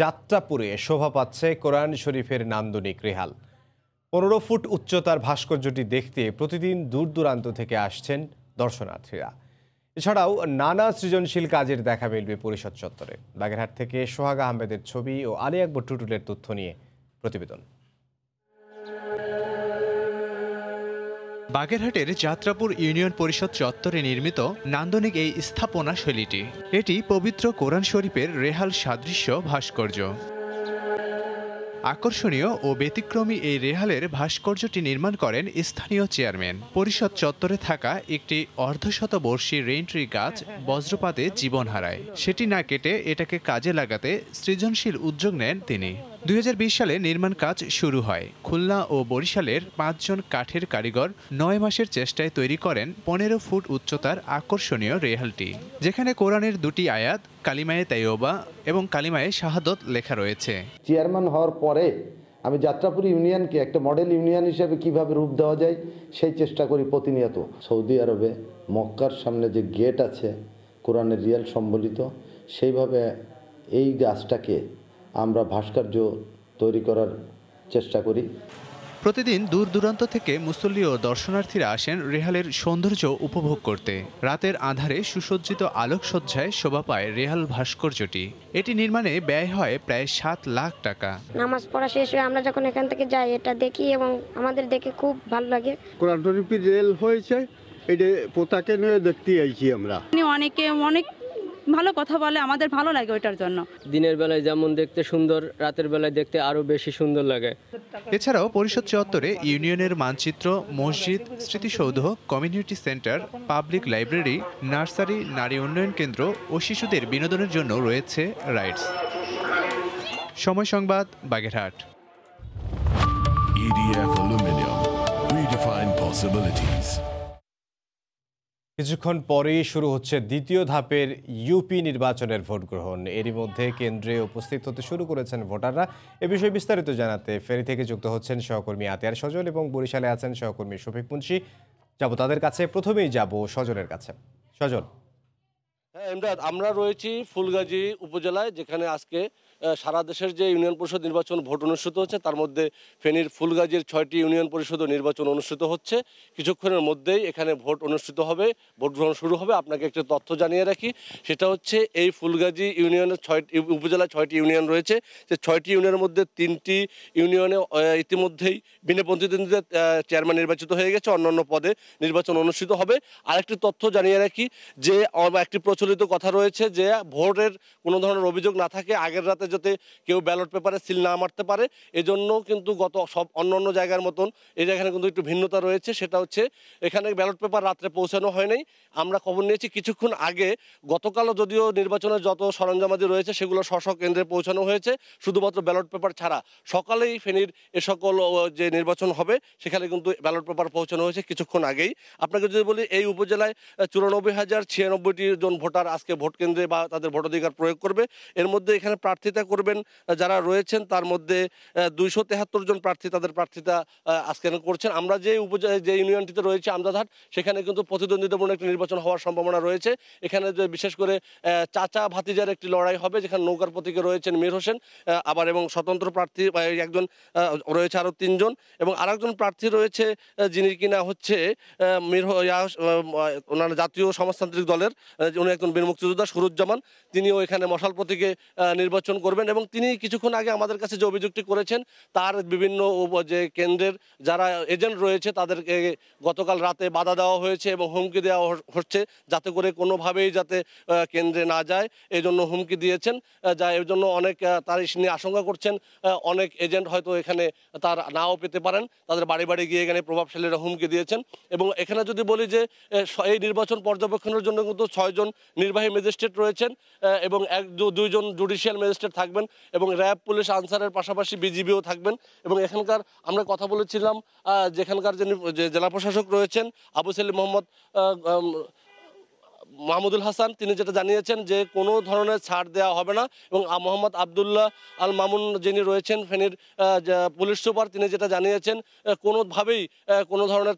যাত্রাপুরে শোভা পাচ্ছে কোরআন শরীফের নান্দনিক রেহাল। 15 ফুট উচ্চতার ভাস্কর্যটি দেখতে প্রতিদিন দূর দূরান্ত থেকে আসছেন দর্শনার্থীরা। এছাড়াও নানা সৃজনশীল কাজের দেখা মিলবে পরিষদ চত্বরে। বাগেরহাট থেকে সোহাগ আহমেদের ছবি ও আলী আকবর টুটুলের তথ্য নিয়ে প্রতিবেদন। বাগেরহাটের যাত্রাপুর ইউনিয়ন পরিষদ চত্বরে নির্মিত নান্দনিক এই স্থাপনা শৈলীটি, এটি পবিত্র কোরআন শরীফের রেহাল সাদৃশ্য ভাস্কর্য। আকর্ষণীয় ও ব্যতিক্রমী এই রেহালের ভাস্কর্যটি নির্মাণ করেন স্থানীয় চেয়ারম্যান। পরিষদ চত্বরে থাকা একটি অর্ধশতবর্ষী রেইনট্রি গাছ বজ্রপাতে জীবন হারায়, সেটি না কেটে এটাকে কাজে লাগাতে সৃজনশীল উদ্যোগ নেন তিনি। 2020 সালে নির্মাণ কাজ শুরু হয়। খুলনা ও বরিশালের 5 জন কাঠের কারিগর 9 মাসের চেষ্টায় তৈরি করেন 15 ফুট উচ্চতার আকর্ষণীয় রেহালটি, যেখানে কোরআনের 2টি আয়াত কালিমায়ে তাইয়্যিবা এবং কালিমায়ে শাহাদত লেখা রয়েছে। চেয়ারম্যান হওয়ার পরে আমি যাত্রাপুর ইউনিয়নকে একটা মডেল ইউনিয়ন হিসেবে কিভাবে রূপ দেওয়া যায় সেই চেষ্টা করি প্রতিনিয়ত। সৌদি আরবে মক্কার সামনে যে গেট আছে কোরআনের রিয়াল সম্বলিত, সেইভাবে এই গাছটাকে আমরা ভাস্কর্য তৈরি করার চেষ্টা করি। প্রতিদিন দূর দূরান্ত থেকে মুসল্লি ও দর্শনার্থীরা আসেন রেহালের সৌন্দর্য উপভোগ করতে। রাতের আঁধারে সুসজ্জিত আলোকসজ্জায় শোভা পায় রেহাল ভাস্কর্যটি। এটি নির্মাণে ব্যয় হয় প্রায় 7 লাখ টাকা। নামাজ পড়া শেষ হয়ে আমরা যখন এখান থেকে যাই এটা দেখি এবং আমাদের দেখে খুব ভালো লাগে। কোরআন শরীফের রেল হয়েছে, এটা পোতাকে নিয়ে দেখতে আইছি আমরা। অনেকে অনেক ভালো কথা বলে, আমাদের ভালো লাগে ওইটার জন্য। দিনের বেলায় যেমন দেখতে সুন্দর, রাতের বেলায় দেখতে আরো বেশি সুন্দর লাগে। এছাড়াও পরিষদ চত্বরে ইউনিয়নের মানচিত্র, মসজিদ, স্মৃতিসৌধ, community centre, public library, nursery, নারী উন্নয়ন কেন্দ্র ও শিশুদের বিনোদনের জন্য রয়েছে রাইডস। সময় সংবাদ, Bagerhat. EDF Aluminium, redefine possibilities. কিছুক্ষণ পরেই শুরু হচ্ছে দ্বিতীয় ধাপের ইউপি নির্বাচনের ভোট গ্রহণ। এরই মধ্যে কেন্দ্রে উপস্থিত হতে শুরু করেছেন ভোটাররা। এ বিষয়ে বিস্তারিত জানাতে ফেনী থেকে যুক্ত হচ্ছেন সহকর্মী আতিয়ার সজল এবং বরিশালে আছেন সহকর্মী শফিক মুন্সি। যাব তাদের কাছে, প্রথমেই যাব সজলের কাছে। সজল। হ্যাঁ ইমরান, আমরা রয়েছি ফুলগাজী উপজেলায়, যেখানে আজকে সারা দেশের যে ইউনিয়ন পরিষদ নির্বাচন ভোট অনুষ্ঠিত হচ্ছে তার মধ্যে ফেনীর ফুলগাজীর 6টি ইউনিয়ন পরিষদ নির্বাচন অনুষ্ঠিত হচ্ছে। কিছুক্ষণের মধ্যেই এখানে ভোট অনুষ্ঠিত হবে, ভোট গ্রহণ শুরু হবে। আপনাকে একটা তথ্য জানিয়ে রাখি, সেটা হচ্ছে এই ফুলগাজী ইউনিয়নের উপজেলায় 6টি ইউনিয়ন রয়েছে। যে 6টি ইউনিয়নের মধ্যে 3টি ইউনিয়নে ইতিমধ্যেই বিনা প্রতিদ্বন্দ্বিতায় চেয়ারম্যান নির্বাচিত হয়ে গেছে, অন্যান্য পদে নির্বাচন অনুষ্ঠিত হবে। আরেকটি তথ্য জানিয়ে রাখি যে একটি প্রচলিত কথা রয়েছে যে ভোটের কোনো ধরনের অভিযোগ না থাকে, আগের রাতে যাতে কেউ ব্যালট পেপারে সিল না মারতে পারে, এজন্য কিন্তু গত সব অন্যান্য জায়গার মতন এই জায়গায় কিন্তু একটু ভিন্নতা রয়েছে। সেটা হচ্ছে এখানে ব্যালট পেপার রাত্রে পৌঁছানো হয় নাই। আমরা খবর নিয়েছি কিছুক্ষণ আগে, গতকালও যদিও নির্বাচনের যত সরঞ্জামাদি রয়েছে সেগুলো স্ব কেন্দ্রে পৌঁছানো হয়েছে, শুধুমাত্র ব্যালট পেপার ছাড়া সকালেই ফেনীর এ সকল যে নির্বাচন হবে সেখানে কিন্তু ব্যালট পেপার পৌঁছানো হয়েছে কিছুক্ষণ আগেই। আপনাকে যদি বলি, এই উপজেলায় 94,096টি জন ভোটার আজকে ভোট কেন্দ্রে বা তাদের ভোটাধিকার প্রয়োগ করবে। এর মধ্যে এখানে প্রার্থিতা করবেন যারা রয়েছেন তার মধ্যে 273 জন প্রার্থী তাদের প্রার্থিতা আজকে করছেন। আমরা যে যে ইউনিয়নটিতে রয়েছে আমজাদহাট, সেখানে কিন্তু প্রতিদ্বন্দ্বিতাপূর্ণ একটি নির্বাচন হওয়ার সম্ভাবনা রয়েছে। এখানে যে বিশেষ করে চাচা ভাতিজার একটি লড়াই হবে, যেখানে নৌকার প্রতীকে রয়েছেন মীর হোসেন, আবার এবং স্বতন্ত্র প্রার্থী একজন রয়েছে, আরও 3 জন, এবং আরেকজন প্রার্থী রয়েছে যিনি কিনা হচ্ছে ওনার জাতীয় সমাজতান্ত্রিক দলের উনি একজন বীর মুক্তিযোদ্ধা সুরুজ্জামান, তিনিও এখানে মশাল প্রতীকে নির্বাচন করবেন। এবং তিনি কিছুক্ষণ আগে আমাদের কাছে যে অভিযোগটি করেছেন, তার বিভিন্ন যে কেন্দ্রের যারা এজেন্ট রয়েছে তাদেরকে গতকাল রাতে বাধা দেওয়া হয়েছে এবং হুমকি দেওয়া হচ্ছে যাতে করে কোনোভাবেই যাতে কেন্দ্রে না যায়, এই জন্য হুমকি দিয়েছেন। যা এর জন্য অনেক তার নিয়ে আশঙ্কা করছেন অনেক এজেন্ট হয়তো এখানে তার নাও পেতে পারেন, তাদের বাড়ি বাড়ি গিয়ে এখানে প্রভাবশালীরা হুমকি দিয়েছেন। এবং এখানে যদি বলি যে এই নির্বাচন পর্যবেক্ষণের জন্য কিন্তু 6 জন নির্বাহী ম্যাজিস্ট্রেট রয়েছেন এবং 2 জন জুডিশিয়াল ম্যাজিস্ট্রেট থাকবেন এবং র্যাব, পুলিশ, আনসারের পাশাপাশি বিজিবিও থাকবেন। এবং এখানকার আমরা কথা বলেছিলাম যেখানকার যে জেলা প্রশাসক রয়েছেন আবু সেলিম মোহাম্মদ মাহমুদুল হাসান, তিনি যেটা জানিয়েছেন যে কোনো ধরনের ছাড় দেওয়া হবে না। এবং মোহাম্মদ আবদুল্লাহ আল মামুন যিনি রয়েছেন ফেনীর পুলিশ সুপার, তিনি যেটা জানিয়েছেন কোনোভাবেই কোনো ধরনের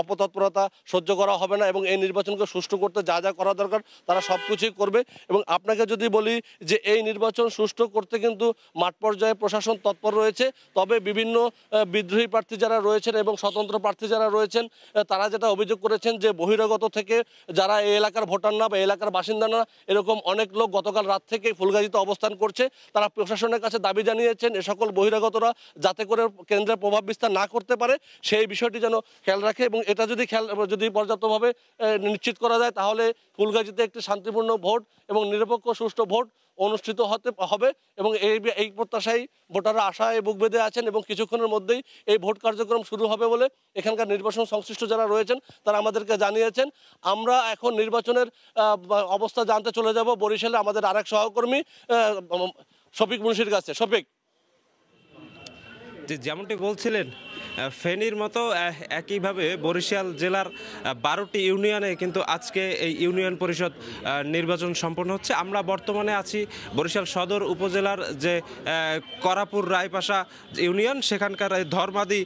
অপতৎপরতা সহ্য করা হবে না এবং এই নির্বাচনকে সুষ্ঠু করতে যা যা করা দরকার তারা সব কিছুই করবে। এবং আপনাকে যদি বলি যে এই নির্বাচন সুষ্ঠু করতে কিন্তু মাঠ পর্যায়ে প্রশাসন তৎপর রয়েছে, তবে বিভিন্ন বিদ্রোহী প্রার্থী যারা রয়েছেন এবং স্বতন্ত্র প্রার্থী যারা রয়েছেন তারা যেটা অভিযোগ করেছেন যে বহিরাগত থেকে যারা এই এলাকার ভোটার না বা এলাকার বাসিন্দা না, এরকম অনেক লোক গতকাল রাত থেকে ফুলগাজীতে অবস্থান করছে। তারা প্রশাসনের কাছে দাবি জানিয়েছেন এ সকল বহিরাগতরা যাতে করে কেন্দ্রে প্রভাব বিস্তার না করতে পারে সেই বিষয়টি যেন খেয়াল রাখে। এবং এটা যদি পর্যাপ্তভাবে নিশ্চিত করা যায় তাহলে ফুলগাজীতে একটি শান্তিপূর্ণ ভোট এবং নিরপেক্ষ সুষ্ঠু ভোট অনুষ্ঠিত হবে। এবং এই প্রত্যাশায় ভোটাররা আশায় বুক বেঁধে আছেন এবং কিছুক্ষণের মধ্যেই এই ভোট কার্যক্রম শুরু হবে বলে এখানকার নির্বাচন সংশ্লিষ্ট যারা রয়েছেন তারা আমাদেরকে জানিয়েছেন। আমরা এখন নির্বাচনের অবস্থা জানতে চলে যাব বরিশালে আমাদের আরেক সহকর্মী শফিক মুন্সির কাছে। শফিক, যেমনটি বলছিলেন ফেনীর মতো একইভাবে বরিশাল জেলার 12টি ইউনিয়নে কিন্তু আজকে এই ইউনিয়ন পরিষদ নির্বাচন সম্পন্ন হচ্ছে। আমরা বর্তমানে আছি বরিশাল সদর উপজেলার যে করাপুর রায়পাশা ইউনিয়ন, সেখানকার ধর্মাদি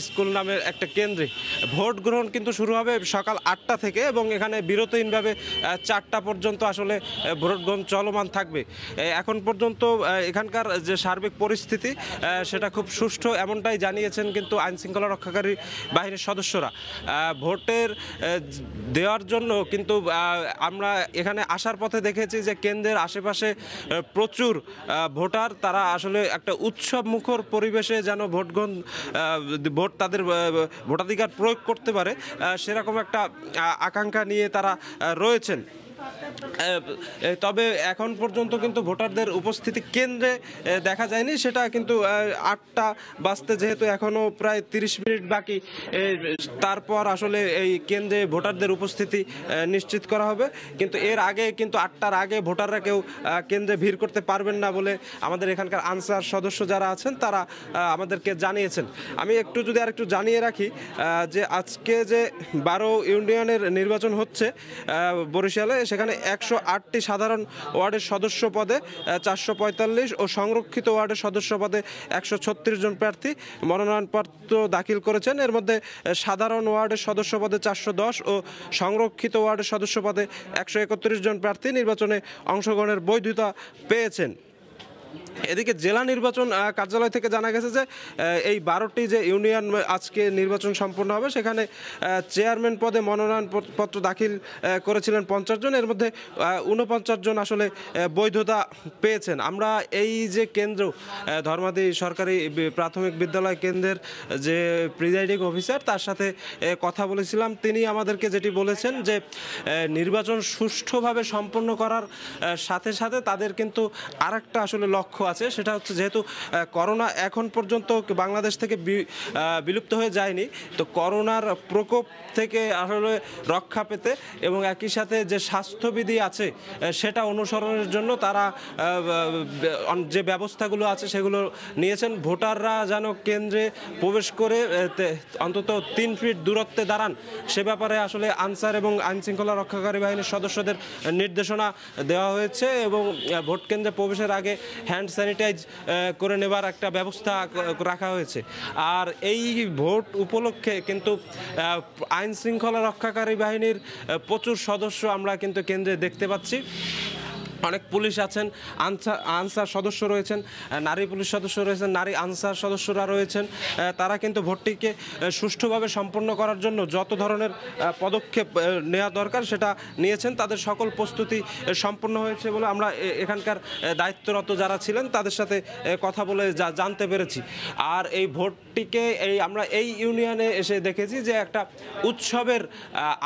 স্কুল নামের একটা কেন্দ্রে ভোট গ্রহণ কিন্তু শুরু হবে সকাল 8টা থেকে এবং এখানে বিরতিহীনভাবে 4টা পর্যন্ত আসলে ভোট গ্রহণ চলমান থাকবে। এখন পর্যন্ত এখানকার যে সার্বিক পরিস্থিতি সেটা খুব সুষ্ঠু এমনটাই জানিয়েছেন কিন্তু আইন শৃঙ্খলা রক্ষাকারী বাহিনীর সদস্যরা। ভোটের দেওয়ার জন্য কিন্তু আমরা এখানে আসার পথে দেখেছি যে কেন্দ্রের আশেপাশে প্রচুর ভোটার, তারা আসলে একটা উৎসব মুখর পরিবেশে যেন ভোট তাদের ভোটাধিকার প্রয়োগ করতে পারে সেরকম একটা আকাঙ্ক্ষা নিয়ে তারা রয়েছেন। তবে এখন পর্যন্ত কিন্তু ভোটারদের উপস্থিতি কেন্দ্রে দেখা যায়নি, সেটা কিন্তু 8টা বাজতে যেহেতু এখনও প্রায় 30 মিনিট বাকি, তারপর আসলে এই কেন্দ্রে ভোটারদের উপস্থিতি নিশ্চিত করা হবে। কিন্তু এর আগে কিন্তু 8টার আগে ভোটাররা কেউ কেন্দ্রে ভিড় করতে পারবেন না বলে আমাদের এখানকার আনসার সদস্য যারা আছেন তারা আমাদেরকে জানিয়েছেন। আমি যদি আরেকটু জানিয়ে রাখি যে আজকে যে 12 ইউনিয়নের নির্বাচন হচ্ছে বরিশালে, সেখানে 108টি সাধারণ ওয়ার্ডের সদস্য পদে 445 ও সংরক্ষিত ওয়ার্ডের সদস্য পদে 136 জন প্রার্থী মনোনয়নপত্র দাখিল করেছেন। এর মধ্যে সাধারণ ওয়ার্ডের সদস্য পদে 410 ও সংরক্ষিত ওয়ার্ডের সদস্য পদে 131 জন প্রার্থী নির্বাচনে অংশগ্রহণের বৈধতা পেয়েছেন। এদিকে জেলা নির্বাচন কার্যালয় থেকে জানা গেছে যে এই 12টি যে ইউনিয়ন আজকে নির্বাচন সম্পন্ন হবে সেখানে চেয়ারম্যান পদে মনোনয়নপত্র দাখিল করেছিলেন 50 জন, এর মধ্যে 49 জন আসলে বৈধতা পেয়েছেন। আমরা এই যে কেন্দ্র ধর্মাদি সরকারি প্রাথমিক বিদ্যালয় কেন্দ্রের যে প্রিজাইডিং অফিসার তার সাথে কথা বলেছিলাম, তিনি আমাদেরকে যেটি বলেছেন যে নির্বাচন সুষ্ঠুভাবে সম্পন্ন করার সাথে সাথে তাদের কিন্তু আরেকটা আসলে লক্ষ্য আছে, সেটা হচ্ছে যেহেতু করোনা এখন পর্যন্ত বাংলাদেশ থেকে বিলুপ্ত হয়ে যায়নি, তো করোনার প্রকোপ থেকে আসলে রক্ষা পেতে এবং একই সাথে যে স্বাস্থ্যবিধি আছে সেটা অনুসরণের জন্য তারা যে ব্যবস্থাগুলো আছে সেগুলো নিয়েছেন। ভোটাররা যেন কেন্দ্রে প্রবেশ করে অন্তত 3 ফিট দূরত্বে দাঁড়ান সে ব্যাপারে আসলে আনসার এবং আইন শৃঙ্খলা রক্ষাকারী বাহিনীর সদস্যদের নির্দেশনা দেওয়া হয়েছে এবং ভোট কেন্দ্রে প্রবেশের আগে হ্যান্ড স্যানিটাইজ করে নেবার একটা ব্যবস্থা রাখা হয়েছে। আর এই ভোট উপলক্ষে কিন্তু আইন শৃঙ্খলা রক্ষাকারী বাহিনীর প্রচুর সদস্য আমরা কিন্তু কেন্দ্রে দেখতে পাচ্ছি। অনেক পুলিশ আছেন, আনসার সদস্য রয়েছেন, নারী পুলিশ সদস্য রয়েছেন, নারী আনসার সদস্যরা রয়েছেন। তারা কিন্তু ভোটটিকে সুষ্ঠুভাবে সম্পন্ন করার জন্য যত ধরনের পদক্ষেপ নেওয়া দরকার সেটা নিয়েছেন। তাদের সকল প্রস্তুতি সম্পন্ন হয়েছে বলে আমরা এখানকার দায়িত্বরত যারা ছিলেন তাদের সাথে কথা বলে জানতে পেরেছি। আর এই ভোটটিকে আমরা এই ইউনিয়নে এসে দেখেছি যে একটা উৎসবের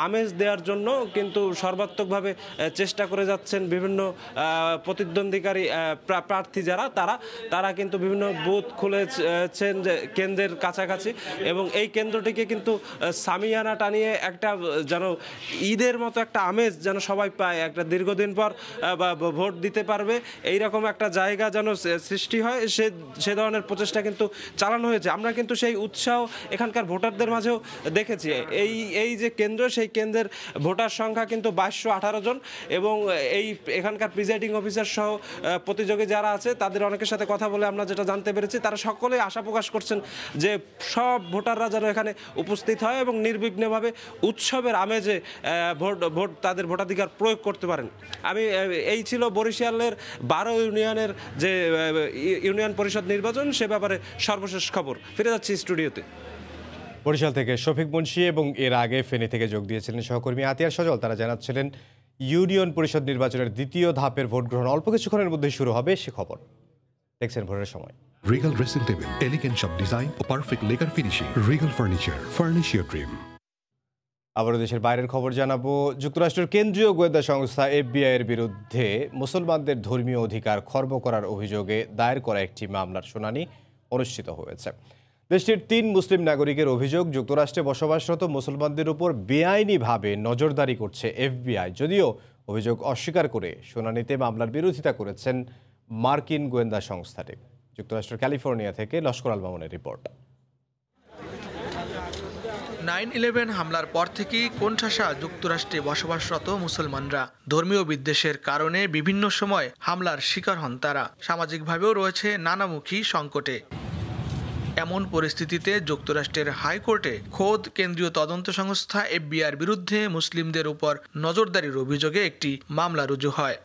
আমেজ দেওয়ার জন্য কিন্তু সর্বাত্মকভাবে চেষ্টা করে যাচ্ছেন বিভিন্ন প্রতিদ্বন্দ্বীকারী প্রার্থী যারা তারা কিন্তু বিভিন্ন বুথ খুলেছেন যে কেন্দ্রের কাছাকাছি, এবং এই কেন্দ্রটিকে কিন্তু সামিয়ানা টানিয়ে একটা যেন ঈদের মতো একটা আমেজ যেন সবাই পায়, একটা দীর্ঘদিন পর ভোট দিতে পারবে এইরকম একটা জায়গা যেন সৃষ্টি হয়, সে ধরনের প্রচেষ্টা কিন্তু চালানো হয়েছে। আমরা কিন্তু সেই উৎসাহ এখানকার ভোটারদের মাঝেও দেখেছি। এই যে কেন্দ্র, সেই কেন্দ্রের ভোটার সংখ্যা কিন্তু 2218 জন, এবং এখানকার প্রিজাইডিং অফিসার সহ প্রতিযোগী যারা আছে তাদের অনেকের সাথে কথা বলে আমরা যেটা জানতে পেরেছি, তারা সকলে আশা প্রকাশ করছেন যে সব ভোটাররা যেন এখানে উপস্থিত হয় এবং নির্বিঘ্নভাবে উৎসবের আমেজে ভোট তাদের ভোটাধিকার প্রয়োগ করতে পারেন। এই ছিল বরিশালের 12 ইউনিয়নের যে ইউনিয়ন পরিষদ নির্বাচন, সে ব্যাপারে সর্বশেষ খবর। ফিরে যাচ্ছি স্টুডিওতে। বরিশাল থেকে শফিক মুন্সি এবং এর আগে ফেনী থেকে যোগ দিয়েছিলেন সহকর্মী আতিয়ার সজল। তারা জানাচ্ছিলেন ইউনিয়ন পরিষদ নির্বাচনের দ্বিতীয় ধাপের ভোট গ্রহণ অল্প কিছুক্ষণের মধ্যেই শুরু হবে, সে খবর দেখছেন ভোরের সময়। Regal dressing table, elegant shop design, a perfect lacquer finishing. Regal furniture, furnish your dream. আবারও দেশের বাইরের খবর জানাবো। যুক্তরাষ্ট্রের কেন্দ্রীয় গোয়েন্দা সংস্থা FBI এর বিরুদ্ধে মুসলমানদের ধর্মীয় অধিকার খর্ব করার অভিযোগে দায়ের করা একটি মামলার শুনানি অনুষ্ঠিত হয়েছে। দেশটির 3 মুসলিম নাগরিকের অভিযোগ, যুক্তরাষ্ট্রে বসবাসরত মুসলমানদের উপর বেআইনিভাবে নজরদারি করছে FBI। যদিও অভিযোগ অস্বীকার করে শুনানিতে মামলার বিরোধিতা করেছেন মার্কিন গোয়েন্দা সংস্থাটি। যুক্তরাষ্ট্রের ক্যালিফোর্নিয়া থেকে লস্কর আল মামুনের রিপোর্ট। 9/11 হামলার পর থেকেই কোণঠাসা যুক্তরাষ্ট্রে বসবাসরত মুসলমানরা। ধর্মীয় বিদ্বেষের কারণে বিভিন্ন সময় হামলার শিকার হন তারা। সামাজিকভাবেও রয়েছে নানামুখী সংকটে। এমন পরিস্থিতিতে যুক্তরাষ্ট্রের হাইকোর্টে খোদ কেন্দ্রীয় তদন্ত সংস্থা FBI বিরুদ্ধে মুসলিমদের উপর নজরদারির অভিযোগে একটি মামলা রুজু হয়।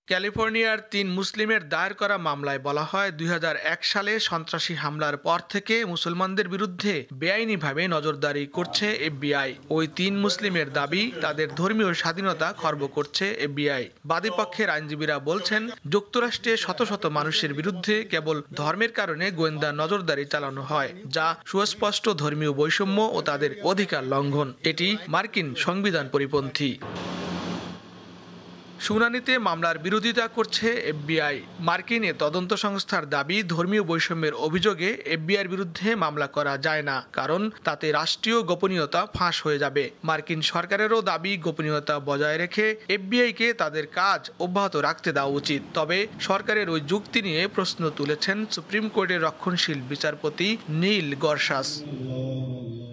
ক্যালিফোর্নিয়ার 3 মুসলিমের দায়ের করা মামলায় বলা হয় 2001 সালে সন্ত্রাসী হামলার পর থেকে মুসলমানদের বিরুদ্ধে বেআইনিভাবে নজরদারি করছে FBI। ওই 3 মুসলিমের দাবি তাদের ধর্মীয় স্বাধীনতা খর্ব করছে FBI। বাদীপক্ষের আইনজীবীরা বলছেন, যুক্তরাষ্ট্রে শত শত মানুষের বিরুদ্ধে কেবল ধর্মের কারণে গোয়েন্দা নজরদারি চালানো হয়, যা সুস্পষ্ট ধর্মীয় বৈষম্য ও তাদের অধিকার লঙ্ঘন। এটি মার্কিন সংবিধান পরিপন্থী। শুনানিতে মামলার বিরোধিতা করছে FBI। মার্কিন তদন্ত সংস্থার দাবি, ধর্মীয় বৈষম্যের অভিযোগে FBI বিরুদ্ধে মামলা করা যায় না, কারণ তাতে রাষ্ট্রীয় গোপনীয়তা ফাঁস হয়ে যাবে। মার্কিন সরকারেরও দাবি, গোপনীয়তা বজায় রেখে FBI-কে তাদের কাজ অব্যাহত রাখতে দেওয়া উচিত। তবে সরকারের ওই যুক্তি নিয়ে প্রশ্ন তুলেছেন সুপ্রিম কোর্টের রক্ষণশীল বিচারপতি নীল গরসাস।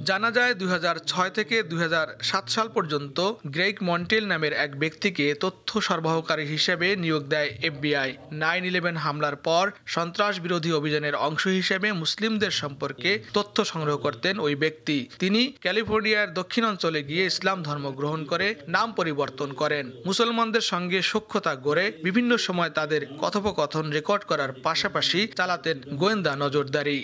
জানা যায় 2006 থেকে 2007 সাল পর্যন্ত গ্রেগ মন্টেল নামের এক ব্যক্তিকে তথ্য সরবরাহকারী হিসেবে নিয়োগ দেয় FBI। 9/11 হামলার পর সন্ত্রাস বিরোধী অভিযানের অংশ হিসেবে মুসলিমদের সম্পর্কে তথ্য সংগ্রহ করতেন ওই ব্যক্তি। তিনি ক্যালিফোর্নিয়ার দক্ষিণাঞ্চলে গিয়ে ইসলাম ধর্ম গ্রহণ করে নাম পরিবর্তন করেন। মুসলমানদের সঙ্গে সখ্যতা গড়ে বিভিন্ন সময় তাদের কথোপকথন রেকর্ড করার পাশাপাশি চালাতেন গোয়েন্দা নজরদারি।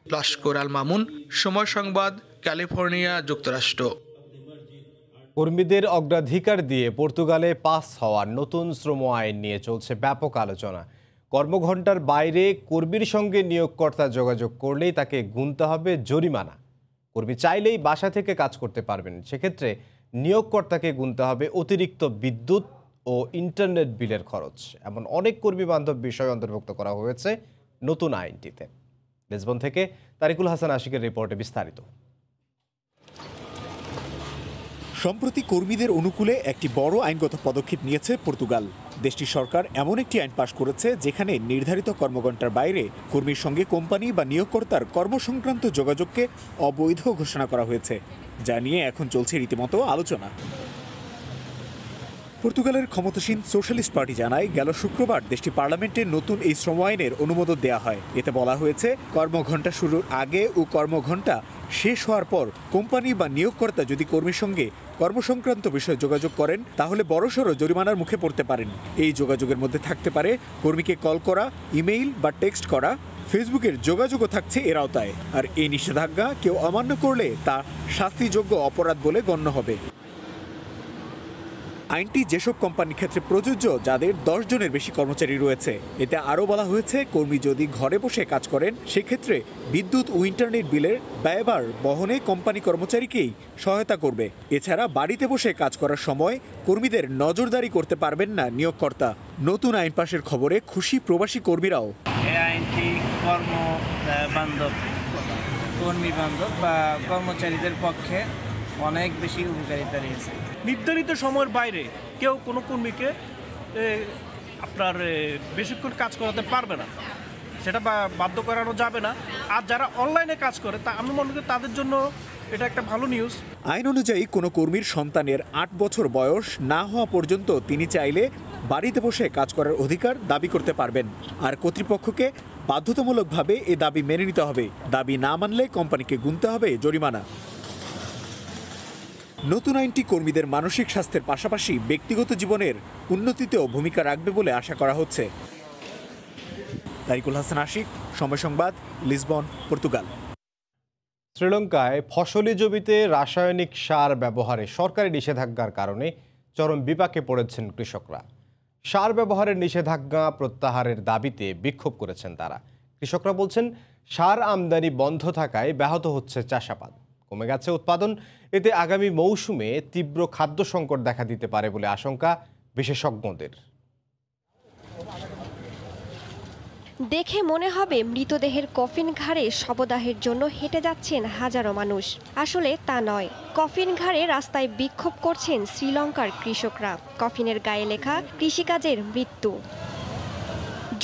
লস্কর আল মামুন, সময় সংবাদ, ক্যালিফোর্নিয়া, যুক্তরাষ্ট্র। কর্মীদের অগ্রাধিকার দিয়ে পর্তুগালে পাস হওয়ার নতুন শ্রম আইন নিয়ে চলছে ব্যাপক আলোচনা। কর্মঘণ্টার বাইরে কর্মীর সঙ্গে নিয়োগকর্তা যোগাযোগ করলেই তাকে গুনতে হবে জরিমানা। কর্মী চাইলেই বাসা থেকে কাজ করতে পারবেন, সেক্ষেত্রে নিয়োগকর্তাকে গুনতে হবে অতিরিক্ত বিদ্যুৎ ও ইন্টারনেট বিলের খরচ। এমন অনেক কর্মী বান্ধব বিষয় অন্তর্ভুক্ত করা হয়েছে নতুন আইনটিতে। লিসবন থেকে তারিকুল হাসান আশিকের রিপোর্টে বিস্তারিত। সম্প্রতি কর্মীদের অনুকূলে একটি বড় আইনগত পদক্ষেপ নিয়েছে পর্তুগাল। দেশটির সরকার এমন একটি আইন পাশ করেছে যেখানে নির্ধারিত কর্মঘণ্টার বাইরে কর্মীর সঙ্গে কোম্পানি বা নিয়োগকর্তার কর্মসংক্রান্ত যোগাযোগকে অবৈধ ঘোষণা করা হয়েছে, যা নিয়ে এখন চলছে রীতিমতো আলোচনা। পর্তুগালের ক্ষমতাসীন সোশ্যালিস্ট পার্টি জানায়, গেল শুক্রবার দেশটি পার্লামেন্টে নতুন এই শ্রম আইনের অনুমোদন দেওয়া হয়। এতে বলা হয়েছে, কর্মঘণ্টা শুরুর আগে ও কর্মঘণ্টা শেষ হওয়ার পর কোম্পানি বা নিয়োগকর্তা যদি কর্মীর সঙ্গে কর্মসংক্রান্ত বিষয়ে যোগাযোগ করেন তাহলে বড়সড় জরিমানার মুখে পড়তে পারেন। এই যোগাযোগের মধ্যে থাকতে পারে কর্মীকে কল করা, ইমেইল বা টেক্সট করা। ফেসবুকের যোগাযোগও থাকছে এর আওতায়। আর এই নিষেধাজ্ঞা কেউ অমান্য করলে তা শাস্তিযোগ্য অপরাধ বলে গণ্য হবে। আইনটি যেসব কোম্পানির ক্ষেত্রে প্রযোজ্য যাদের 10 জনের বেশি কর্মচারী রয়েছে। এতে আরও বলা হয়েছে, কর্মী যদি ঘরে বসে কাজ করেন সেক্ষেত্রে বিদ্যুৎ ও ইন্টারনেট বিলের ব্যয়ভার বহনে কোম্পানি কর্মচারীকেই সহায়তা করবে। এছাড়া বাড়িতে বসে কাজ করার সময় কর্মীদের নজরদারি করতে পারবেন না নিয়োগকর্তা। নতুন আইন পাশের খবরে খুশি প্রবাসী কর্মীরাও। এই আইনটি কর্মী বান্ধব বা কর্মচারীদের পক্ষে অনেক বেশি উপকারিতা রয়েছে। নির্ধারিত সময়ের বাইরে কেউ কোনো কর্মীকে আপনার বেশিক্ষণ কাজ করাতে পারবে না, সেটা বাধ্য করানো যাবে না। আর যারা অনলাইনে কাজ করে তা আমি মনে করি তাদের জন্য এটা একটা ভালো নিউজ। আইন অনুযায়ী কোনো কর্মীর সন্তানের 8 বছর বয়স না হওয়া পর্যন্ত তিনি চাইলে বাড়িতে বসে কাজ করার অধিকার দাবি করতে পারবেন। আর কর্তৃপক্ষকে বাধ্যতামূলকভাবে এ দাবি মেনে নিতে হবে। দাবি না মানলে কোম্পানিকে গুনতে হবে জরিমানা। নতুন আইনটি কর্মীদের মানসিক স্বাস্থ্যের পাশাপাশি ব্যক্তিগত জীবনের উন্নতিতেও ভূমিকা রাখবে বলে আশা করা হচ্ছে। তারিকুল হাসান আশিক, সময় সংবাদ, লিসবন, পর্তুগাল। শ্রীলঙ্কায় ফসলি জমিতে রাসায়নিক সার ব্যবহারে সরকারি নিষেধাজ্ঞার কারণে চরম বিপাকে পড়েছেন কৃষকরা। সার ব্যবহারের নিষেধাজ্ঞা প্রত্যাহারের দাবিতে বিক্ষোভ করেছেন তারা। কৃষকরা বলছেন, সার আমদানি বন্ধ থাকায় ব্যাহত হচ্ছে চাষাবাদ, কমে গেছে উৎপাদন। এতে আগামী মৌসুমে তীব্র খাদ্য সংকট দেখা দিতে পারে বলে আশঙ্কা বিশেষজ্ঞদের। দেখে মনে হবে মৃতদেহের কফিন ঘাড়ে শবদাহের জন্য হেঁটে যাচ্ছেন হাজারো মানুষ। আসলে তা নয়। কফিন ঘাড়ে রাস্তায় বিক্ষোভ করছেন শ্রীলঙ্কার কৃষকরা। কফিনের গায়ে লেখা কৃষিকাজের মৃত্যু।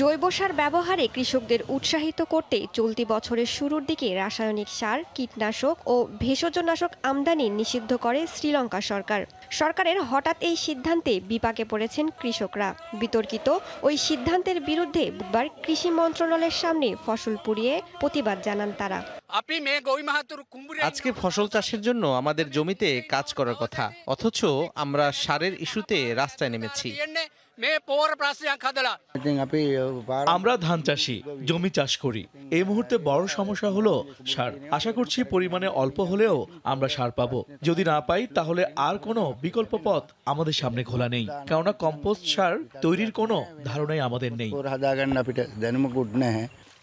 জৈব সার ব্যবহারে কৃষকদের উৎসাহিত করতে চলতি বছরের শুরুর দিকে রাসায়নিক সার, কীটনাশক ও ভেষজনাশক আমদানি নিষিদ্ধ করে শ্রীলঙ্কা সরকার। সরকারের হঠাৎ এই সিদ্ধান্তে বিপাকে পড়েছেন কৃষকরা। বিতর্কিত ওই সিদ্ধান্তের বিরুদ্ধে বুধবার কৃষি মন্ত্রণালয়ের সামনে ফসল পুড়িয়ে প্রতিবাদ জানান তারা। আজকে ফসল চাষের জন্য আমাদের জমিতে কাজ করার কথা, অথচ আমরা সারের ইস্যুতে রাস্তায় নেমেছি। আমরা ধান চাষি, জমি চাষ করি। এই মুহূর্তে বড় সমস্যা হলো সার। আশা করছি পরিমাণে অল্প হলেও আমরা সার পাবো। যদি না পাই তাহলে আর কোনো বিকল্প পথ আমাদের সামনে খোলা নেই, কেননা কম্পোস্ট সার তৈরির কোনো ধারণাই আমাদের নেই।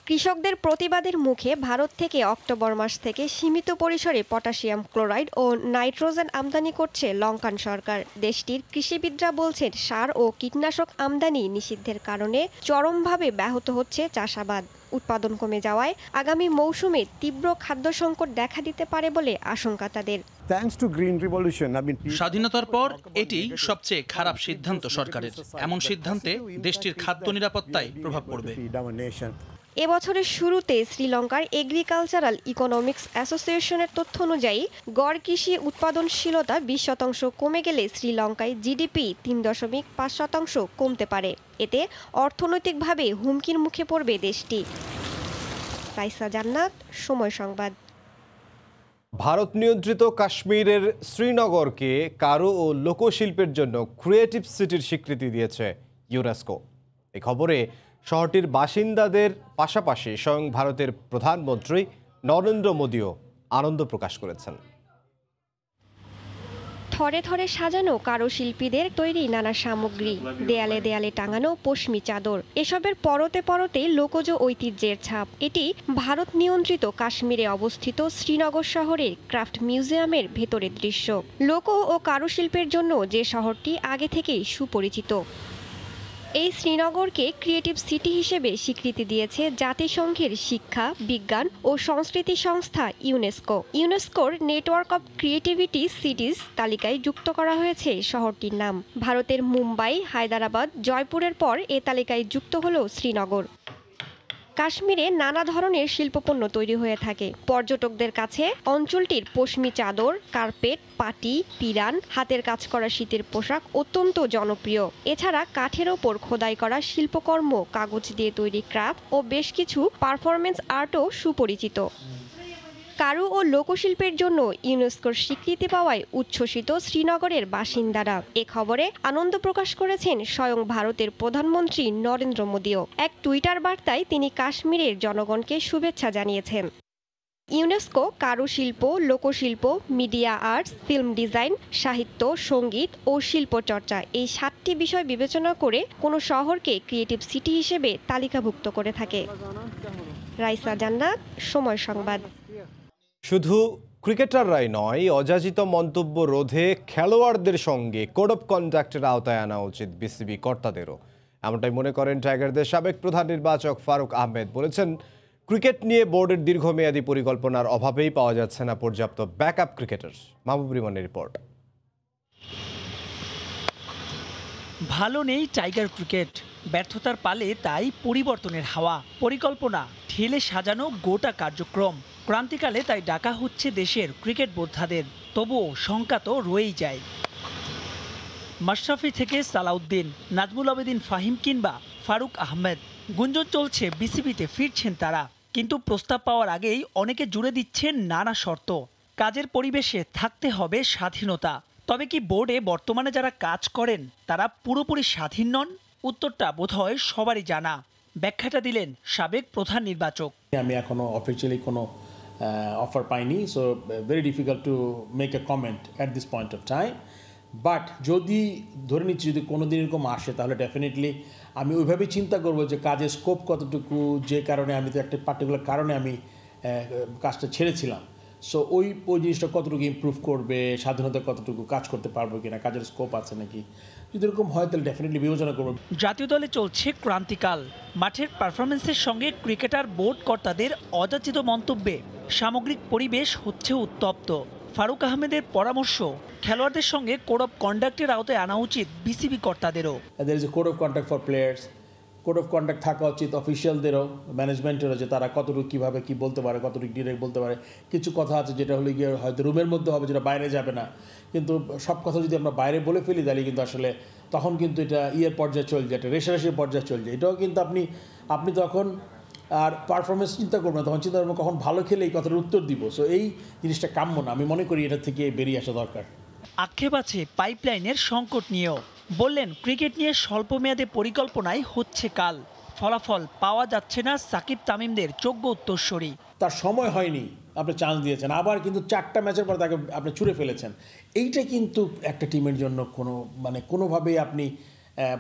কৃষকদের প্রতিবাদের মুখে ভারত থেকে অক্টোবর মাস থেকে সীমিত পরিসরে পটাশিয়াম ক্লোরাইড ও নাইট্রোজেন আমদানি করছে লঙ্কান সরকার। দেশটির কৃষিবিদরা বলছেন, সার ও কীটনাশক আমদানি নিষিদ্ধের কারণে চরমভাবে ব্যাহত হচ্ছে চাষাবাদ। উৎপাদন কমে যাওয়ায় আগামী মৌসুমে তীব্র খাদ্য সংকট দেখা দিতে পারে বলে আশঙ্কা তাদের। স্বাধীনতার পর এটি সবচেয়ে খারাপ সিদ্ধান্ত সরকারের। এমন সিদ্ধান্তে দেশটির খাদ্য নিরাপত্তায় প্রভাব পড়বে। এবছরের শুরুতে শ্রীলঙ্কার এগ্রিকালচারাল ইকোনমিক্স অ্যাসোসিয়েশনের তথ্য অনুযায়ী গড় কৃষি উৎপাদনশীলতা 20% কমে গেলে শ্রীলঙ্কায় জিডিপি 3.5% কমতে পারে। এতে অর্থনৈতিকভাবে হুমকির মুখে পড়বে দেশটি। রাইসা জান্নাত, সময় সংবাদ। ভারত নিয়ন্ত্রিত কাশ্মীরের শ্রীনগরকে কারু ও লোকশিল্পের জন্য ক্রিয়েটিভ সিটির স্বীকৃতি দিয়েছে ইউনেস্কো। এই খবরে শহরটির বাসিন্দাদের পাশাপাশি স্বয়ং ভারতের প্রধানমন্ত্রী নরেন্দ্র মোদীও আনন্দ প্রকাশ করেছেন। থরে থরে সাজানো কারুশিল্পীদের তৈরি নানা সামগ্রী, দেয়ালে দেয়ালে টাঙানো পশমি চাদর, এসবের পরতে পরতে লোকজ ঐতিহ্যের ছাপ। এটি ভারত নিয়ন্ত্রিত কাশ্মীরে অবস্থিত শ্রীনগর শহরের ক্রাফট মিউজিয়ামের ভেতরের দৃশ্য। লোক ও কারুশিল্পের জন্য যে শহরটি আগে থেকেই সুপরিচিত। এই শ্রীনগরকে ক্রিয়েটিভ সিটি হিসেবে স্বীকৃতি দিয়েছে জাতিসংঘের শিক্ষা, বিজ্ঞান ও সংস্কৃতি সংস্থা ইউনেস্কো। ইউনেস্কোর নেটওয়ার্ক অব ক্রিয়েটিভিটি সিটিজ তালিকায় যুক্ত করা হয়েছে শহরটির নাম। ভারতের মুম্বাই, হায়দ্রাবাদ, জয়পুরের পর এ তালিকায় যুক্ত হলো শ্রীনগর। কাশ্মীরে নানা ধরনের শিল্পপণ্য তৈরি হয়ে থাকে। পর্যটকদের কাছে অঞ্চলটির পশমি চাদর, কার্পেট, পাটি, পিরান, হাতের কাজ করা শীতের পোশাক অত্যন্ত জনপ্রিয়। এছাড়া কাঠের ওপর খোদাই করা শিল্পকর্ম, কাগজ দিয়ে তৈরি ক্রাফট ও বেশ কিছু পারফরমেন্স আর্টও সুপরিচিত। কারু ও লোকশিল্পের জন্য ইউনেস্কোর স্বীকৃতি পাওয়ায় উচ্ছ্বসিত শ্রীনগরের বাসিন্দারা। এ খবরে আনন্দ প্রকাশ করেছেন স্বয়ং ভারতের প্রধানমন্ত্রী নরেন্দ্র মোদীও। এক টুইটার বার্তায় তিনি কাশ্মীরের জনগণকে শুভেচ্ছা জানিয়েছেন। ইউনেস্কো কারুশিল্প, লোকশিল্প, মিডিয়া আর্টস, ফিল্ম ডিজাইন, সাহিত্য, সঙ্গীত ও শিল্পচর্চা এই 7টি বিষয় বিবেচনা করে কোনো শহরকে ক্রিয়েটিভ সিটি হিসেবে তালিকাভুক্ত করে থাকে। রাইসা জান্নাত, সময় সংবাদ। শুধু ক্রিকেটাররাই নয়, অযাচিত মন্তব্য রোধে খেলোয়াড়দের সঙ্গে কোড অফ কন্ডাক্টের আওতায় আনা উচিত বিসিবি কর্তাদেরও। এমনটাই মনে করেন টাইগারদের সাবেক প্রধান নির্বাচক ফারুক আহমেদ। বলেছেন, ক্রিকেট নিয়ে বোর্ডের দীর্ঘমেয়াদী পরিকল্পনার অভাবেই পাওয়া যাচ্ছে না পর্যাপ্ত ব্যাকআপ ক্রিকেটার। মাহবুব রিমনের রিপোর্ট। ভালো নেই টাইগার ক্রিকেট, ব্যর্থতার পালে তাই পরিবর্তনের হাওয়া, পরিকল্পনা ঠেলে সাজানো গোটা কার্যক্রম। ক্রান্তিকালে তাই ডাকা হচ্ছে দেশের ক্রিকেট বোদ্ধাদের, তবুও শঙ্কা তো রয়েই যায়। মাশরাফি থেকে সালাউদ্দিন, নাজমুল আবেদিন ফাহিম কিংবা ফারুক আহমেদ, গুঞ্জন চলছে বিসিবিতে ফিরছেন তারা। কিন্তু প্রস্তাব পাওয়ার আগেই অনেকে জুড়ে দিচ্ছেন নানা শর্ত। কাজের পরিবেশে থাকতে হবে স্বাধীনতা। তবে কি বোর্ডে বর্তমানে যারা কাজ করেন তারা পুরোপুরি স্বাধীন নন? উত্তরটা বোধহয় সবারই জানা। ব্যাখ্যাটা দিলেন সাবেক প্রধান নির্বাচক। আমি এখনো অফিসিয়ালি কোনো অফার পাইনি, so very difficult to make a comment at this point of time. But যদি ধরে নিচ্ছি যদি কোনো দিন এরকম আসে, তাহলে ডেফিনেটলি আমি ওইভাবেই চিন্তা করবো যে কাজের স্কোপ কতটুকু, যে কারণে আমি তো একটা পার্টিকুলার কারণে আমি কাজটা ছেড়েছিলাম। সো ওই জিনিসটা কতটুকু ইমপ্রুভ করবে, স্বাধীনতা কতটুকু কাজ করতে পারবো কিনা, কাজের স্কোপ আছে নাকি, যদি এরকম হয় তাহলে ডেফিনেটলি বিবেচনা করবো। জাতীয় দলে চলছে ক্রান্তিকাল। মাঠের পারফরমেন্সের সঙ্গে ক্রিকেটার বোর্ড কর্তাদের অযাচিত মন্তব্যে সামগ্রিক পরিবেশ হচ্ছে উত্তপ্ত। ফারুক আহমেদের পরামর্শ, খেলোয়াড়দের সঙ্গে কোড অফ কন্ডাক্টের আওতায় আনা উচিত বিসিবি কর্তাদেরও। There is a code of conduct for players, code of conduct থাকা উচিত অফিসিয়ালদেরও, ম্যানেজমেন্টেরও, যে তারা কতটুকু কীভাবে কী বলতে পারে, কতটুকু ডিরেক্ট বলতে পারে। কিছু কথা আছে যেটা হলে গিয়ে হয়তো রুমের মধ্যে হবে, যেটা বাইরে যাবে না। কিন্তু সব কথা যদি আমরা বাইরে বলে ফেলি তাহলে কিন্তু আসলে তখন কিন্তু এটা পর্যায়ে চলে যায়, এটা রেশারেশির পর্যায়ে চলে যায়। এটাও কিন্তু আপনি তখন আর পারফরমেন্স চিন্তা করবেন, তখন চিন্তা করবেন কখন ভালো খেলে এই কথাটার উত্তর দিব। সো এই জিনিসটা কাম্য না, আমি মনে করি এটা থেকে বেরিয়ে আসা দরকার। আক্ষেপ আছে পাইপলাইনের সংকট নিয়েও। বললেন, ক্রিকেট নিয়ে স্বল্প মেয়াদে পরিকল্পনায় হচ্ছে কাল, ফলাফল পাওয়া যাচ্ছে না সাকিব তামিমদের যোগ্য উত্তরসূরি। তার সময় হয়নি, আপনি চান্স দিয়েছেন, আবার কিন্তু 4টা ম্যাচের পর তাকে আপনি ছুঁড়ে ফেলেছেন। এইটা কিন্তু একটা টিমের জন্য কোনোভাবেই আপনি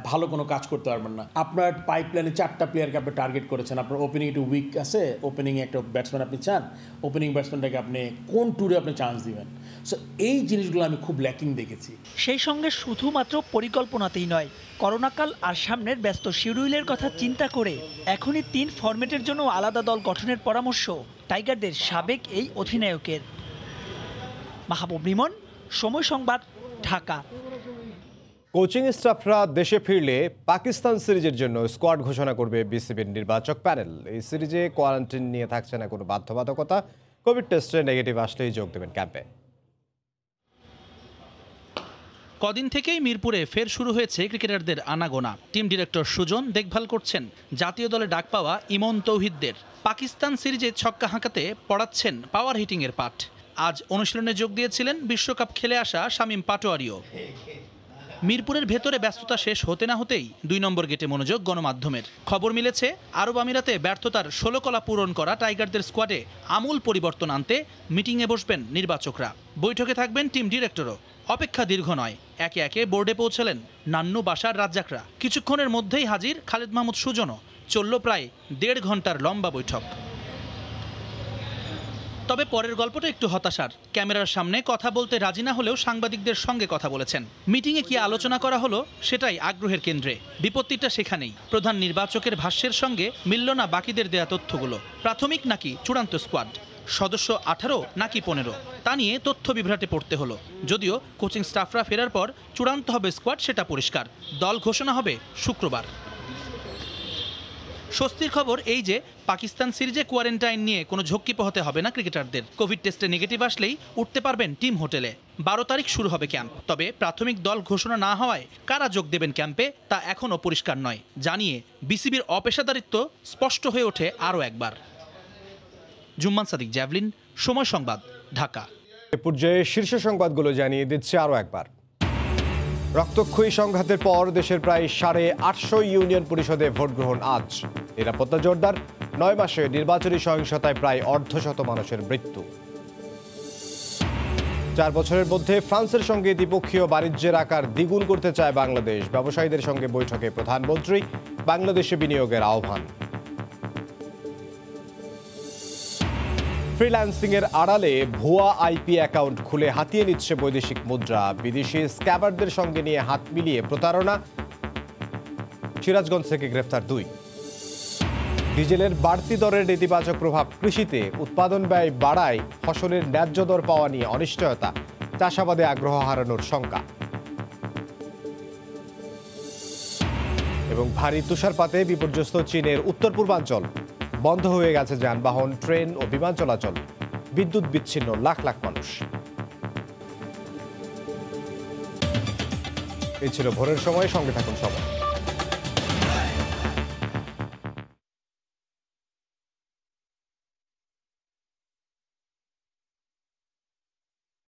ভালো কোনো কাজ করতে পারবেন না। আপনার পাইপলাইনে 4টা প্লেয়ারকে আপনি টার্গেট করেছেন, আপনার ওপেনিং একটু উইক আছে, ওপেনিংয়ে একটা ব্যাটসম্যান আপনি চান, ওপেনিং ব্যাটসম্যানটাকে আপনি কোন ট্যুরে আপনি চান্স দিবেন। সো এই জিনিসগুলো আমি খুব ল্যাকিং দেখেছি। সেই সঙ্গে শুধুমাত্র পরিকল্পনাতেই নয়, করোনাকাল আর সামনের ব্যস্ত শিডিউলের কথা চিন্তা করে এখনই 3 ফরম্যাটের জন্য আলাদা দল গঠনের পরামর্শ টাইগারদের সাবেক এই অধিনায়কের। মাহবুব রিমন, সময় সংবাদ, ঢাকা। কোচিং স্টাফরা দেশে ফিরলে পাকিস্তান সিরিজের জন্য স্কোয়াড ঘোষণা করবে বিসিবির নির্বাচক প্যানেল। এই সিরিজে কোয়ারেন্টাইন নিয়ে থাকছে না কোনো বাধ্যবাধকতা। কোভিড টেস্টে নেগেটিভ আসলেই যোগ দেবেন ক্যাম্পে। কদিন থেকেই মিরপুরে ফের শুরু হয়েছে ক্রিকেটারদের আনাগোনা। টিম ডিরেক্টর সুজন দেখভাল করছেন জাতীয় দলে ডাক পাওয়া ইমন তৌহিদদের। পাকিস্তান সিরিজে ছক্কা হাঁকাতে পড়াচ্ছেন পাওয়ার হিটিংয়ের পাঠ। আজ অনুশীলনে যোগ দিয়েছিলেন বিশ্বকাপ খেলে আসা শামীম পাটোয়ারিও। মিরপুরের ভেতরে ব্যস্ততা শেষ হতে না হতেই 2 নম্বর গেটে মনোযোগ গণমাধ্যমের। খবর মিলেছে আরব আমিরাতে ব্যর্থতার 16 কলা পূরণ করা টাইগারদের স্কোয়াডে আমূল পরিবর্তন আনতে মিটিংয়ে বসবেন নির্বাচকরা। বৈঠকে থাকবেন টিম ডিরেক্টরও। অপেক্ষা দীর্ঘ নয়, একে একে বোর্ডে পৌঁছলেন নান্নু, বাশার, রাজ্জাকরা। কিছুক্ষণের মধ্যেই হাজির খালেদ মাহমুদ সুজনও। চলল প্রায় 1.5 ঘন্টার লম্বা বৈঠক। তবে পরের গল্পটা একটু হতাশার। ক্যামেরার সামনে কথা বলতে রাজি না হলেও সাংবাদিকদের সঙ্গে কথা বলেছেন। মিটিংয়ে কি আলোচনা করা হলো সেটাই আগ্রহের কেন্দ্রে। বিপত্তিটা সেখানেই। প্রধান নির্বাচকের ভাষ্যের সঙ্গে মিলল না বাকিদের দেয়া তথ্যগুলো। প্রাথমিক নাকি চূড়ান্ত স্কোয়াড, সদস্য 18 নাকি 15, তা নিয়ে তথ্য বিভ্রাটে পড়তে হলো। যদিও কোচিং স্টাফরা ফেরার পর চূড়ান্ত হবে স্কোয়াড, সেটা পরিষ্কার। দল ঘোষণা হবে শুক্রবার। স্বস্তির খবর এই যে পাকিস্তান সিরিজে কোয়ারেন্টাইন নিয়ে কোনো ঝক্কি পোহাতে হবে না ক্রিকেটারদের। কোভিড টেস্টে নেগেটিভ আসলেই উঠতে পারবেন টিম হোটেলে। 12 তারিখ শুরু হবে ক্যাম্প। তবে প্রাথমিক দল ঘোষণা না হওয়ায় কারা যোগ দেবেন ক্যাম্পে তা এখনও পরিষ্কার নয়। জানিয়ে বিসিবির অপেশাদারিত্ব স্পষ্ট হয়ে ওঠে আরও একবার। জুম্মান সাদিক, জ্যাভলিন, সময় সংবাদ, ঢাকা। এ পর্যায়ে শীর্ষ সংবাদগুলো জানিয়ে দিচ্ছে আরও একবার। রক্তক্ষয়ী সংঘাতের পর দেশের প্রায় 850 ইউনিয়ন পরিষদে ভোট গ্রহণ আজ। নিরাপত্তা জোরদার, 9 মাসে নির্বাচনী সহিংসতায় প্রায় অর্ধশত মানুষের মৃত্যু। 4 বছরের মধ্যে ফ্রান্সের সঙ্গে দ্বিপক্ষীয় বাণিজ্যের আকার দ্বিগুণ করতে চায় বাংলাদেশ। ব্যবসায়ীদের সঙ্গে বৈঠকে প্রধানমন্ত্রী, বাংলাদেশে বিনিয়োগের আহ্বান। ফ্রিল্যান্সিং এর আড়ালে ভুয়া আইপি অ্যাকাউন্ট খুলে হাতিয়ে নিচ্ছে বৈদেশিক মুদ্রা। বিদেশি স্ক্যাবারদের সঙ্গে নিয়ে হাত মিলিয়ে প্রতারণা। সিরাজগঞ্জ থেকে গ্রেফতার 2। ডিজেলের বাড়তি দরের নেতিবাচক প্রভাব কৃষিতে। উৎপাদন ব্যয় বাড়ায় ফসলের ন্যায্য দর পাওয়া নিয়ে অনিশ্চয়তা। চাষাবাদে আগ্রহ হারানোর শঙ্কা। এবং ভারী তুষারপাতে বিপর্যস্ত চীনের উত্তর পূর্বাঞ্চল। বন্ধ হয়ে গেছে যানবাহন, ট্রেন ও বিমান চলাচল। বিদ্যুৎ বিচ্ছিন্ন লাখ লাখ মানুষ। এই ছিল ভোরের সময়। সঙ্গে থাকুন সবাই।